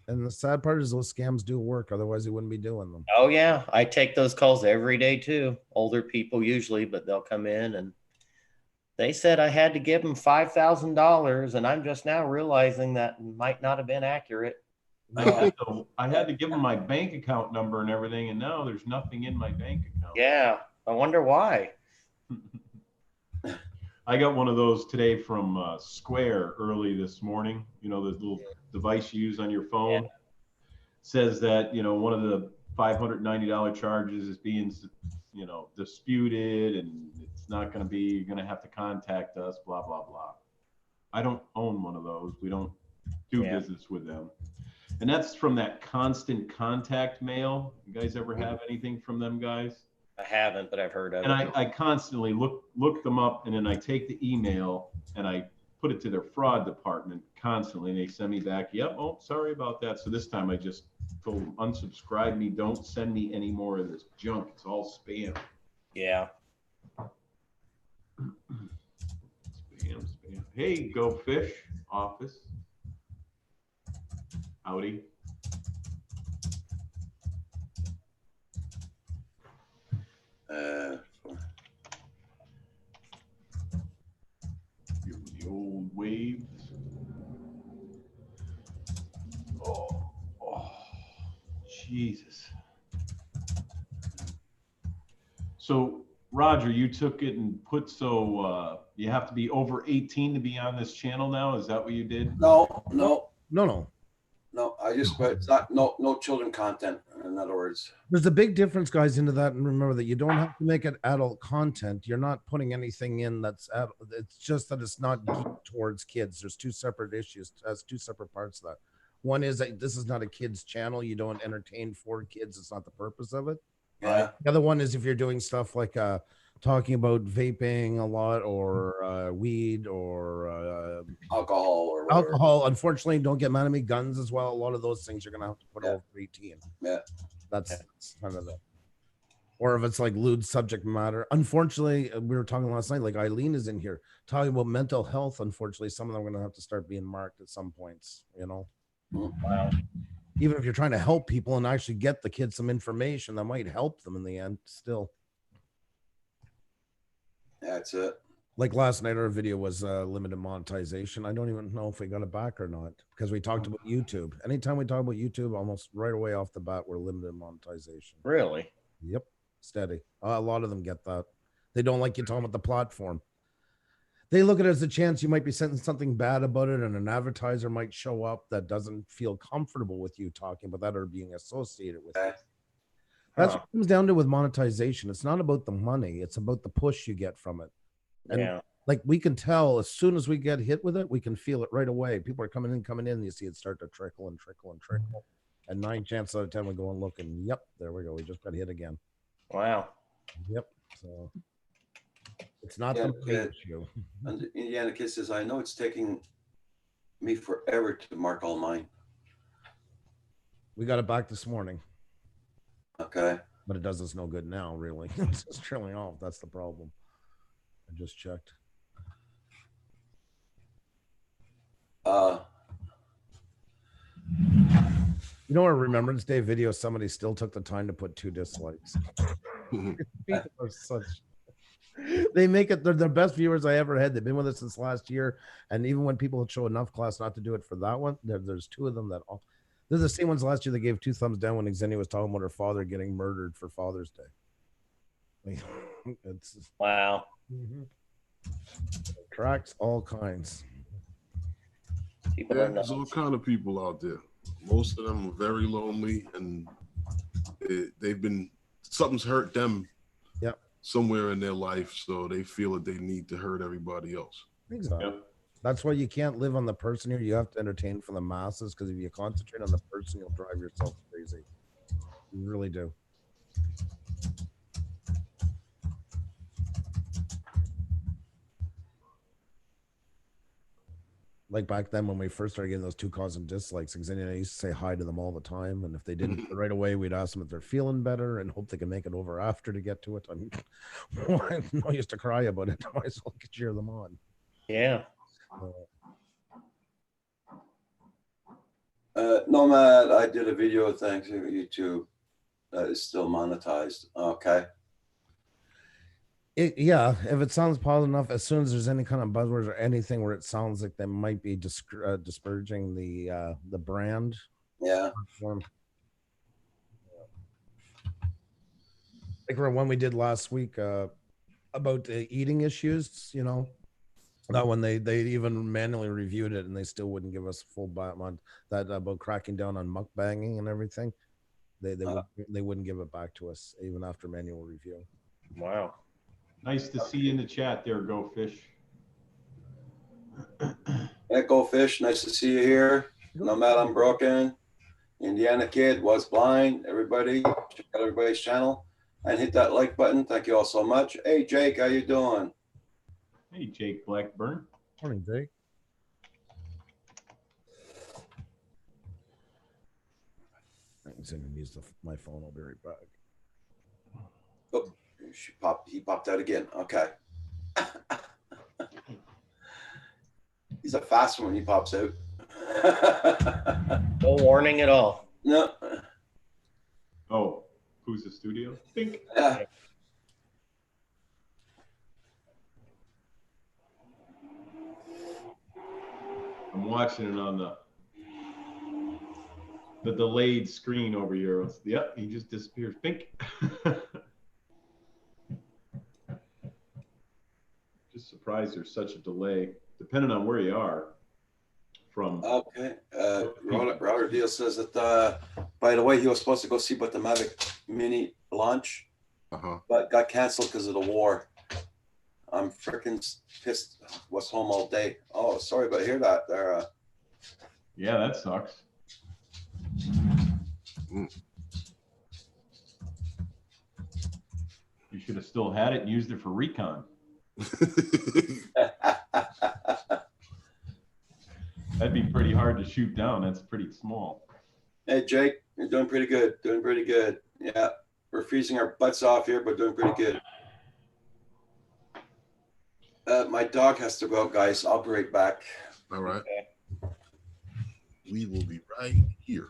And the sad part is those scams do work. Otherwise, he wouldn't be doing them. Oh, yeah. I take those calls every day, too. Older people usually, but they'll come in and they said I had to give them $5,000. And I'm just now realizing that might not have been accurate. I had to give them my bank account number and everything, and now there's nothing in my bank account. Yeah. I wonder why. I got one of those today from Square early this morning. You know, the little device you use on your phone. Yeah. Says that, you know, one of the $590 charges is being, you know, disputed, and it's not going to be, you're going to have to contact us, blah, blah, blah. I don't own one of those. We don't do business with them. And that's from that Constant Contact mail. You guys ever have anything from them guys? I haven't, but I've heard of And it. I constantly look them up, and then I take the email and I put it to their fraud department constantly, and they send me back, yep, oh, sorry about that. So this time I just told them, unsubscribe me, don't send me any more of this junk. It's all spam. Yeah. Spam. Hey, Go Fish office. Howdy. The old waves. Oh, Jesus. So, Roger, you took it and put you have to be over 18 to be on this channel now? Is that what you did? No. I just put it's not no children content. In other words, there's a big difference, guys, into that. And remember that you don't have to make it adult content. You're not putting anything in that's adult. It's just that it's not geared towards kids. There's two separate issues, has two separate parts of that. One is that this is not a kids channel. You don't entertain for kids. It's not the purpose of it. yeah. The other one is if you're doing stuff like talking about vaping a lot or weed or Alcohol or whatever. alcohol. Unfortunately, don't get mad at me. Guns as well. A lot of those things you're gonna have to put over 18. Yeah. That's kind of the. Or if it's like lewd subject matter. Unfortunately, we were talking last night. Like Eileen is in here talking about mental health. Unfortunately, some of them are gonna have to start being marked at some points. You know. Wow. Even if you're trying to help people and actually get the kids some information that might help them in the end, still. That's it. Like last night, our video was limited monetization. I don't even know if we got it back or not because we talked about YouTube. Anytime we talk about YouTube, almost right away off the bat, we're limited monetization. Really? Yep, steady. A lot of them get that. They don't like you talking about the platform. They look at it as a chance you might be saying something bad about it, and an advertiser might show up that doesn't feel comfortable with you talking about that or being associated with it. That's what it comes down to with monetization. It's not about the money. It's about the push you get from it. And like we can tell as soon as we get hit with it, we can feel it right away. People are coming in, and you see it start to trickle and trickle and trickle. And 9 chances out of 10 we go and look and yep, there we go. We just got hit again. Wow. Yep. So it's not the issue. And Indiana Kid says, I know it's taking me forever to mark all mine. We got it back this morning. Okay. But it does us no good now, really. It's just trailing off. That's the problem. I just checked. You know, our Remembrance Day video, somebody still took the time to put 2 dislikes. People are such. They make it. They're the best viewers I ever had. They've been with us since last year, and even when people show enough class not to do it for that one, there's 2 of them that all. They're the same ones last year that gave 2 thumbs down when Xenia was talking about her father getting murdered for Father's Day. Like, it's Wow. tracks all kinds. People Yeah, are there's nuts. all kind of people out there. Most of them are very lonely, and they've been something's hurt them. Yep. Somewhere in their life, so they feel that they need to hurt everybody else. Exactly. Yep. That's why you can't live on the person here. You have to entertain for the masses, because if you concentrate on the person, you'll drive yourself crazy. You really do. Like back then when we first started getting those 2 cause and dislikes, Xenia and I used to say hi to them all the time. And if they didn't right away, we'd ask them if they're feeling better and hope they can make it over after to get to it. I mean, I used to cry about it. I might as well cheer them on. Yeah. Nomad, I did a video thanks to YouTube that is still monetized. Okay. Yeah, if it sounds positive enough, as soon as there's any kind of buzzwords or anything where it sounds like they might be disparaging the brand. Yeah. Like one we did last week about eating issues, you know, that one they even manually reviewed it and they still wouldn't give us full bite on that about cracking down on mukbanging and everything. They wouldn't give it back to us even after manual review. Wow. Nice to see you in the chat there, Go Fish. Yeah, Go Fish, nice to see you here. Nomad Unbroken, Indiana Kid, Was Blind, everybody, check out everybody's channel and hit that like button. Thank you all so much. Hey, Jake, how you doing? Hey, Jake Blackburn. Morning, Jake. I'm going to use my phone. I'll be right back. Oh, he popped out again. Okay. He's a fast one when he pops out. No warning at all. No. Oh, who's the studio? Think. Yeah. I'm watching it on the delayed screen over here. Yep, he just disappears. Pink. Just surprised there's such a delay, depending on where you are. From Okay. Robert Deal says that, by the way, he was supposed to go see about the Mavic Mini launch, but got canceled because of the war. I'm freaking pissed. Was home all day. Oh, sorry, but hear that there. Yeah, that sucks. You should have still had it and used it for recon. That'd be pretty hard to shoot down. That's pretty small. Hey, Jake, you're doing pretty good. Doing pretty good. Yeah, we're freezing our butts off here, but doing pretty good. My dog has to go, guys. I'll be right back. All right. Okay. We will be right here.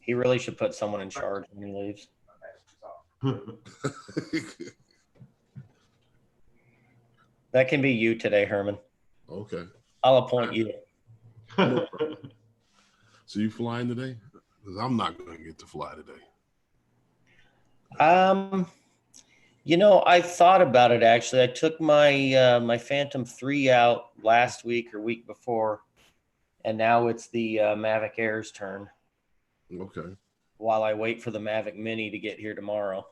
He really should put someone in charge when he leaves. That can be you today, Herman. Okay. I'll appoint you. So you flying today? Because I'm not going to get to fly today. You know, I thought about it actually. I took my my Phantom 3 out last week or week before, and now it's the Mavic Air's turn. Okay. While I wait for the Mavic Mini to get here tomorrow.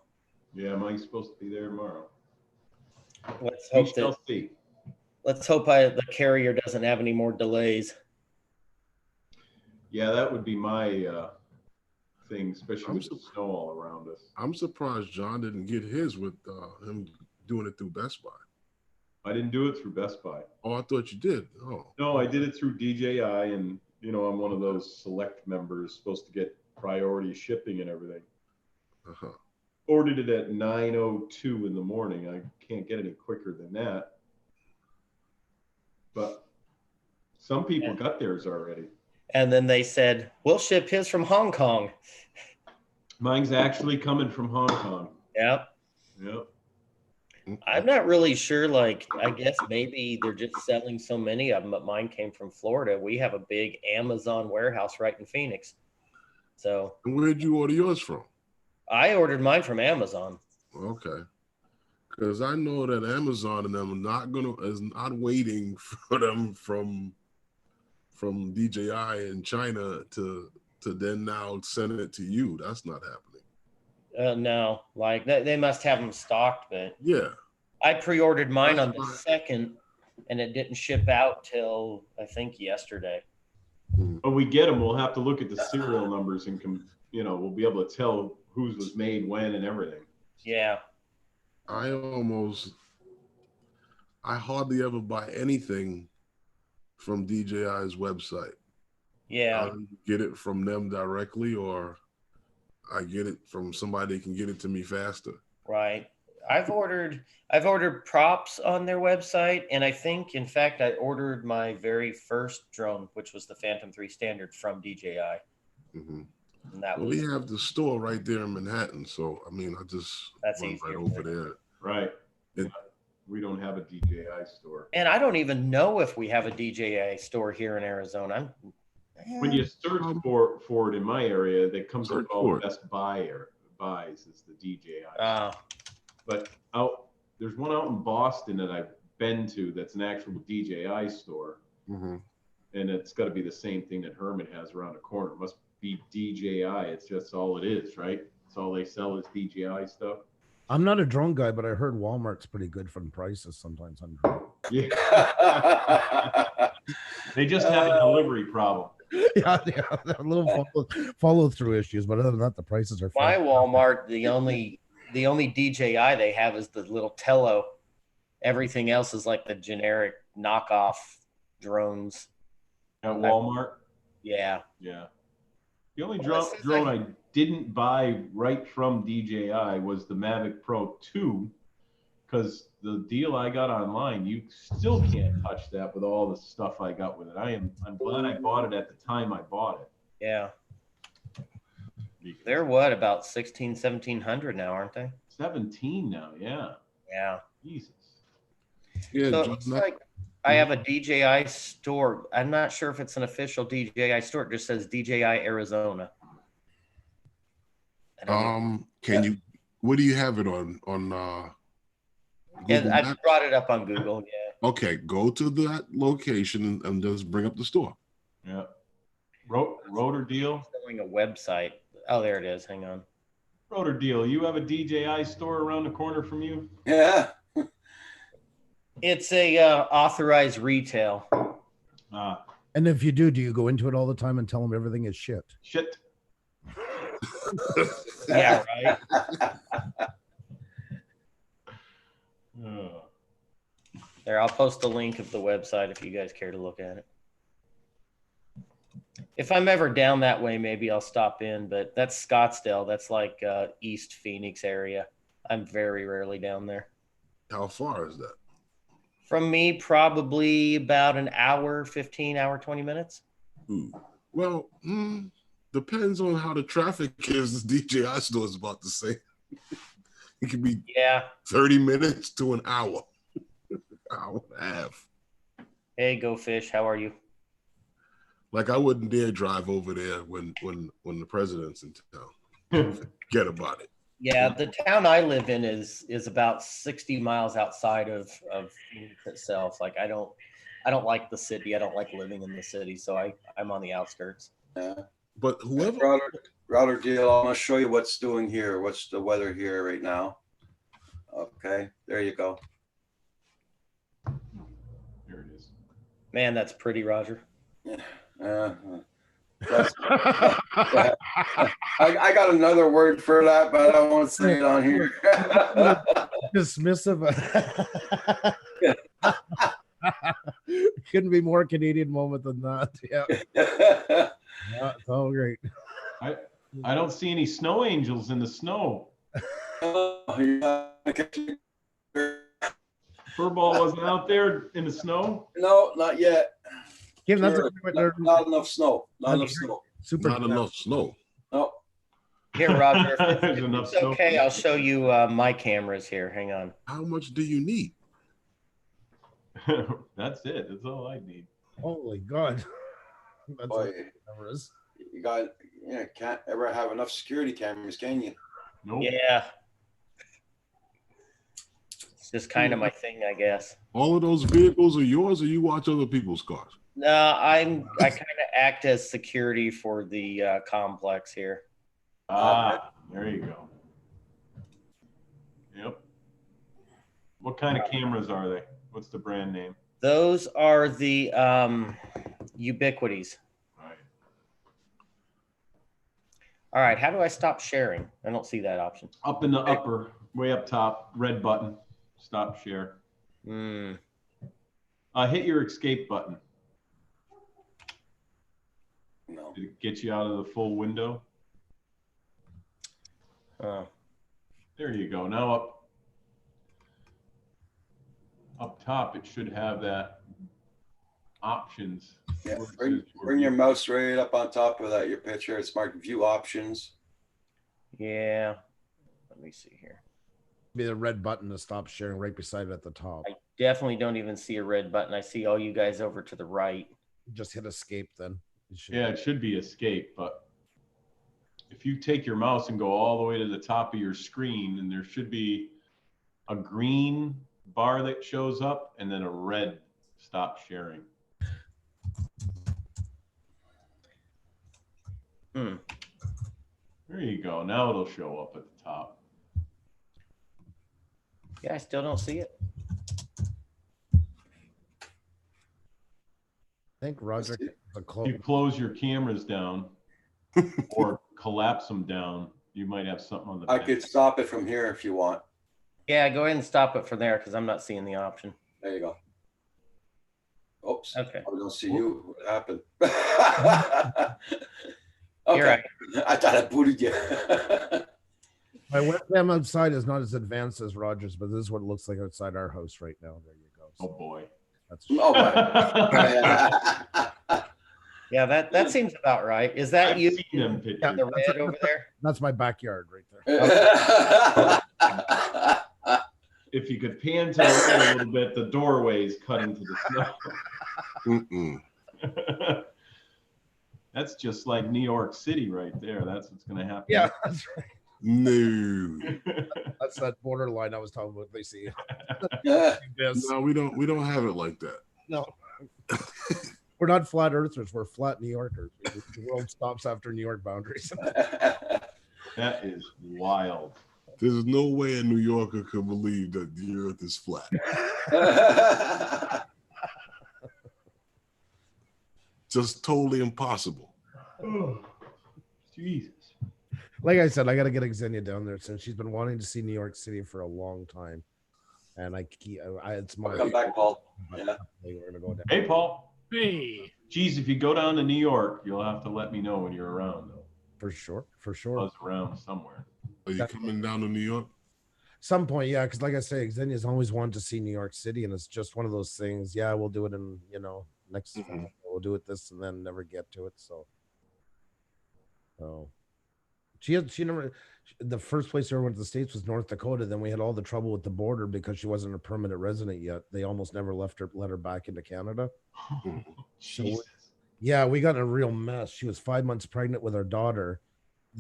Yeah, mine's supposed to be there tomorrow. Let's We hope shall that. see. Let's hope the carrier doesn't have any more delays. Yeah, that would be my thing, especially with the snow all around us. I'm surprised John didn't get his with him doing it through Best Buy. I didn't do it through Best Buy. Oh, I thought you did. Oh. No, I did it through DJI, and you know, I'm one of those select members supposed to get priority shipping and everything. Ordered it at 9:02 in the morning. I can't get any quicker than that. But Some people got theirs already. And then they said, we'll ship his from Hong Kong. Mine's actually coming from Hong Kong. Yep. Yep. I'm not really sure. Like, I guess maybe they're just selling so many of them, but mine came from Florida. We have a big Amazon warehouse right in Phoenix. So And where'd you order yours from? I ordered mine from Amazon. Okay. Because I know that Amazon and them is not waiting for them from DJI in China to then now send it to you. That's not happening. No, like they must have them stocked, but Yeah. I pre-ordered mine on the That's 2nd and it didn't ship out till I think yesterday. When we get them, we'll have to look at the serial numbers and we'll be able to tell whose was made when and everything. Yeah. I hardly ever buy anything from DJI's website. Yeah. I get it from them directly, or I get it from somebody that can get it to me faster. Right. I've ordered props on their website, and I think, in fact, I ordered my very first drone, which was the Phantom 3 Standard from DJI. Mm-hmm. And that Well, was we have the store right there in Manhattan, so I mean, I just That's went right easier. over there. Right. It- We don't have a DJI store. and I don't even know if we have a DJI store here in Arizona. When you search for it in my area, that comes Search up all for it. Best Buys is the DJI. Oh, But there's one out in Boston that I've been to that's an actual DJI store, Mm-hmm. and it's got to be the same thing that Herman has around the corner. It must be DJI. It's just all it is, right? It's all they sell is DJI stuff. I'm not a drone guy, but I heard Walmart's pretty good for the prices sometimes on drone. Yeah. They just have a delivery problem. yeah, a little follow through issues, but other than that, the prices are my fine. Walmart, the only DJI they have is the little Tello. Everything else is like the generic knockoff drones. At Walmart, Yeah. yeah. The only Well, this is drone like- I didn't buy right from DJI was the Mavic Pro 2, because the deal I got online, you still can't touch that with all the stuff I got with it. I'm glad I bought it at the time I bought it. Yeah. Because They're what, about 1700 now, aren't they? 17 now, yeah. Yeah. Jesus. Yeah, So it John, looks like I have a DJI store. I'm not sure if it's an official DJI store. It just says DJI Arizona. I don't know. can you? What do you have it on? Yeah, Google I Maps? brought it up on Google. Yeah. Okay, go to that location and just bring up the store. Yeah. Rotor Deal. Showing a website. Oh, there it is. Hang on. Rotor Deal. You have a DJI store around the corner from you? Yeah. It's a authorized retail. And if you do you go into it all the time and tell them everything is shit? Shit. Yeah, right. There, I'll post a link of the website if you guys care to look at it. If I'm ever down that way, maybe I'll stop in, but that's Scottsdale. That's like East Phoenix area. I'm very rarely down there. How far is that? From me, probably about an hour, 15 hour, 20 minutes. Ooh. Well, depends on how the traffic is. The DJI store is about to say it could be Yeah. 30 minutes to an hour, hour and a half. Hey, Go Fish. How are you? Like I wouldn't dare drive over there when the president's in town. Forget about it. Yeah, the town I live in is about 60 miles outside of Phoenix itself. Like I don't like the city. I don't like living in the city, so I'm on the outskirts. Yeah. But whoever Router Deal, I'm gonna show you what's doing here. What's the weather here right now? Okay, there you go. Here it is. Man, that's pretty, Roger. That's- I got another word for that, but I don't want to say it on here. Dismissive. Couldn't be more Canadian moment than that. Yeah, yeah, it's all great. I don't see any snow angels in the snow. No, Furball wasn't out there in the snow. not yet. Kim, that's Sure. Not enough snow. Not enough snow. super. Not enough snow. No. Here, Roger, if There's enough it's snow. okay, I'll show you my cameras here. Hang on. How much do you need? That's it. That's all I need. Holy God. That's Boy, what cameras. can't ever have enough security cameras, can you? Nope. Yeah. It's just kind of my thing, I guess. All of those vehicles are yours, or you watch other people's cars? No, I kind of act as security for the complex here. Ah, there you go. Yep. What kind of cameras are they? What's the brand name? Those are the Ubiquities. Right. All right, how do I stop sharing? I don't see that option. Up in the upper, way up top, red button. Stop share. Hmm. Hit your escape button. No. Did it get you out of the full window? Oh. There you go. Now up top, it should have that options. Yeah. Bring your mouse right up on top of that. Your picture. It's marked view options. Yeah. Let me see here. Be the red button to stop sharing right beside it at the top. I definitely don't even see a red button. I see all you guys over to the right. Just hit escape then. Yeah, it should be escape, but if you take your mouse and go all the way to the top of your screen, and there should be a green bar that shows up and then a red stop sharing. Hmm. There you go. Now it'll show up at the top. Yeah, I still don't see it. I think Roger the If you close your cameras down or collapse them down, you might have something on the I back. could stop it from here if you want. Yeah, go ahead and stop it from there because I'm not seeing the option. There you go. Oops. Okay. I don't see you. What happened? Here Okay. I thought I booted you. My webcam outside is not as advanced as Roger's, but this is what it looks like outside our house right now. There you go. Oh boy. That's Oh, my. Yeah, that seems about right. Is that I've you? seen them pictures. The red over there? that's my backyard right there. If you could pan to the right a little bit, the doorway's cut into the snow. Mm-mm. That's just like New York City right there. That's what's going to happen. Yeah, that's right. No. That's that borderline I was talking about. They see Yeah. this. No, we don't have it like that. No. We're not flat earthers. We're flat New Yorkers. The world stops after New York boundaries. That is wild. There's no way a New Yorker could believe that the earth is flat. Just totally impossible. Oh, Jesus. Like I said, I got to get Xenia down there since she's been wanting to see New York City for a long time. And it's my. Come back, Paul. Yeah. We're gonna go down. Hey, Paul. Hey. Geez, if you go down to New York, you'll have to let me know when you're around, though. For sure. Buzz around somewhere. Are you coming down to New York? Some point, yeah, because like I say, Xenia's always wanted to see New York City, and it's just one of those things. Yeah, we'll do it in next. We'll do it this, and then never get to it. So she never. The first place she ever went to the States was North Dakota. Then we had all the trouble with the border because she wasn't a permanent resident yet. They almost never let her back into Canada. Jesus. Yeah, we got in a real mess. She was 5 months pregnant with our daughter.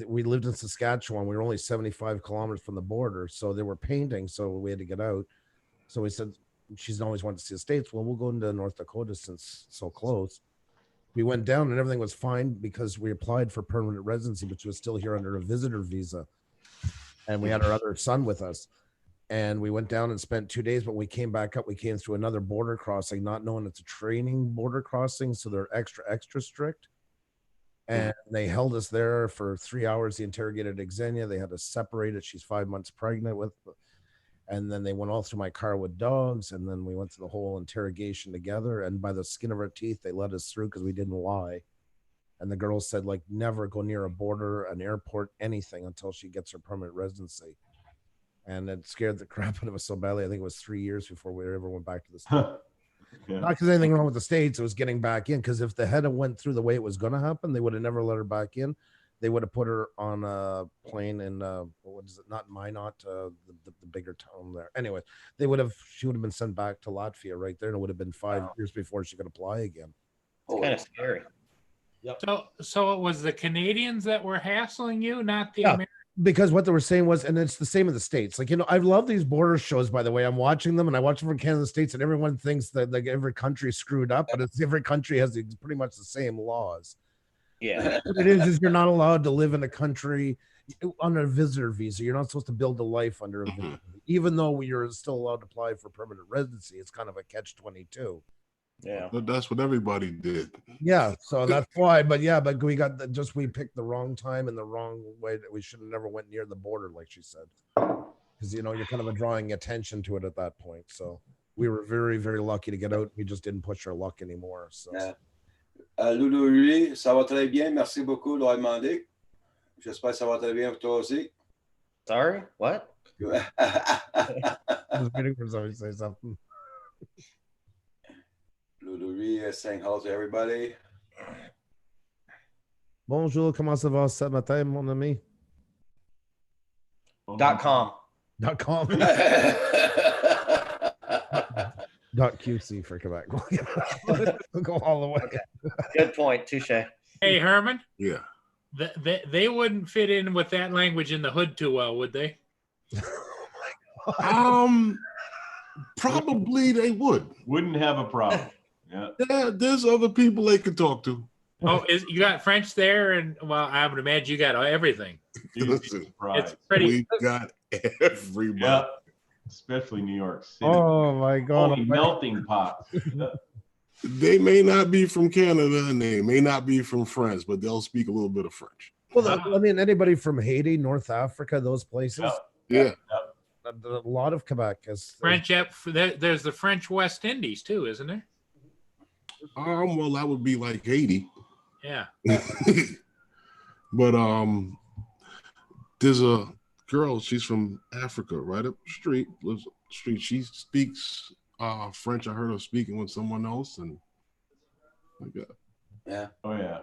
We lived in Saskatchewan. We were only 75 kilometers from the border. So they were painting. So we had to get out. So we said, she's always wanted to see the States. Well, we'll go into North Dakota since it's so close. We went down and everything was fine because we applied for permanent residency, but she was still here under a visitor visa. And we had our other son with us. And we went down and spent 2 days, but when we came back up, we came through another border crossing, not knowing it's a training border crossing. So they're extra strict. And they held us there for 3 hours. They interrogated Xenia. They had us separated. She's 5 months pregnant with, and then they went all through my car with dogs. And then we went through the whole interrogation together. And by the skin of our teeth, they let us through because we didn't lie. And the girl said, like, never go near a border, an airport, anything until she gets her permanent residency. And it scared the crap out of us so badly. I think it was 3 years before we ever went back to the States. Yeah. Not because anything wrong with the States, it was getting back in. Because if the head had went through the way it was going to happen, they would have never let her back in. They would have put her on a plane in what is it? Not Minot, the bigger town there. Anyway, she would have been sent back to Latvia right there, and it would have been 5 years before she could apply again. Kind of scary. So it was the Canadians that were hassling you, not the Yeah. Americans. Because what they were saying was, and it's the same in the States. Like, I love these border shows, by the way. I'm watching them and I watch them from Canada and the States, and everyone thinks that like every country is screwed up, but it's every country has pretty much the same laws. Yeah. What it is you're not allowed to live in a country on a visitor visa. You're not supposed to build a life under a visitor, even though you're still allowed to apply for permanent residency. It's kind of a catch-22. Yeah. But that's what everybody did. Yeah, so that's why. But we we picked the wrong time and the wrong way. That we should have never went near the border, like she said, because you're kind of drawing attention to it at that point. So we were very, very lucky to get out. We just didn't push our luck anymore. So. Yeah. Loulou, lui, ça va très bien. Merci beaucoup de l'avoir demandé. J'espère que ça va très bien pour toi aussi. Sorry, what? I was waiting for somebody to say something. Loulou, lui, saying hello to everybody. Bonjour, comment ça va ce matin, mon ami? .com. .com. .qc for Quebec. We'll go all the way. Okay. Good point. Touche. Hey, Herman, Yeah. they wouldn't fit in with that language in the hood too well, would they? Probably they would. Wouldn't have a problem. Yeah. There's other people they could talk to. Oh, you got French there, and well, I would imagine you got everything. You'd be Listen, surprised. It's pretty. We got everybody. Yeah. Especially New York City. Oh my God. Holy melting pot. They may not be from Canada and they may not be from France, but they'll speak a little bit of French. Well, I mean, anybody from Haiti, North Africa, those places, Yeah. a lot of Quebec is French. There's the French West Indies too, isn't there? Well, that would be like Haiti. Yeah. But there's a girl, she's from Africa, right up the street, lives up the street. She speaks French. I heard her speaking with someone else, and like that. Yeah. Oh yeah.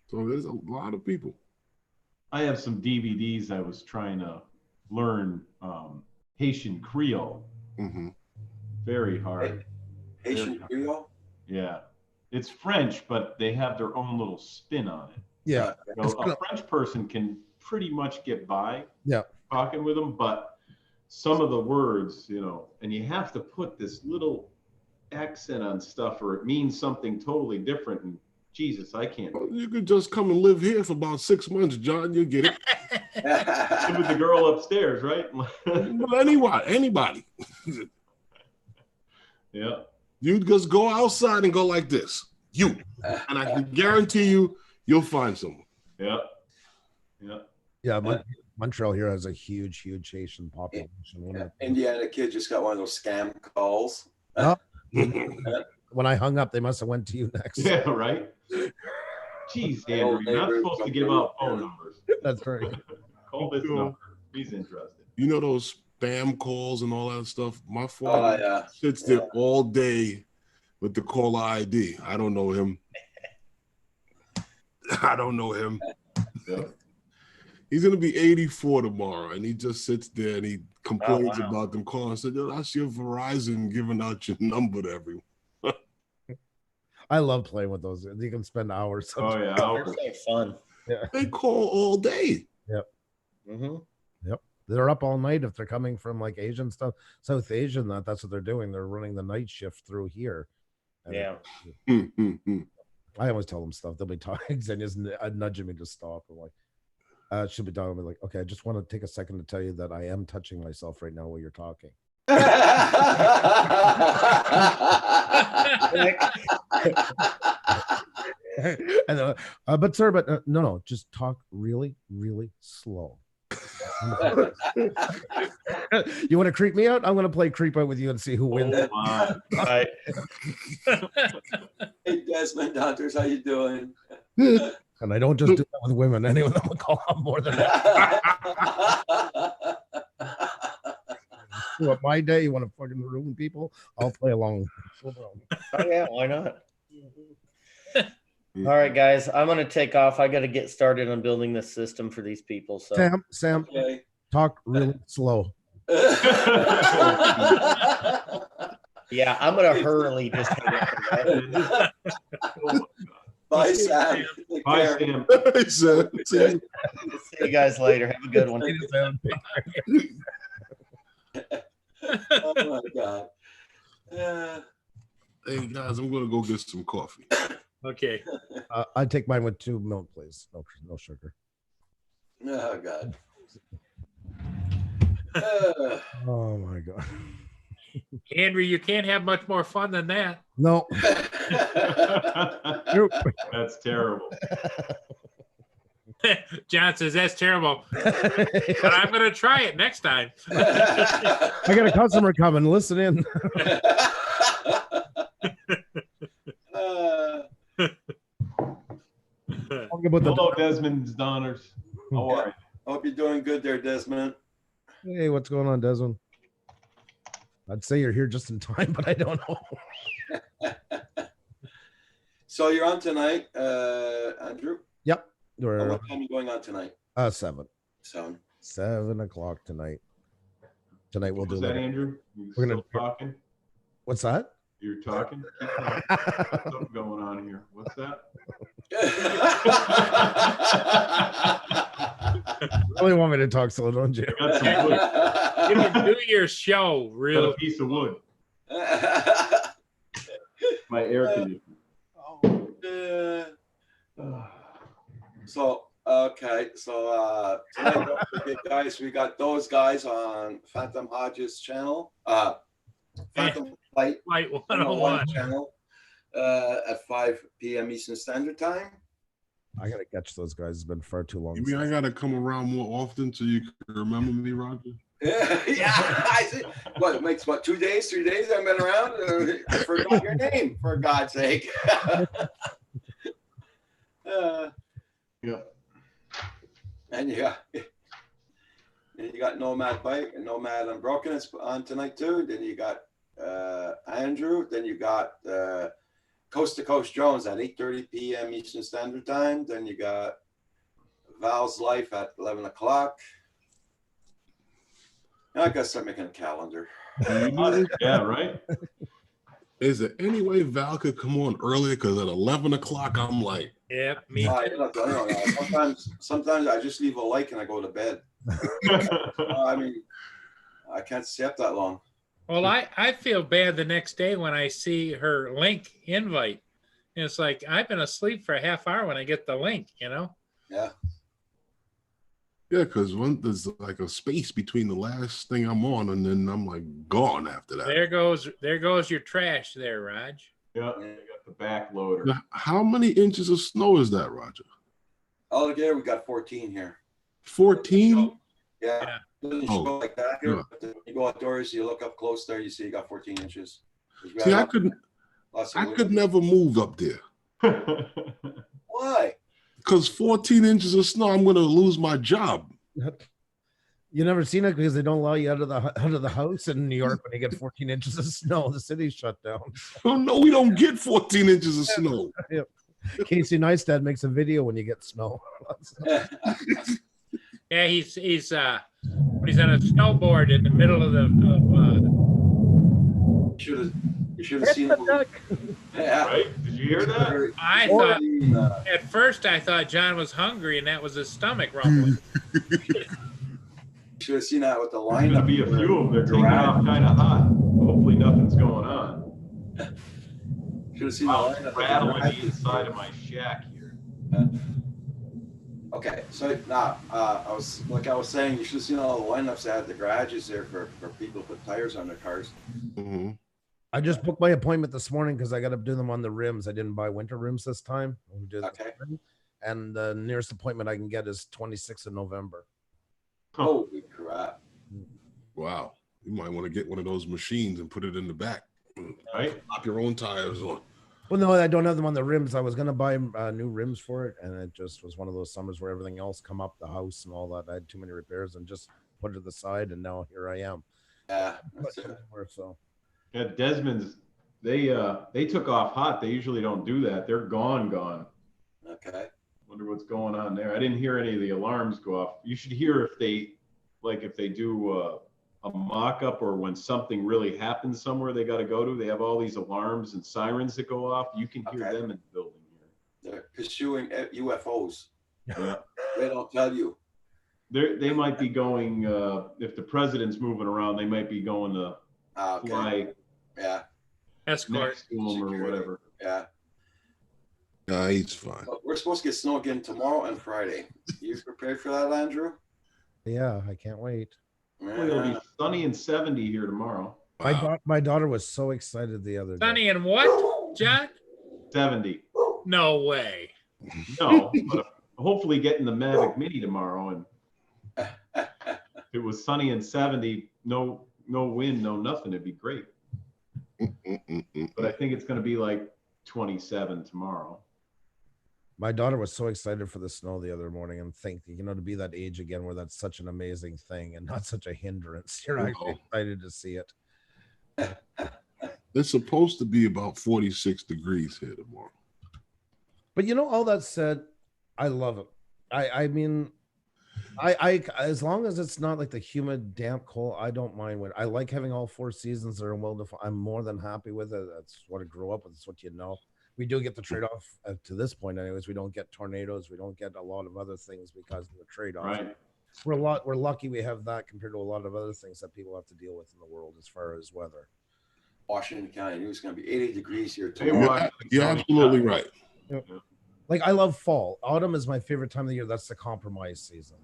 So there's a lot of people. I have some DVDs. I was trying to learn Haitian Creole. Mm-hmm. Very hard. Haitian Creole? Yeah. It's French, but they have their own little spin on it. yeah. So a French person can pretty much get by Yeah. talking with them, but some of the words, and you have to put this little accent on stuff or it means something totally different. And Jesus, I can't. Well, you could just come and live here for about 6 months, John. You get it. Live with the girl upstairs, right? Well, anybody. Yeah. You just go outside and go like this. You. And I can guarantee you'll find someone. Yeah. Yeah. Yeah. Montreal here has a huge Haitian population. Indiana kid just got one of those scam calls. Oh. When I hung up, they must have went to you next. Yeah, right. Jeez, Andrew, you're not supposed to give out phone numbers. That's right. Call this number. He's interested. You know those spam calls and all that stuff? My Oh, father yeah. sits there all day with the caller ID. I don't know him. Yeah. He's gonna be 84 tomorrow, and he just sits there and he complains wow. about them calling. I said, that's your Verizon giving out your number to everyone. I love playing with those. You can spend hours. Oh yeah. They're so fun. They call all day. Mm-hmm. They're up all night if they're coming from like Asian stuff, South Asian. That's what they're doing. They're running the night shift through here. And Yeah. I always tell them stuff. They'll be talking and just nudging me to stop. I'm like, she'll be talking. I'll be like, okay, I just want to take a second to tell you that I am touching myself right now while you're talking. And, but sir, no, just talk really, really slow. You want to creep me out? I'm going to play creep out with you and see who wins. Oh, my. Right. Hey, Desmond Hunters, how you doing? And I don't just do that with women. Any of them will call out more than that. What, my day? You want to fucking ruin people? I'll play along. Oh yeah, why not? All right, guys, I'm gonna take off. I got to get started on building this system for these people. So Sam, Okay. talk really slow. yeah, I'm gonna hurriedly just hang up. Bye, Sam. Take Bye, care. Sam. So, see, See you guys later. Have a good one. Oh my God. hey guys, I'm gonna go get some coffee. Okay. I'd take mine with 2 milk, please. No sugar. Oh God. Oh my God. Andrew, you can't have much more fun than that. No. Nope. That's terrible. John says that's terrible, but I'm going to try it next time. I got a customer coming. Listen in. Talk about the Hello, Desmond's Donners. How are you? Hope you're doing good there, Desmond. Hey, what's going on, Desmond? I'd say you're here just in time, but I don't know. So you're on tonight, Andrew? Yep. And We're what time are you going on tonight? 7 o'clock tonight. Tonight we'll do Was that like Andrew? You We're still gonna- talking? what's that? You're talking? Keep talking. What's something going on here? What's that? Really want me to talk slow, don't you? I got some wood. You can do your show Got real. a piece of wood. My air conditioner. So okay, so tonight, don't forget, guys, we got those guys on Phantom Hodges channel, Phantom Flight Light 101 101. channel, at 5 p.m. Eastern Standard Time. I gotta catch those guys. It's been far too long. You mean I gotta come around more often so you can remember me, Roger? Yeah, I see. What it makes 2 days, 3 days I've been around. I forgot your name, for God's sake. Yeah. And you got Nomad Bike and Nomad Unbroken is on tonight too. Then you got Andrew. Then you got Coast to Coast Jones at 8:30 p.m. Eastern Standard Time. Then you got Val's Life at 11 o'clock. I gotta start making a calendar. Yeah, right? Is there any way Val could come on earlier? Because at 11 o'clock, I'm like, Yep, me I too. don't know. Sometimes I just leave a like and I go to bed. I mean, I can't stay up that long. Well, I feel bad the next day when I see her link invite. And it's like I've been asleep for a half hour when I get the link, you know? Yeah. yeah, because there's like a space between the last thing I'm on and then I'm like gone after that. There goes your trash there, Raj. Yeah, they got the back loader. Now, how many inches of snow is that, Roger? Altogether, we got 14 here. 14? Yeah. Doesn't Oh, show like that here, yeah. but you go outdoors, you look up close there, you see you got 14 inches. We See, have I lots of could wind. never move up there. Why? Because 14 inches of snow, I'm going to lose my job. You never seen it because they don't allow you out of the house in New York when you get 14 inches of snow. The city's shut down. Oh, no, we don't get 14 inches of snow. Casey Neistat makes a video when you get snow. Yeah, he's on a snowboard in the middle of the You should have seen it. Yeah. Right? Did you hear that? I thought at first I thought John was hungry and that was his stomach rumbling. Should have seen that with the There's going to lineup. be a few of them. They're taking off kind of hot. Hopefully nothing's going on. Should have seen the Wow, lineup. rattling the inside of my shack here. Okay, so now I was saying, you should have seen all the lineups that had the garages there for people to put tires on their cars. hmm I just booked my appointment this morning because I got to do them on the rims. I didn't buy winter rims this time. I'm gonna do the Okay. spring. And the nearest appointment I can get is 26th of November. Holy crap! Wow. You might want to get one of those machines and put it in the back. Right? Pop your own tires on. Well, no, I don't have them on the rims. I was gonna buy new rims for it, and it just was one of those summers where everything else come up, the house and all that. I had too many repairs and just put it to the side, and now here I am. Yeah, that's it. Or so. Yeah, Desmond's, they took off hot. They usually don't do that. They're gone. Okay. Wonder what's going on there. I didn't hear any of the alarms go off. You should hear if they do a mock-up or when something really happens somewhere they got to go to. They have all these alarms and sirens that go off. You can hear Okay. them in the building here. They're pursuing UFOs. Yeah. They don't tell you. They might be going, if the president's moving around, they might be going to Okay. fly Yeah, Escort. next to him or Security. whatever. yeah. He's fine. But we're supposed to get snow again tomorrow and Friday. You prepared for that, Andrew? Yeah, I can't wait. It'll be sunny and 70 here tomorrow. Wow. My daughter was so excited the other day. Sunny and what, John? 70. No way. No, but hopefully getting the Mavic Mini tomorrow. And if it was sunny and 70, no wind, no nothing, it'd be great. But I think it's going to be like 27 tomorrow. My daughter was so excited for the snow the other morning and thinking, to be that age again where that's such an amazing thing and not such a hindrance. You're actually excited to see it. It's supposed to be about 46 degrees here tomorrow. But all that said, I love it. I mean, I as long as it's not like the humid, damp, cold, I don't mind when I like having all 4 seasons that are well defined. I'm more than happy with it. That's what I grew up with. It's what we do get the trade-off to this point anyways. We don't get tornadoes. We don't get a lot of other things because of the trade-off. Right. We're lucky we have that compared to a lot of other things that people have to deal with in the world as far as weather. Washington County, it's going to be 80 degrees here Hey, tomorrow. You're absolutely right. Like I love fall. Autumn is my favorite time of the year. That's the compromise season.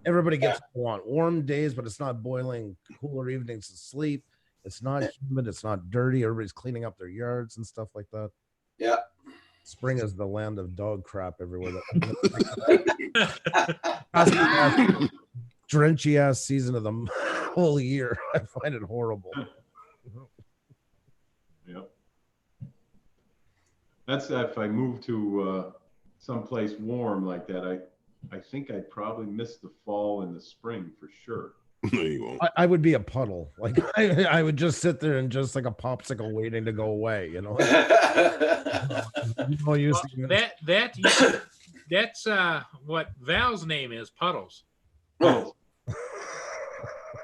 Everybody gets what they want. Warm days, but it's not boiling. Cooler evenings to sleep. It's not humid. It's not dirty. Everybody's cleaning up their yards and stuff like that. Yeah. Spring is the land of dog crap everywhere. Drenchy ass season of the whole year. I find it horrible. Yep. That's if I move to someplace warm like that. I think I'd probably miss the fall and the spring for sure. No, you won't. I would be a puddle. Like I would just sit there and just like a popsicle waiting to go away. No use. Well, that's what Val's name is, Puddles. Oh.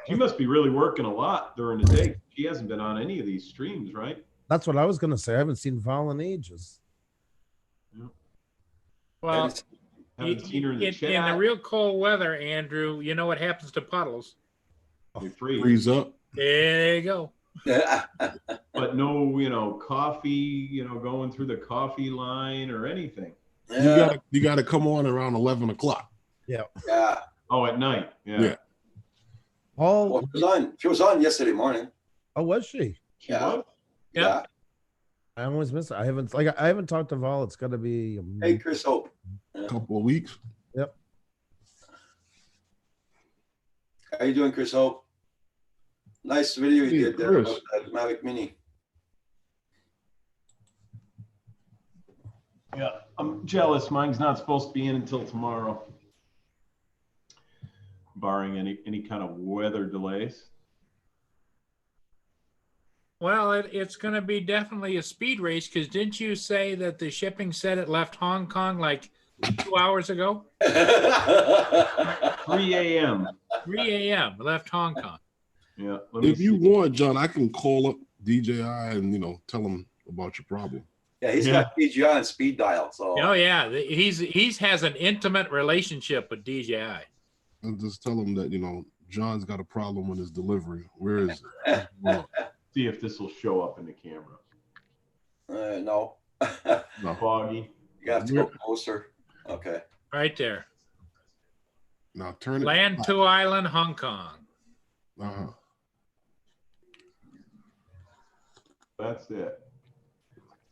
She must be really working a lot during the day. She hasn't been on any of these streams, right? That's what I was gonna say. I haven't seen Val in ages. Well, Haven't seen her in the in the chat. real cold weather, Andrew, you know what happens to puddles? They freeze. Freeze up. There you go. But no, coffee, going through the coffee line or anything. You gotta come on around 11 o'clock. Yeah. Oh, at night. Yeah. Yeah. Oh, She was on yesterday morning. oh, was she? She Yeah. was? Yeah. I always miss it. I haven't talked to Val. It's got to be. Hey, Chris Hope. A couple of weeks. How you doing, Chris Hope? Nice video you Hey, did there Chris. about that Mavic Mini. Yeah. I'm jealous. Mine's not supposed to be in until tomorrow. Barring any kind of weather delays. Well, it's going to be definitely a speed race because didn't you say that the shipping said it left Hong Kong like 2 hours ago? 3 a.m. 3 a.m. left Hong Kong. Yeah. Let me If you see. want, John, I can call up DJI and tell him about your problem. Yeah, he's got PGI and speed dial. So Oh yeah, he's has an intimate relationship with DJI. And just tell him that John's got a problem with his delivery. Where is it? Well, See if this will show up in the camera. no. no. Foggy. You have to go closer. Okay. Right there. Now turn it. Land to Island, Hong Kong. Uh-huh. That's it.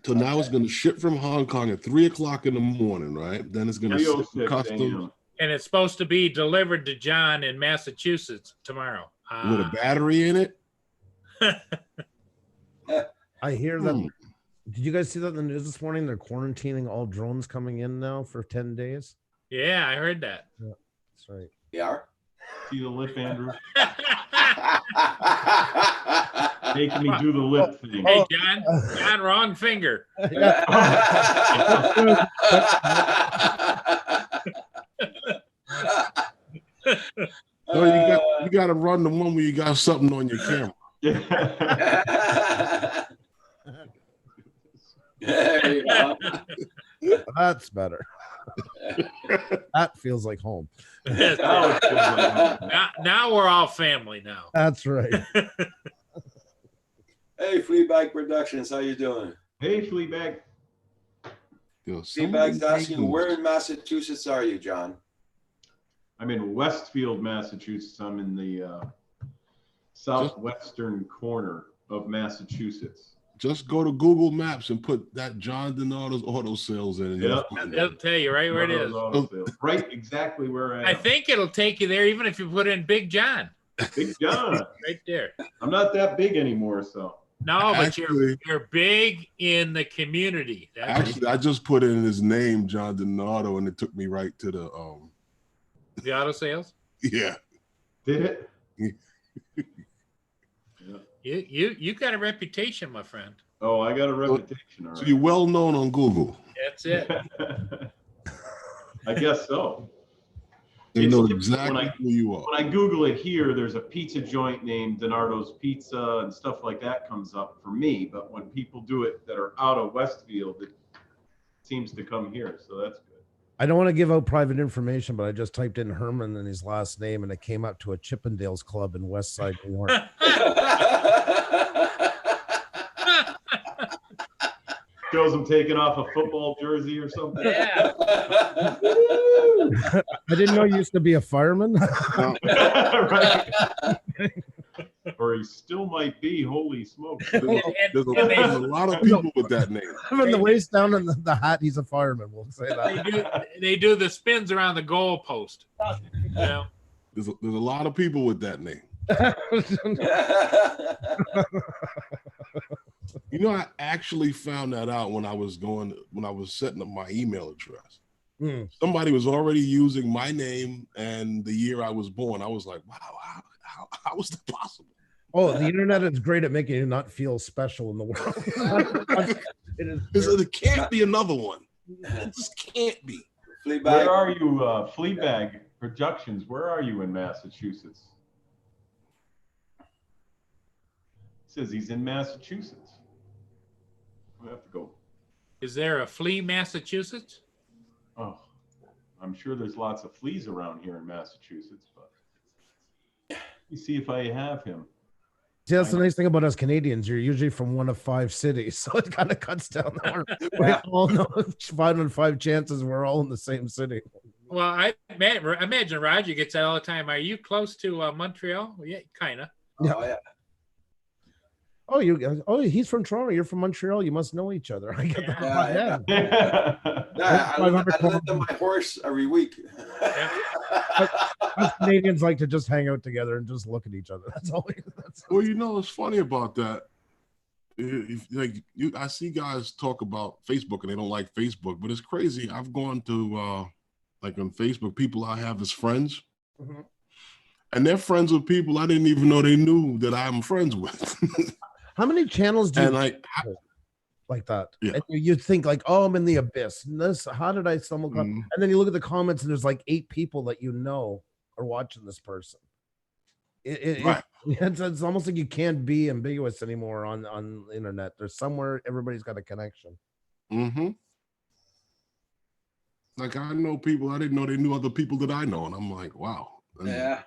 So now it's going to ship from Hong Kong at 3 o'clock in the morning, right? Then it's going to sit 3:06 in customs a.m. And it's supposed to be delivered to John in Massachusetts tomorrow. with a battery in it. I hear that. Did you guys see that in the news this morning? They're quarantining all drones coming in now for 10 days. Yeah, I heard that. That's right. They are? See the lip, Andrew? Making me do the lip thing. Hey, John, wrong finger. No, you got to run the one where you got something on your camera. There you go. That's better. That feels like home. Now we're all family now. That's right. Hey, Fleabag Productions, how you doing? Hey, Fleabag. Fleabag's asking, where in Massachusetts are you, John? I'm in Westfield, Massachusetts. I'm in the southwestern corner of Massachusetts. Just go to Google Maps and put that John Donato's Auto Sales in. And Yep. It'll tell you right where it is. Right exactly where I am. I think it'll take you there even if you put in Big John. Big John. Right there. I'm not that big anymore, so. No, but Actually- you're big in the community. That's Actually, I just put in his name, John Donato, and it took me right to the the auto sales. yeah. Did it? You got a reputation, my friend. Oh, I got a reputation. All So right. you're well known on Google. That's it. I guess so. They It's know typical exactly who you are. When I Google it here, there's a pizza joint named Donardo's Pizza and stuff like that comes up for me. But when people do it that are out of Westfield, it seems to come here. So that's good. I don't want to give out private information, but I just typed in Herman and his last name, and it came up to a Chippendales club in West Side, New York. Shows him taking off a football jersey or something. Yeah. I didn't know you used to be a fireman. Right. Or he still might be. Holy smokes. There's And a lot of people with that name. Having the waist down and the hat, he's a fireman. We'll say that. they do the spins around the goal post. You know? There's a lot of people with that name. You know, I actually found that out when I was setting up my email address. Hmm. Somebody was already using my name and the year I was born. I was like, wow, how is that possible? Oh, the internet is great at making you not feel special in the world. There can't be another one. It just can't be. Where Fleabag, are you, Fleabag Productions? Where are you in Massachusetts? It says he's in Massachusetts. We have to go. Is there a flea, Massachusetts? Oh, I'm sure there's lots of fleas around here in Massachusetts, but let me see if I have him. See, that's the nice thing about us Canadians. You're usually from one of 5 cities, so it kind of cuts down. We all know 5 on 5 chances we're all in the same city. Well, I imagine Roger gets that all the time. Are you close to Montreal? Yeah, kind of. oh yeah. Oh, he's from Toronto. You're from Montreal. You must know each other. I get Yeah, that. Yeah, I 500 let them my horse every week. Us Canadians like to just hang out together and just look at each other. That's all. Well, you know what's funny about that? I see guys talk about Facebook and they don't like Facebook, but it's crazy. I've gone to like on Facebook, people I have as friends, and they're friends with people I didn't even know they knew that I'm friends with. How many channels do you And like that? Yeah. And you'd think like, oh, I'm in the abyss. And this, how did I stumble across? Mhm. And then you look at the comments and there's like 8 people that you know are watching this person. Right. It's almost like you can't be ambiguous anymore on the internet. There's somewhere everybody's got a connection. Mm-hmm. Like I know people I didn't know they knew other people that I know, and I'm like, wow. And, Yeah.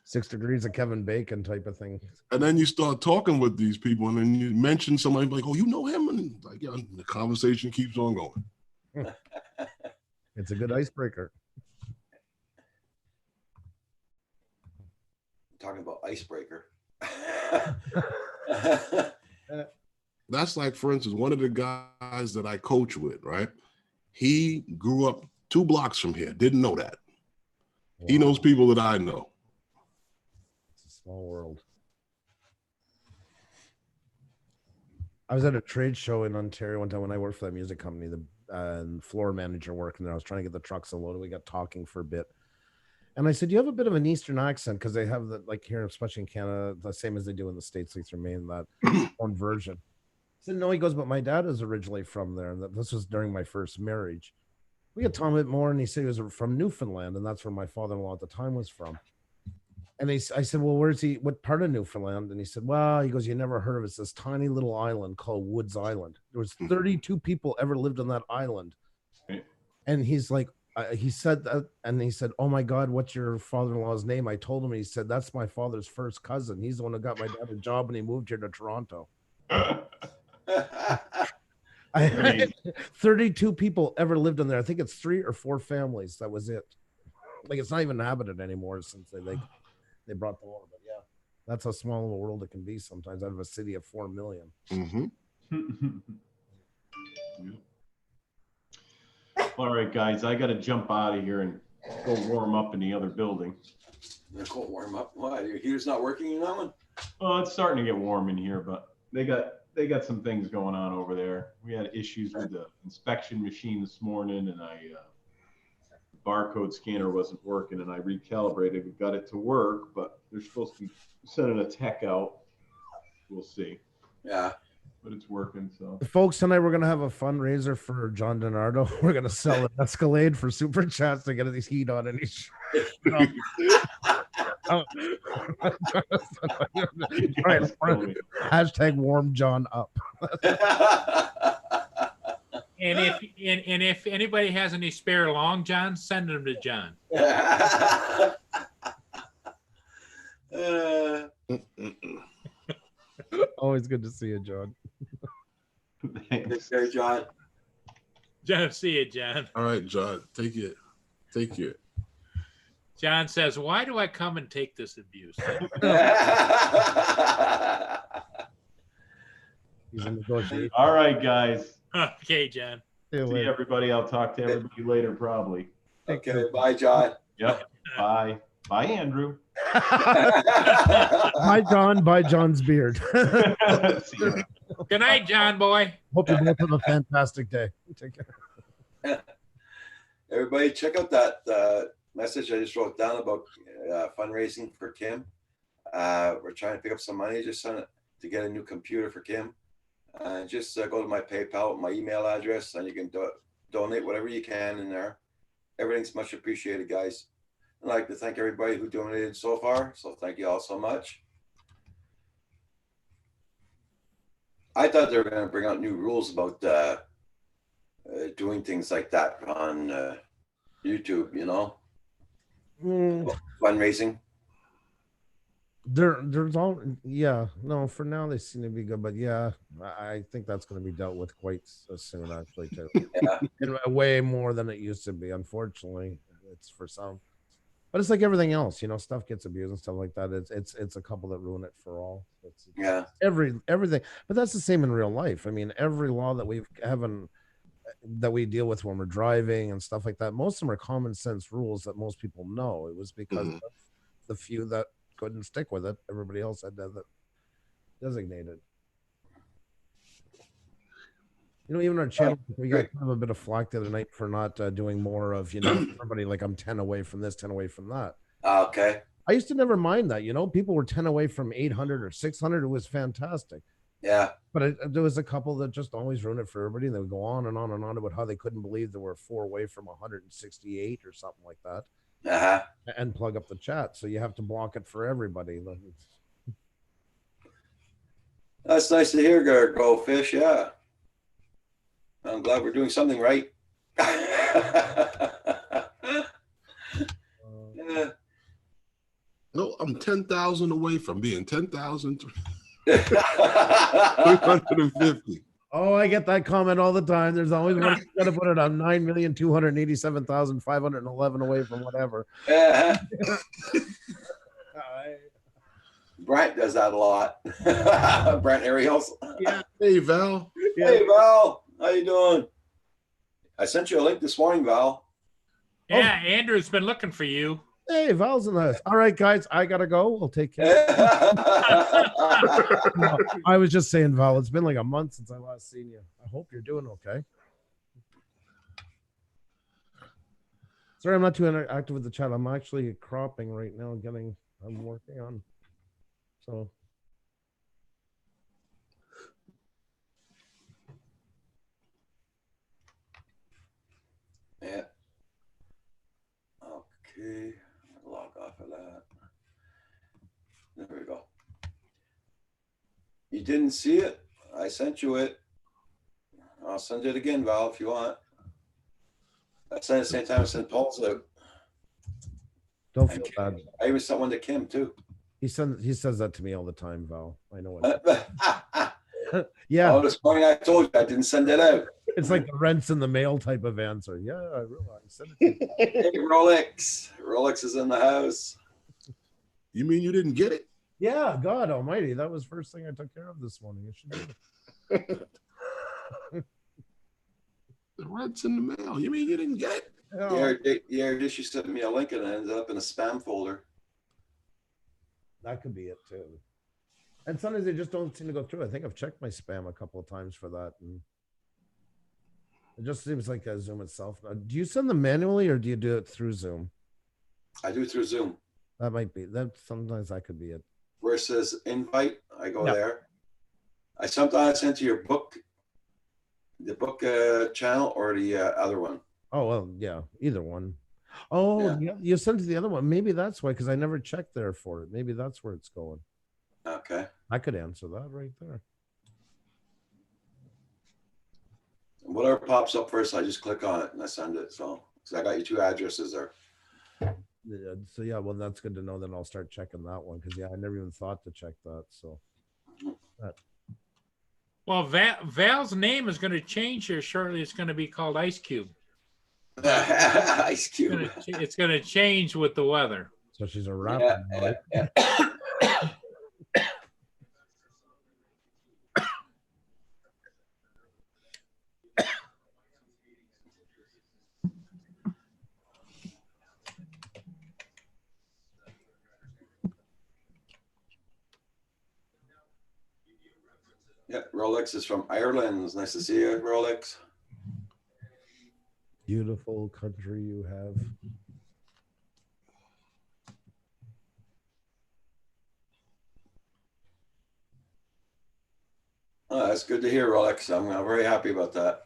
6 degrees of Kevin Bacon type of thing. and then you start talking with these people, and then you mention somebody like, oh, you know him, and like, yeah, the conversation keeps on going. It's a good icebreaker. Talking about icebreaker. That's like, for instance, one of the guys that I coach with, right? He grew up 2 blocks from here. Didn't know that. He Wow. knows people that I know. It's a small world. I was at a trade show in Ontario one time when I worked for that music company. The floor manager working there. I was trying to get the trucks unloaded. We got talking for a bit. And I said, you have a bit of an Eastern accent because they have the, like here, especially in Canada, the same as they do in the States, like remain that one version. I said, no, he goes, but my dad is originally from there. And this was during my first marriage. We had Tom a bit more, and he said he was from Newfoundland, and that's where my father-in-law at the time was from. And I said, well, where's he? What part of Newfoundland? And he said, well, he goes, you never heard of it. It's this tiny little island called Woods Island. There was 32 people ever lived on that island. And he's like, he said that, and he said, oh my God, what's your father-in-law's name? I told him, he said, that's my father's first cousin. He's the one who got my dad a job, and he moved here to Toronto. 32 people ever lived in there. I think it's 3 or 4 families. That was it. Like, it's not even inhabited anymore since they brought the water. But yeah, that's how small of a world it can be sometimes out of a city of 4 million. All right, guys, I got to jump out of here and go warm up in the other building. Go warm up. Why? Your heater's not working in that one? Oh, it's starting to get warm in here, but they got some things going on over there. We had issues with the inspection machine this morning, and the barcode scanner wasn't working, and I recalibrated. We got it to work, but they're supposed to be sending a tech out. We'll see. Yeah. But it's working. So, folks, tonight we're gonna have a fundraiser for John DiNardo. We're gonna sell an Escalade for super chats to get his heat on, and he's hashtag warm John up. And if anybody has any spare long John, send them to John. Always good to see you, John. Thanks, there, John. John, see you, John. All right, John. Take it. Take it. John says, why do I come and take this abuse? He's in negotiation. all right, guys. Okay, John. See you See later. everybody. I'll talk to everybody later, probably. Okay, bye, John. Yep. Bye. Bye, Andrew. Bye, John. Bye, John's beard. See ya. Good night, John boy. Hope you both have a fantastic day. Take care. Everybody, check out that message I just wrote down about fundraising for Kim. We're trying to pick up some money just to get a new computer for Kim. Just go to my PayPal, my email address, and you can donate whatever you can in there. Everything's much appreciated, guys. I'd like to thank everybody who donated so far. So thank you all so much. I thought they were going to bring out new rules about doing things like that on YouTube, you know, fundraising. There's all, yeah, no, for now they seem to be good, but yeah, I think that's going to be dealt with quite soon, actually, too. Yeah. And way more than it used to be, unfortunately. It's for some, but it's like everything else, you know, stuff gets abused and stuff like that. It's a couple that ruin it for all. It's Yeah. everything, but that's the same in real life. I mean, every law that that we deal with when we're driving and stuff like that, most of them are common sense rules that most people know. It was because of the few that couldn't stick with it. Everybody else had that designated. You know, even our channel, we got kind of a bit of flack the other night for not doing more of, you know, everybody like I'm 10 away from this, 10 away from that. Okay. I used to never mind that, you know, people were 10 away from 800 or 600. It was fantastic. Yeah. But there was a couple that just always ruined it for everybody. And they would go on and on and on about how they couldn't believe there were 4 away from 168 or something like that. Uh-huh. And plug up the chat. So you have to block it for everybody. That's nice to hear, Goldfish. Yeah. I'm glad we're doing something right. Yeah. No, I'm 10,000 away from being 10,350. Oh, I get that comment all the time. There's always one got to put it on 9,287,511 away from whatever. Brent does that a lot. Brent Ariels. Yeah. Hey, Val. Hey, Val. How you doing? I sent you a link this morning, Val. Yeah, Andrew's been looking for you. Hey, Val's in the house. All right, guys, I gotta go. We'll take care. No, I was just saying, Val, it's been like a month since I last seen you. I hope you're doing okay. Sorry, I'm not too interactive with the chat. I'm actually cropping right now, I'm working on. So Yeah. Okay, log off of that. There we go. You didn't see it? I sent you it. I'll send it again, Val, if you want. I sent it at the same time I sent Paul's out. don't feel bad. I even sent one to Kim too. He says that to me all the time, Val. I know it. Yeah, Oh, this morning I told you I didn't send it out. it's like the rents in the mail type of answer. Yeah, I realize. Send it to you. Hey, Rolex. Rolex is in the house. You mean you didn't get it? Yeah, God Almighty, that was first thing I took care of this morning. It should be. The rent's in the mail. You mean you didn't get it? Yeah, she sent me a link and it ended up in a spam folder. That could be it too. And sometimes they just don't seem to go through. I think I've checked my spam a couple of times for that, and it just seems like a Zoom itself. Do you send them manually or do you do it through Zoom? I do it through Zoom. That might be that. Sometimes that could be it. Where it says invite, I go Yeah. there. I sometimes send to your book, the book channel or the other one. Oh well, yeah, either one. Oh, yeah, you sent to the other one. Maybe that's why, because I never checked there for it. Maybe that's where it's going. Okay. I could answer that right there. Whatever pops up first, I just click on it and I send it. So, because I got your two addresses there. Yeah, so yeah, well, that's good to know. Then I'll start checking that one because I never even thought to check that. So, Well, Val's name is going to change here shortly. It's going to be called Ice Cube. Ice Cube. It's going to change with the weather. So she's a rapper. Yeah, now, right? yeah. Yeah, Rolex is from Ireland. It's nice to see you, Rolex. Beautiful country you have. Oh, that's good to hear, Rolex. I'm very happy about that.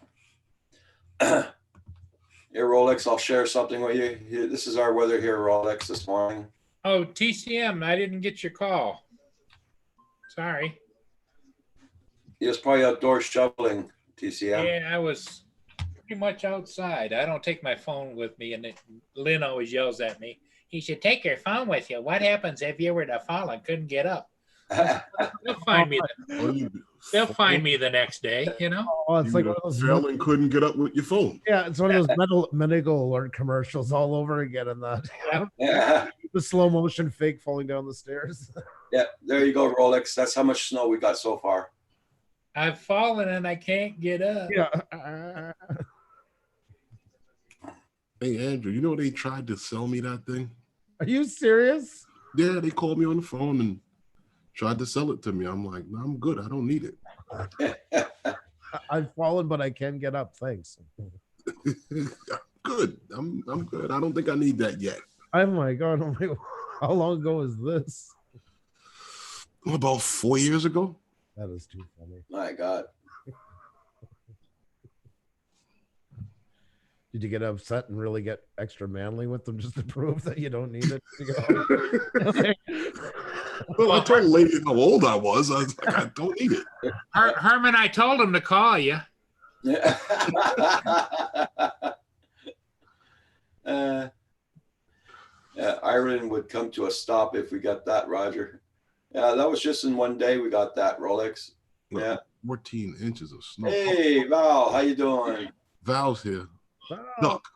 Here, Rolex, I'll share something with you. This is our weather here, Rolex, this morning. Oh, TCM, I didn't get your call. Sorry. He was probably outdoor shoveling, TCM. Yeah, I was pretty much outside. I don't take my phone with me, and Lynn always yells at me. You should take your phone with you. What happens if you were to fall and couldn't get up? They'll find me. They'll find me the next day. You know. Oh, it's like one of those. Fell and couldn't get up with your phone. Yeah, it's one of those medical alert commercials all over again. In that, Yeah. the slow motion fake falling down the stairs. Yeah, there you go, Rolex. That's how much snow we got so far. I've fallen and I can't get up. Yeah. Hey, Andrew, you know they tried to sell me that thing? Are you serious? Yeah, they called me on the phone and tried to sell it to me. I'm like, no, I'm good. I don't need it. I've fallen, but I can get up. Thanks. Good. I'm good. I don't think I need that yet. Oh my God. Oh my, how long ago is this? About 4 years ago. That is too funny. My God. Did you get upset and really get extra manly with them just to prove that you don't need it to go? Well, I told the lady how old I was. I was like, I don't need it. Herman, I told him to call you. Yeah. Yeah, Ireland would come to a stop if we got that, Roger. Yeah, that was just in one day we got that, Rolex. Yeah. 14 inches of snow. Hey, Val, how you doing? Val's here. Wow. Duck.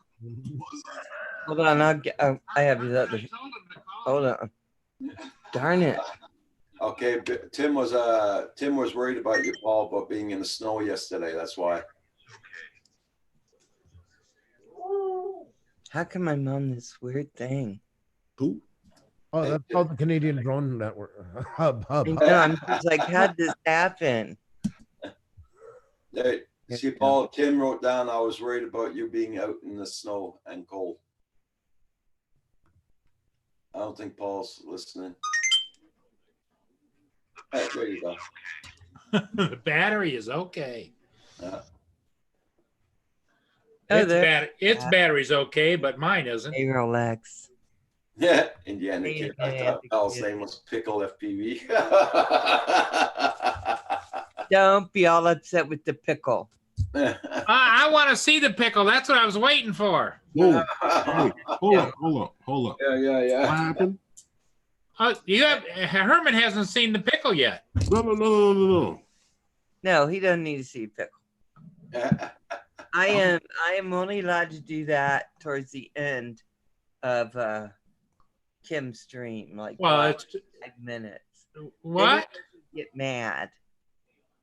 Hold on, I have you that. Hold on. Darn it. Okay, Tim was worried about you, Paul, about being in the snow yesterday. That's why. How come I'm on this weird thing? Who? Oh, that's called the Canadian Drone Network. Hub. I know, I'm just like, how'd this happen? Hey, see, Paul, Tim wrote down, I was worried about you being out in the snow and cold. I don't think Paul's listening. There you go. The battery is okay. Uh, Oh, Its, there. its battery's okay, but mine isn't. Hey, relax. yeah, Indiana Hey, kid. I Indiana thought Paul's kid. name was Pickle FPV. Don't be all upset with the pickle. I want to see the pickle. That's what I was waiting for. Whoa, hey, hold up. Yeah. What happened? Herman hasn't seen the pickle yet. No. No, he doesn't need to see a pickle. I am only allowed to do that towards the end of Kim's stream, like Well, last it's 5 minutes. what? Get mad.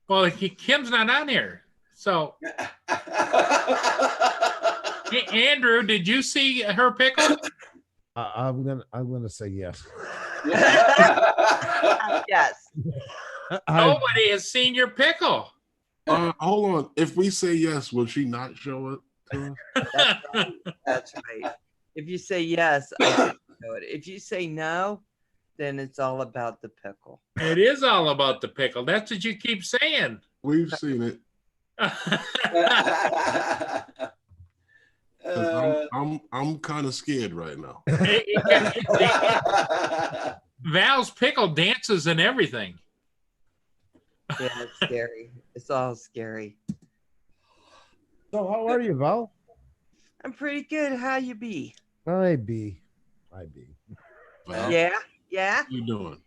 Well, Kim's not on here. So, Andrew, did you see her pickle? I'm gonna say yes. Yes. Nobody has seen your pickle. Hold on. If we say yes, will she not show it to us? That's right. If you say yes, I can know it. If you say no, then it's all about the pickle. It is all about the pickle. That's what you keep saying. We've seen it. 'Cause I'm kind of scared right now. Val's pickle dances and everything. Yeah, it's scary. It's all scary. So how are you, Val? I'm pretty good. How you be? I be. Val, Yeah. What you doing?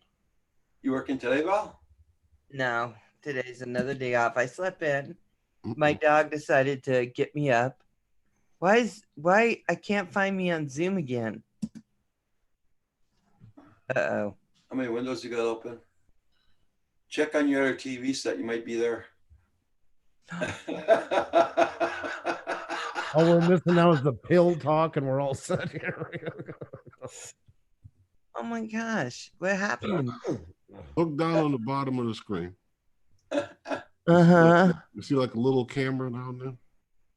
You working today, Val? No, today's another day off. I slept in. My dog decided to get me up. Why I can't find me on Zoom again? Uh-oh. How many windows you got open? Check on your other TV set. You might be there. All we're missing now is the pill talk, and we're all set here. Oh my gosh. What happened? Look down on the bottom of the screen. Uh-huh. You see like a little camera down there?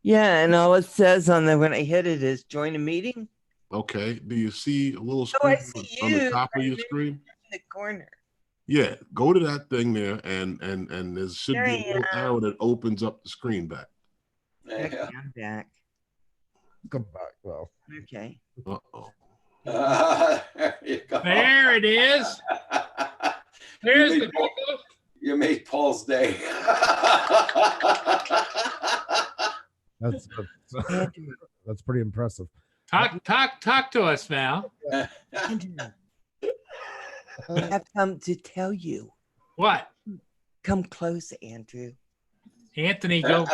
Yeah, and all it says on there when I hit it is join a meeting Okay. Do you see a little Oh, I screen see on the you. top of your Right screen? in the corner. Yeah. Go to that thing there, and there should There be I a little am. arrow that opens up the screen back. Okay, Yeah. I'm back. Come back, Val. Okay. Uh-oh. There you go. There it is. There's the pickle. You made Paul's day. That's pretty impressive. Talk to us, Val. Andrew, I have something to tell you. What? Come close, Andrew. Anthony, go.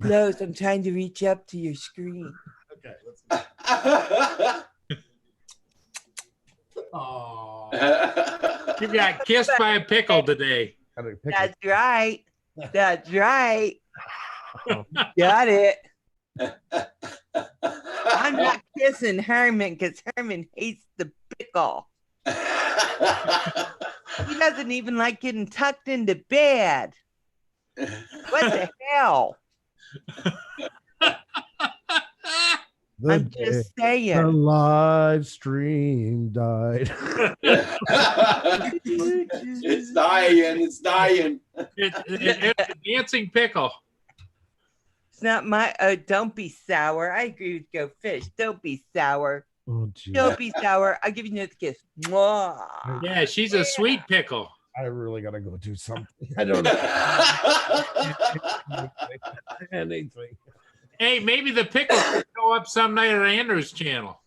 Close. I'm trying to reach up to your screen. Okay, let's Oh, you got kissed by a pickle today. That's right. That's right. Got it. I'm not kissing Herman because Herman hates the pickle. He doesn't even like getting tucked into bed. What the hell? I'm just the saying. live stream died. It's dying. It's dying. It's a dancing pickle. It's not my. Don't be sour. I agree with Go Fish. Don't be sour. Oh, geez. Don't be sour. I'll give you another kiss. Mwah. Yeah, she's a sweet pickle. I really gotta go do something. I don't know. Anything. Hey, maybe the pickle could show up some night on Andrew's channel.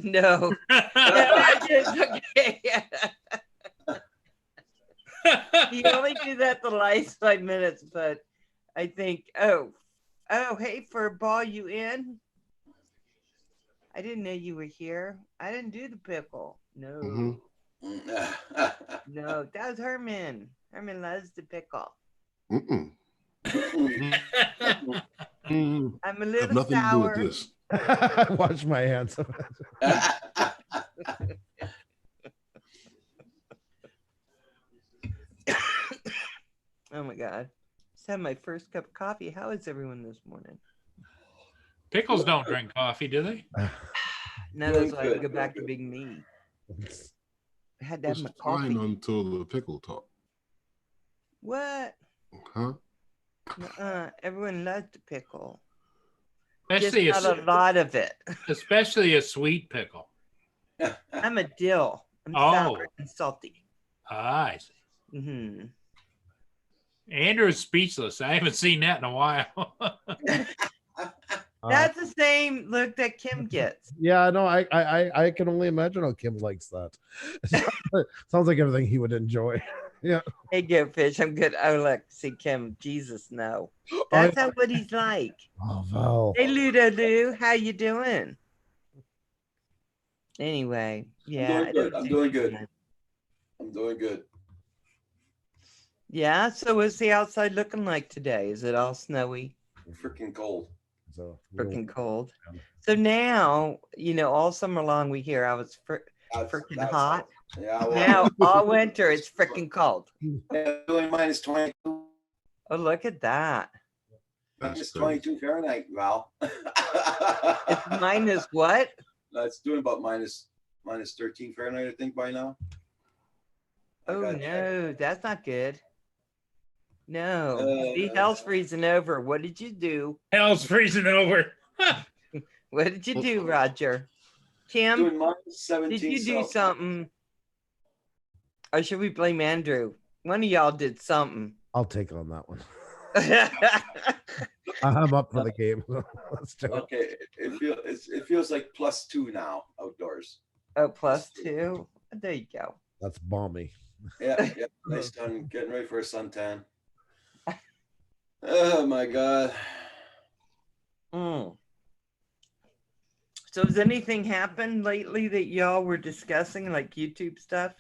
No. I just, okay. You only do that the last 5 minutes, but I think, oh, hey, for a ball, you in? I didn't know you were here. I didn't do the pickle. No. Mhm. No, that was Herman. Herman loves the pickle. Mm-mm. Mm. I'm a Have little nothing sour. to do with this. Wash my hands. Oh my God. Just had my first cup of coffee. How is everyone this morning? Pickles don't drink coffee, do they? No, that's why I go back to being me. I had It to have was my fine coffee. until the pickle talk. What? Huh? Everyone loves the pickle. Especially Just not a lot of it. especially a sweet pickle. I'm a dill. I'm Oh. sour and salty. I see. Hmm. Andrew's speechless. I haven't seen that in a while. That's the same look that Kim gets. Yeah, no, I can only imagine how Kim likes that. Sounds like everything he would enjoy. Yeah. Hey, Go Fish, I'm good. Oh, look, see Kim. Jesus, no. That's not what he's like. Oh, Val. Hey, Ludo Lou, how you doing? Anyway, yeah. I don't I'm do doing too good. much. I'm doing good. Yeah, so what's the outside looking like today? Is it all snowy? Freaking cold. So Freaking cold. So now, all summer long we hear how it's freaking hot. Yeah, well, Now, all winter, it's freaking cold. yeah, doing minus 22. Oh, look at that. Minus 22 Fahrenheit, Val. It's minus what? It's doing about minus 13 Fahrenheit, I think, by now. Oh, gotta check. no, that's not good. No, Uh, see, hell's freezing over. What did you do? Hell's freezing over. What did you do, Roger? Kim, Doing minus 17. did you do Celsius. something? Or should we blame Andrew? One of y'all did something. I'll take on that one. Oh, I'm up for the game. Let's do it. Okay, it feels like +2 now outdoors. +2. There you go. That's balmy. Yeah, nice sun. Getting ready for a suntan. Oh my God. Mm. So has anything happened lately that y'all were discussing, like YouTube stuff?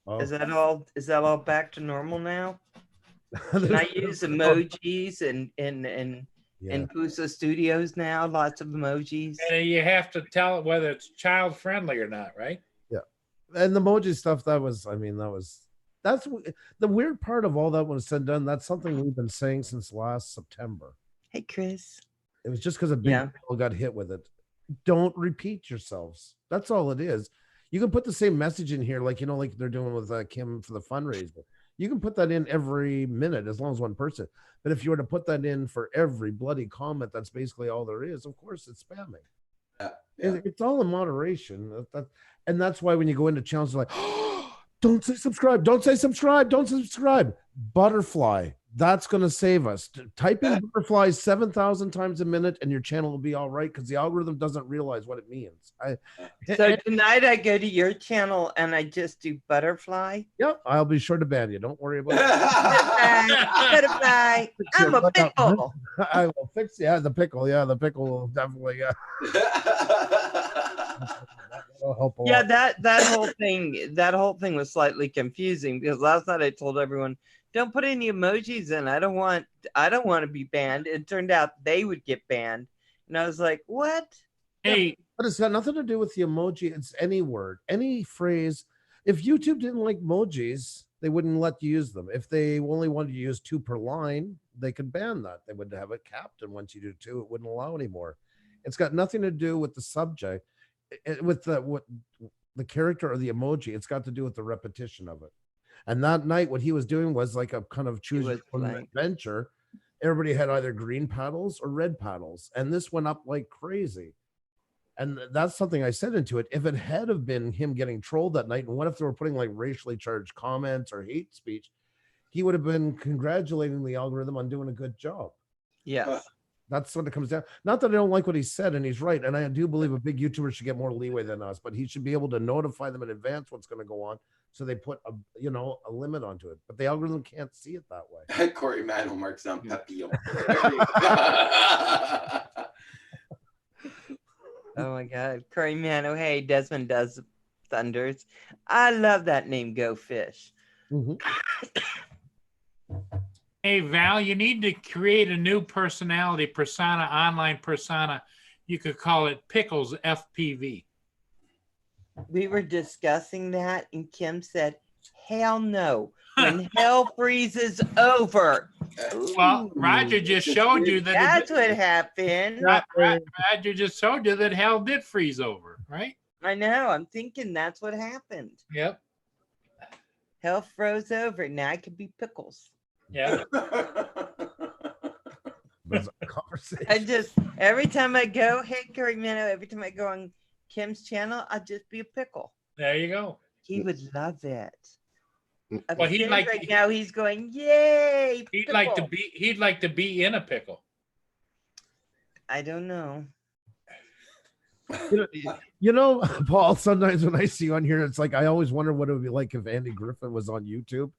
Oh. Is that all back to normal now? Can I use emojis and Pusa Studios now? Lots of emojis. And you have to tell it whether it's child friendly or not, right? And the emoji stuff, that's the weird part of all that was said and done. That's something we've been saying since last September. Hey, Chris. It was just because a big people got hit with it. Don't repeat yourselves. That's all it is. You can put the same message in here, like they're doing with Kim for the fundraiser. You can put that in every minute as long as one person. But if you were to put that in for every bloody comment, that's basically all there is. Of course, it's spamming. It's all in moderation. And that's why when you go into challenges like, oh, don't say subscribe, don't say subscribe, don't subscribe. Butterfly, that's going to save us. Type in butterfly 7,000 times a minute and your channel will be all right because the algorithm doesn't realize what it means. So tonight I go to your channel and I just do butterfly. Yep, I'll be sure to ban you. Don't worry about it. Butterfly. I'm a pickle. I will fix the pickle. Yeah, the pickle will definitely that'll help a Yeah, lot. that whole thing was slightly confusing because last night I told everyone, don't put any emojis in. I don't want to be banned. It turned out they would get banned. And I was like, what? Hey, But it's got nothing to do with the emoji. It's any word, any phrase. If YouTube didn't like emojis, they wouldn't let you use them. If they only wanted to use 2 per line, they could ban that. They would have it capped. And once you do 2, it wouldn't allow anymore. It's got nothing to do with the subject, with the character or the emoji. It's got to do with the repetition of it. And that night, what he was doing was like a kind of choose your own adventure. Everybody had either green paddles or red paddles. And this went up like crazy. And that's something I said into it. If it had have been him getting trolled that night, and what if they were putting like racially charged comments or hate speech, he would have been congratulating the algorithm on doing a good job. Yes. That's what it comes down. Not that I don't like what he said, and he's right. And I do believe a big YouTuber should get more leeway than us, but he should be able to notify them in advance what's going to go on, so they put a limit onto it. But the algorithm can't see it that way. Corey Manuel marks on Pepio. Oh my God, Curry Mano. Hey, Desmond does thunders. I love that name. Go Fish. Hey, Val, you need to create a new persona, online persona. You could call it Pickles FPV. We were discussing that, and Kim said, hell no. When hell freezes over. Well, Roger just showed you that. That's what happened. Roger just showed you that hell did freeze over, right? I know. I'm thinking that's what happened. Yep. Hell froze over. Now it could be pickles. Yeah. Bizarre conversation. I just every time I go, hey Curry Minnow, every time I go on Kim's channel, I'll just be a pickle. There you go. He would love it. Well, he'd Upstairs like right to- now. He's going, yay! He'd like to pickle." be. He'd like to be in a pickle. I don't know. You know, Paul, sometimes when I see you on here, it's like I always wonder what it would be like if Andy Griffin was on YouTube.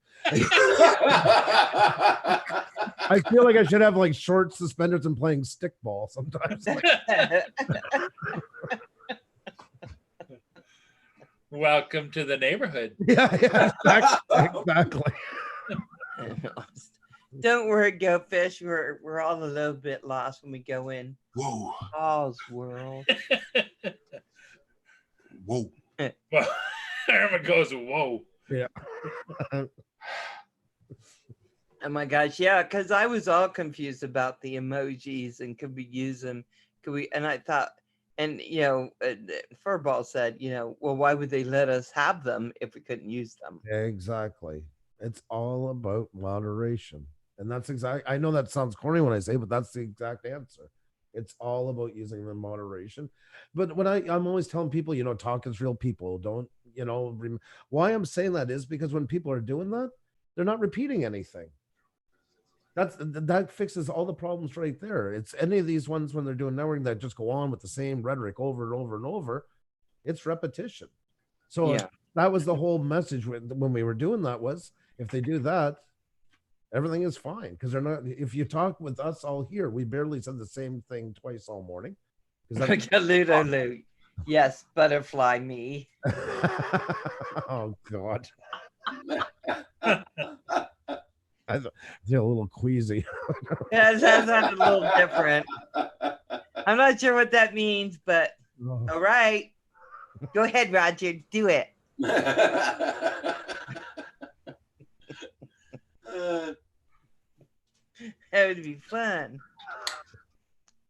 I feel like I should have like short suspenders and playing stickball sometimes. Like, Welcome to the neighborhood. yeah, exactly. Don't worry, Go Fish. We're all a little bit lost when we go in Whoa, Paul's world. whoa. Well, Herman goes, whoa. Yeah. Oh my gosh, yeah, because I was all confused about the emojis and could we use them? Could we? And I thought, and Furball said, well, why would they let us have them if we couldn't use them? Exactly. It's all about moderation. And that's exactly, I know that sounds corny when I say, but that's the exact answer. It's all about using them in moderation. But when I'm always telling people, talk as real people. Don't, why I'm saying that is because when people are doing that, they're not repeating anything. That fixes all the problems right there. It's any of these ones when they're doing networking that just go on with the same rhetoric over and over and over. It's repetition. So Yeah. that was the whole message when we were doing that was if they do that, everything is fine because they're not. If you talk with us all here, we barely said the same thing twice all morning. Ludo Lou. Yes, butterfly me. Oh God. I feel a little queasy. Yeah, that sounded a little different. I'm not sure what that means, but all right. Go ahead, Roger. Do it. That would be fun.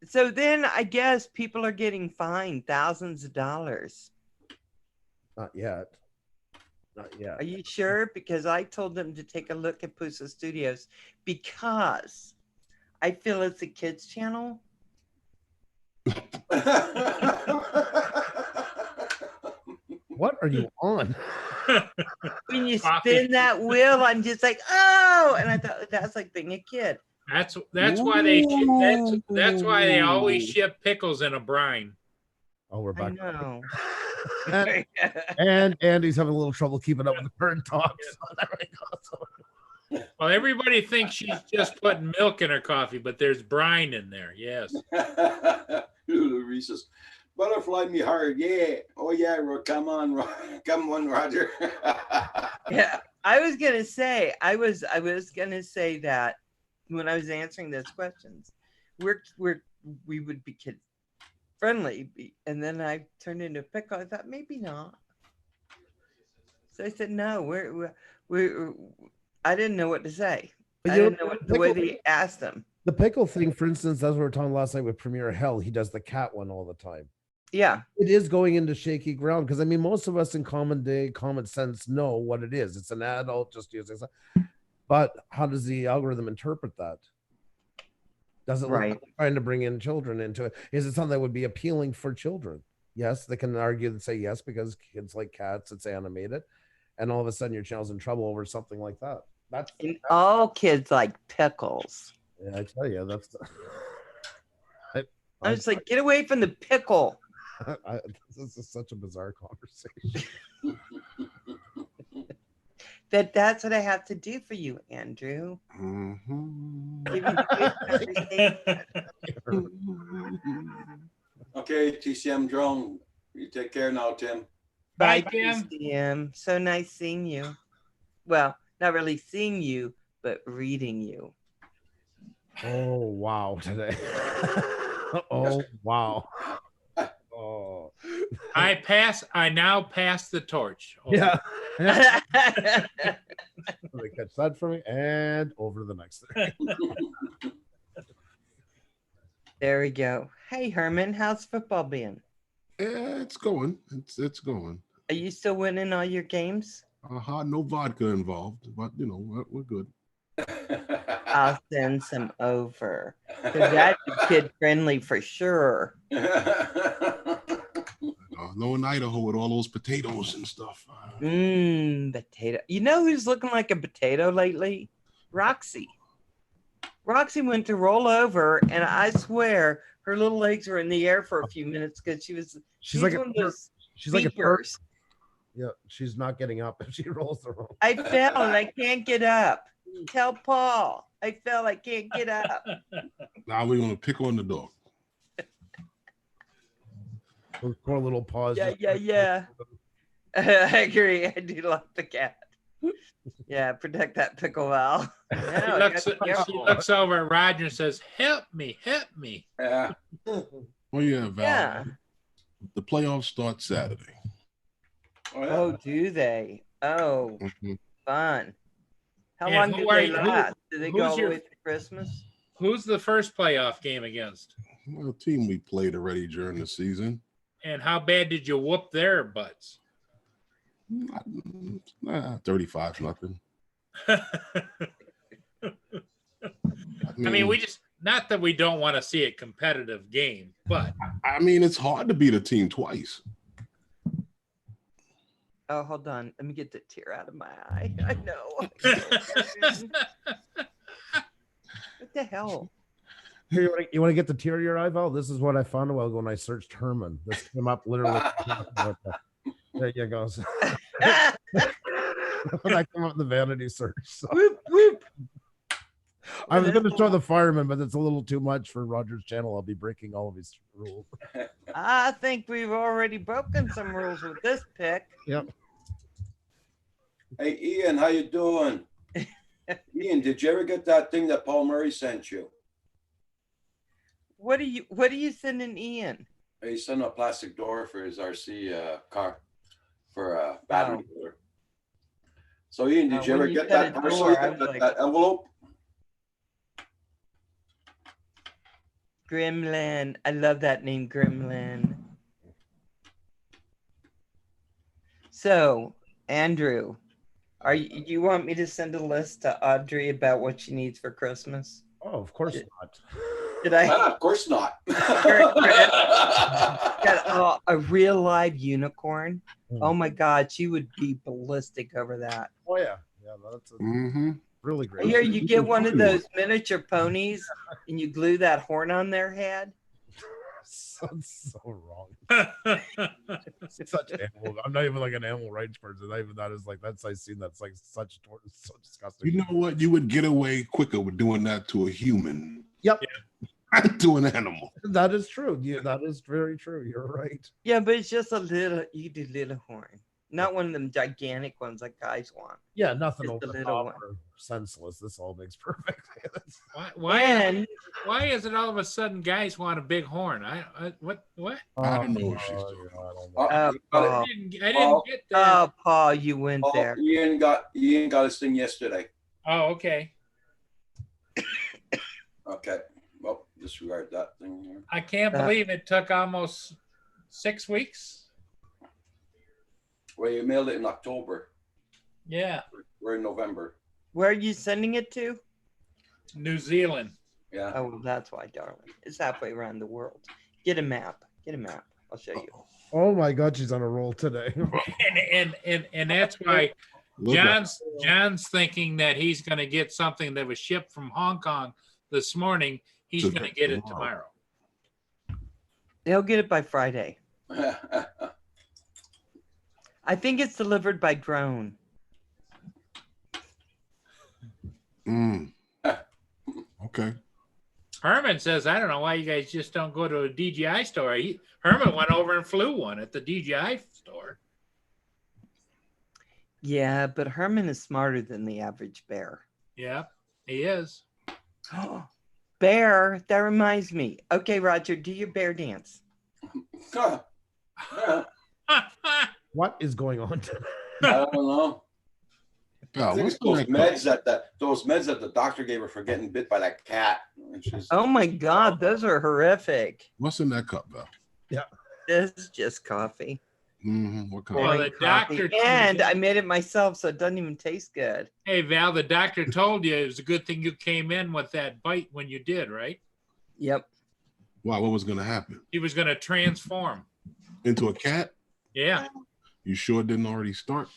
So then I guess people are getting fined thousands of dollars. Not yet. Not yet. Are you sure? Because I told them to take a look at Pusa Studios because I feel it's a kids channel. What are you on? When you Coffee. spin that wheel, I'm just like, oh, and I thought that's like being a kid. That's why they that's why they always ship pickles in a brine. Oh, we're I back. know. And Andy's having a little trouble keeping up with the current talks. Well, everybody thinks she's just putting milk in her coffee, but there's brine in there. Yes. Reese's butterfly me hard, yeah. Oh yeah, come on, Roger. Yeah, I was gonna say that when I was answering those questions, we would be kid friendly, and then I turned into a pickle. I thought maybe not, so I said no. We're I didn't know what to say. But I you know, didn't know what the way they asked them. The pickle thing, for instance, that's what we were talking last night with Premier Hell. He does the cat one all the time. Yeah, It is going into shaky ground because I mean, most of us in common sense know what it is. It's an adult just using something. But how does the algorithm interpret that? Does it look Right. like they're trying to bring in children into it? Is it something that would be appealing for children? Yes, they can argue and say yes because kids like cats, it's animated, and all of a sudden your channel's in trouble over something like that. That's and all kids like pickles. yeah, I tell you, that's. I was like, get away from the pickle. This is such a bizarre conversation. That's what I have to do for you, Andrew. Mhm. Give you everything. Okay, TCM drone. You take care now, Tim. Bye, Bye, Tim. TCM. So nice seeing you. Well, not really seeing you, but reading you. Oh wow, today. Oh wow. Oh I now pass the torch. Oh, yeah. There Let me catch that for me and over to the next thing. we go. Hey, Herman, how's football been? Yeah, it's going. It's going. Are you still winning all your games? No vodka involved, but you know we're good. I'll send some over. 'Cause that's kid friendly for sure. No, in Idaho with all those potatoes and stuff. Potato. You know who's looking like a potato lately? Roxy. Roxy went to roll over, and I swear her little legs were in the air for a few minutes because she's like a one of those she's like a turd. speakers. Yeah, she's not getting up if she rolls the roll. I fell and I can't get up. Tell Paul I fell. I can't get up. Now we're gonna pick on the dog. Those poor little paws. Yeah. I agree. I do love the cat. Yeah, protect that pickle Val. She looks over at Roger and says, help me. Yeah. Oh yeah, Val. Yeah. The playoffs start Saturday. Oh, yeah. Oh, do they? Oh, Mhm. fun. How And long who do are they you- last? Do they go who's all the your- way through Christmas? Who's the first playoff game against? Well, team we played already during the season. And how bad did you whoop their butts? 35 nothing. I mean, we just, not that we don't want to see a competitive game, but I mean, it's hard to beat a team twice. Oh, hold on. Let me get the tear out of my eye. I know. What the hell? Here, you want to get the tear in your eye, Val? This is what I found a while ago when I searched Herman. This came up literally. There you go. When I come up in the vanity search. So. Whoop, whoop. I was going to show the fireman, but it's a little too much for Roger's channel. I'll be breaking all of his rules. I think we've already broken some rules with this pick. Yep. Hey, Ian, how you doing? Ian, did you ever get that thing that Paul Murray sent you? What are you sending Ian? He sent a plastic door for his RC car for a battery door. So Ian, did you when ever you get said that a parcel, door, I was like- that envelope? Gremlin. I love that name, Gremlin. So, Andrew, you want me to send a list to Audrey about what she needs for Christmas? Oh, of course not. Did I Ah, of course not. got a real live unicorn? Oh my God, she would be ballistic over that. Oh, yeah. Yeah, that's really great. Here, you get one of those miniature ponies and you glue that horn on their head. That's so wrong. Such animal. I'm not even like an animal rights person. Not even that is like that's I seen that's like so disgusting. You know what? You would get away quicker with doing that to a human. Yep. Not to an animal. That is true. That is very true. You're right. Yeah, but it's just a little, you do little horn. Not one of them gigantic ones like guys want. Yeah, nothing Just over a the little top one. or senseless. This all makes perfect sense. Why is it all of a sudden guys want a big horn? What? I don't know what she's Oh, doing. yeah, I don't know. Oh, I Paul. didn't get that. Oh, Paul, you went Oh, there. Ian got his thing yesterday. Oh, okay. Okay. Well, disregard that thing here. I can't believe it took almost 6 weeks. Well, you mailed it in October. Yeah, We're in November. Where are you sending it to? New Zealand. Yeah. Oh, well, that's why, darling. It's halfway around the world. Get a map. Get a map. I'll show you. Oh my God, she's on a roll today. And that's why Look at- John's thinking that he's going to get something that was shipped from Hong Kong this morning. He's going to get it tomorrow. They'll get it by Friday. I think it's delivered by drone. Okay. Herman says, I don't know why you guys just don't go to a DJI store. Herman went over and flew one at the DJI store. Yeah, but Herman is smarter than the average bear. Yeah, he is. Bear, that reminds me. Okay, Roger, do your bear dance. What is going on today? I don't know. Pal, I think what's it's those in that meds that the doctor gave her for getting bit by that cat. And she's, Oh my God, those are horrific. What's in that cup, Val? This is just coffee. What kind? Well, Boring the coffee. doctor- And I made it myself, so it doesn't even taste good. Hey, Val, the doctor told you it was a good thing you came in with that bite when you did, right? Yep. Wow, what was gonna happen? He was going to transform. Into a cat? Yeah. You sure it didn't already start?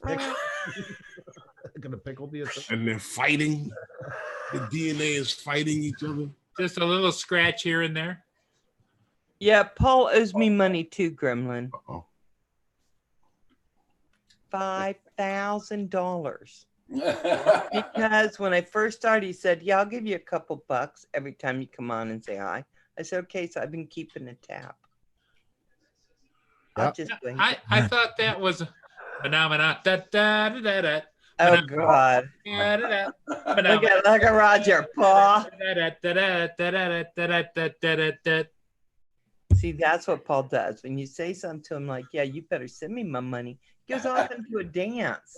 Gonna pickle the And they're fighting. The DNA is fighting each other. Just a little scratch here and there. Yeah, Paul owes me money too, Gremlin. Oh, $5,000. Because when I first started, he said, "Yeah, I'll give you a couple bucks every time you come on and say hi." I said, "Okay," so I've been keeping a tab. I'll Yep. just wait. I thought that was a phenomenon. Da, da, da, da, da. Oh God! Da, da, da. Look at Roger, Paul. Da, da, da, da, da, da, da, da, da, da, da. See, that's what Paul does. When you say something to him like, "Yeah, you better send me my money," he goes off into a dance.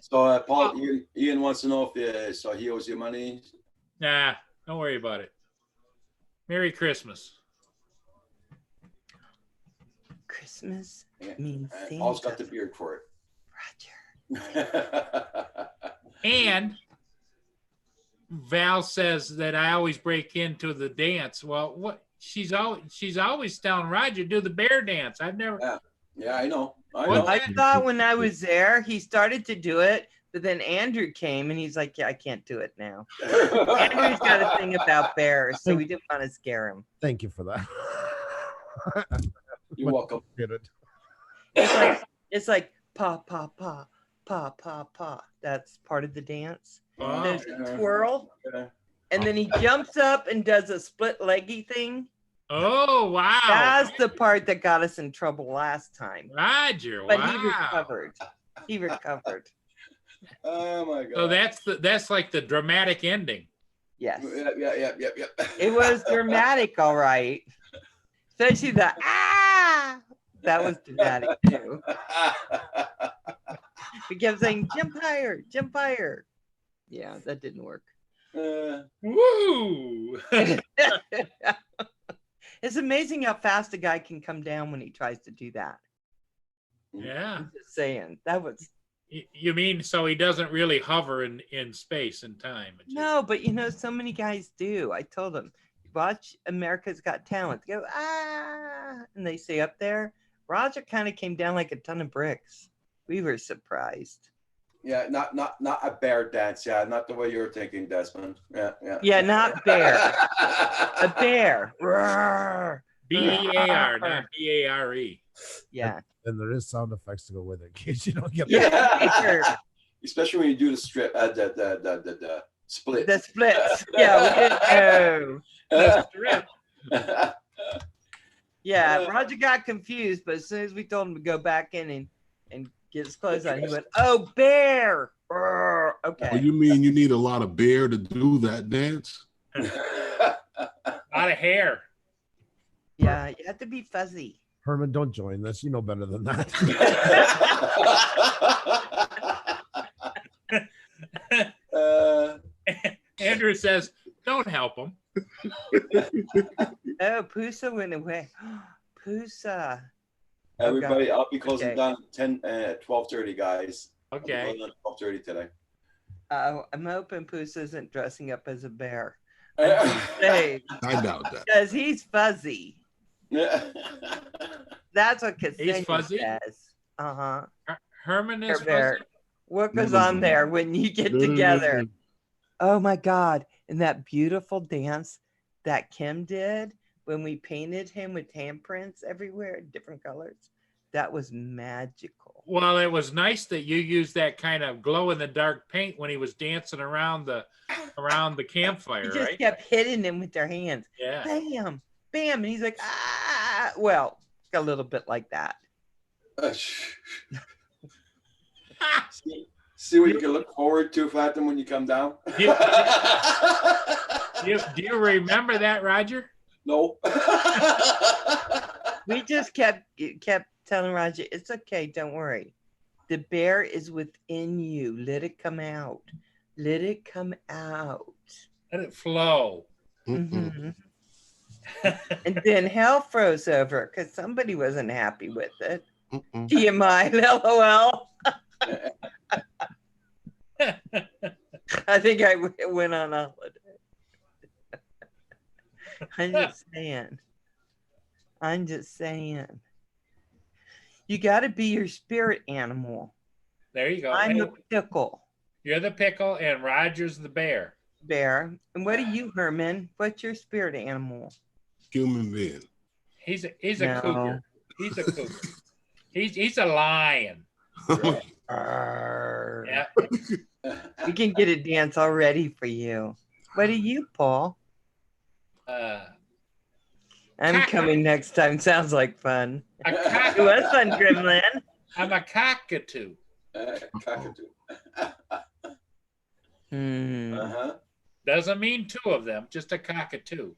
So, Paul, Ian wants to know if so he owes you money. Nah, don't worry about it. Merry Christmas. Christmas Yeah. means And Santa. Paul's got the beard for it. Roger. And Val says that I always break into the dance. Well, what she's always telling Roger do the bear dance. I've never. Yeah, I know. I What? know. I thought when I was there, he started to do it, but then Andrew came and he's like, "Yeah, I can't do it now." Andrew's got a thing about bears, so we didn't want to scare him. Thank you for that. You're welcome. Get it. It's like pa pa pa pa pa pa. That's part of the dance. Oh, There's a twirl, Yeah. and then he jumps up and does a split leggy thing. oh wow. That's the part that got us in trouble last time. Roger. But wow. he recovered. He recovered. Oh my God. So that's like the dramatic ending. Yes. Yeah. It was dramatic, all right. Especially the that was dramatic too. We kept saying, "Jump higher, jump higher." Yeah, that didn't work. Woo! It's amazing how fast a guy can come down when he tries to do that. Yeah. I'm just saying. That was You mean so he doesn't really hover in space and time? It just- no, but you know, so many guys do. I told them, watch America's Got Talent. They go, and they say up there, Roger kind of came down like a ton of bricks. We were surprised. Yeah, not a bear dance. Yeah, not the way you're thinking, Desmond. Yeah. Yeah, not bear. A bear. Roar. BEAR, not BARE. Yeah. And there is sound effects to go with it in case you don't get Yeah. Especially when you do the strip, the split. The splits. Yeah, we didn't know. Yeah, Roger got confused, but as soon as we told him to go back in and get his clothes on, he went, "Oh, bear!" Roar. Oh, Okay. you mean you need a lot of bear to do that dance? A lot of hair. Yeah, you have to be fuzzy. Herman, don't join this. You know better than that. Andrew says, "Don't help him." Oh, Pusa went away. Pusa. Everybody, I'll be closing Okay. down at 12:30, guys. Okay. 12:30 today. I'm hoping Pusa isn't dressing up as a bear. Hey, I doubt that. because he's fuzzy. That's what Ksenia fuzzy? says. Uh-huh. Herman is Bear. fuzzy? What goes on there when you get together? Oh my God. And that beautiful dance that Kim did when we painted him with handprints everywhere, different colors. That was magical. Well, it was nice that you used that kind of glow in the dark paint when he was dancing around the campfire, You just right? kept hitting him with their hands. Yeah. Bam, bam. And he's like, ah. Well, a little bit like that. See what you can look forward to, Fatima, when you come down? Do you remember that, Roger? No. We just kept telling Roger, it's okay, don't worry. The bear is within you. Let it come out. Let it come out. Let it flow. Mhm. And then hell froze over because somebody wasn't happy with it. Mm-mm. TMI, LOL. I think I went on a holiday. I'm just saying. You got to be your spirit animal. There you go. I'm Hey, a pickle you're the pickle and Roger's the bear. bear. And what are you, Herman? What's your spirit animal? Human being. He's a No. cougar. He's a cougar. He's a lion. Arr. Yeah. We can get a dance all ready for you. What are you, Paul? I'm coming next time. Sounds like fun. A It was fun, Gremlin. I'm a cockatoo. Cockatoo. Hmm. Uh-huh. Doesn't mean two of them, just a cockatoo.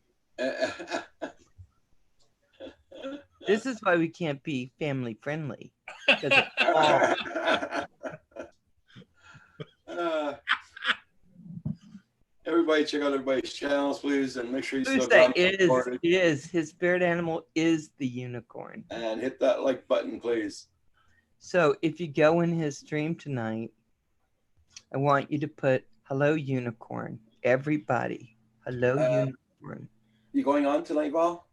This is why we can't be family friendly. 'Cause of Paul. Everybody check out everybody's channels, please, and make sure you still Tuesday got them recorded. is his spirit animal is the unicorn. And hit that like button, please. So if you go in his stream tonight, I want you to put hello unicorn. Everybody. Hello unicorn. You going on tonight, Val?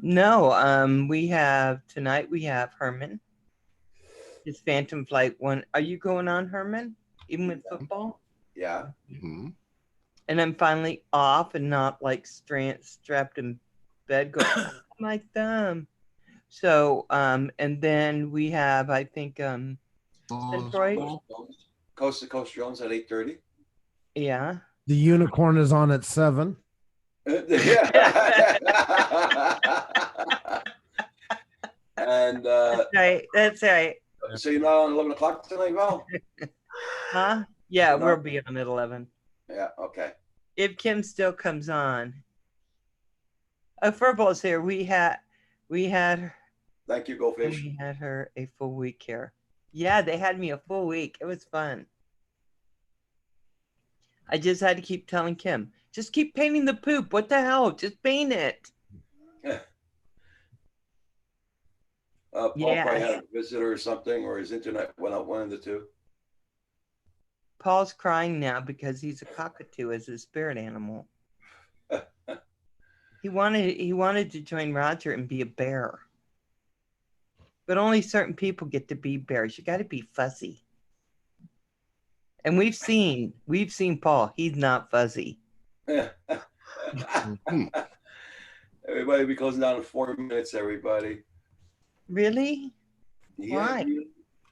No, we have Herman. His Phantom Flight one. Are you going on, Herman? Even with football? Yeah. Mhm. And I'm finally off and not like strapped in bed going, "Oh, my thumb." So, and then we have, I think, Detroit. Coast to Coast Jones at 8:30. Yeah. The unicorn is on at 7. And That's right. That's right. so you're not on 11 o'clock tonight, Val? Huh? Yeah, No. we'll be on at 11. Yeah, okay. If Kim still comes on. Oh, Furball's here. We had Thank you, Go Fish. we had her a full week here. Yeah, they had me a full week. It was fun. I just had to keep telling Kim, just keep painting the poop. What the hell? Just paint it. Paul probably had Yes. a visitor or something, or his internet went out, one of the two. Paul's crying now because he's a cockatoo as his spirit animal. He wanted to join Roger and be a bear. But only certain people get to be bears. You got to be fuzzy. And we've seen Paul. He's not fuzzy. Mhm. Everybody be closing down in 4 minutes, everybody. Really? Yeah, Why? dude,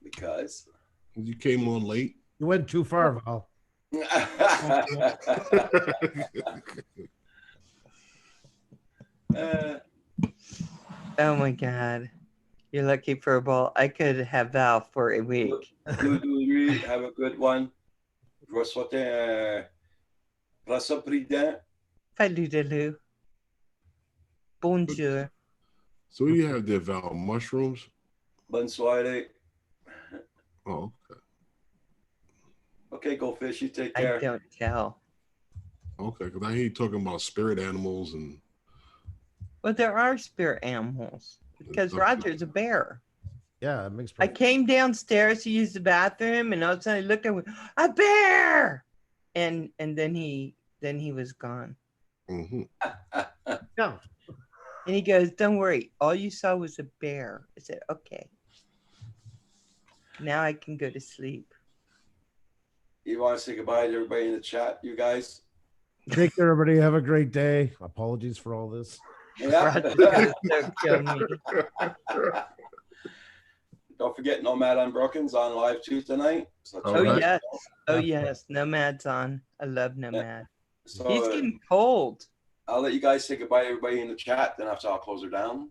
because You came on late. You went too far, Val. Oh my God. You're lucky for a ball. I could have Val for a week. Have a good one. Je vous souhaite un Plaça Prudent. Falou. Bonjour. So what do you have there, Val? Mushrooms? Bonne soirée. Oh, okay. Okay, Go Fish, you take I care. don't tell. Okay, because I hear you talking about spirit animals and Well, there are spirit animals because Okay. Roger's a bear. Yeah, it makes I perfect. came downstairs to use the bathroom, and all of a sudden I looked at a bear, and then he was gone. Mhm. Yeah. And he goes, "Don't worry, all you saw was a bear." I said, "Okay." Now I can go to sleep. You want to say goodbye to everybody in the chat, you guys? Take care, everybody. Have a great day. Apologies for all this. Roger's gonna so kill me. Don't forget Nomad Unbroken's on live too tonight. So Oh, Oh right. yes, oh Yeah. yes, Nomad's on. I love Nomad. So He's getting cold. I'll let you guys say goodbye to everybody in the chat. Then after I'll close her down.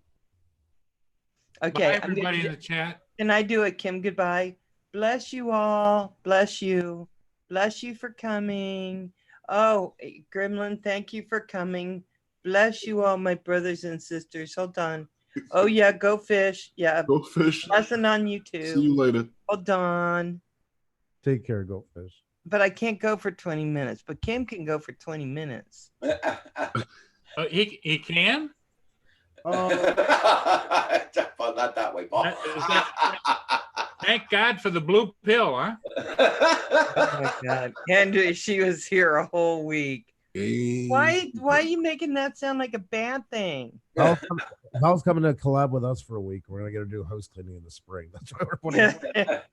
Okay, Bye, everybody in the chat. Can I do it, Kim? Goodbye. Bless you all. Bless you. Bless you for coming. Oh, Gremlin, thank you for coming. Bless you all, my brothers and sisters. Hold on. Oh, yeah, Go Fish. Yeah, Go Fish. blessing on you See too. you later. Hold on. Take care, Goatfish. But I can't go for 20 minutes. But Kim can go for 20 minutes. He can? Oh, Well, not that way, Paul. Thank God for the blue pill, huh? Oh my God. And she was here a whole week. Why are you making that sound like a bad thing? Val's coming to collab with us for a week. We're gonna get her to do house cleaning in the spring. That's why we're putting it.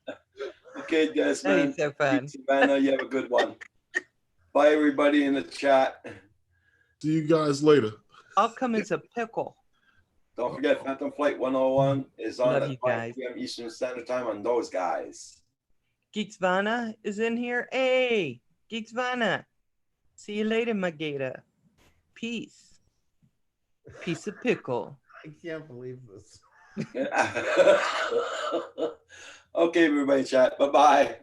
Okay, yes, That'd man. be so fun. Savannah, you have a good one. Bye, everybody in the chat. See you guys later. I'll come as a pickle. Don't forget, Phantom Flight 101 is on Love at you 5 guys. p.m. Eastern Standard Time on those guys. Geeksvana is in here. Hey, Geeksvana. See you later, my gator. Peace. Piece of pickle. I can't believe this. Okay, everybody, chat. Bye-bye.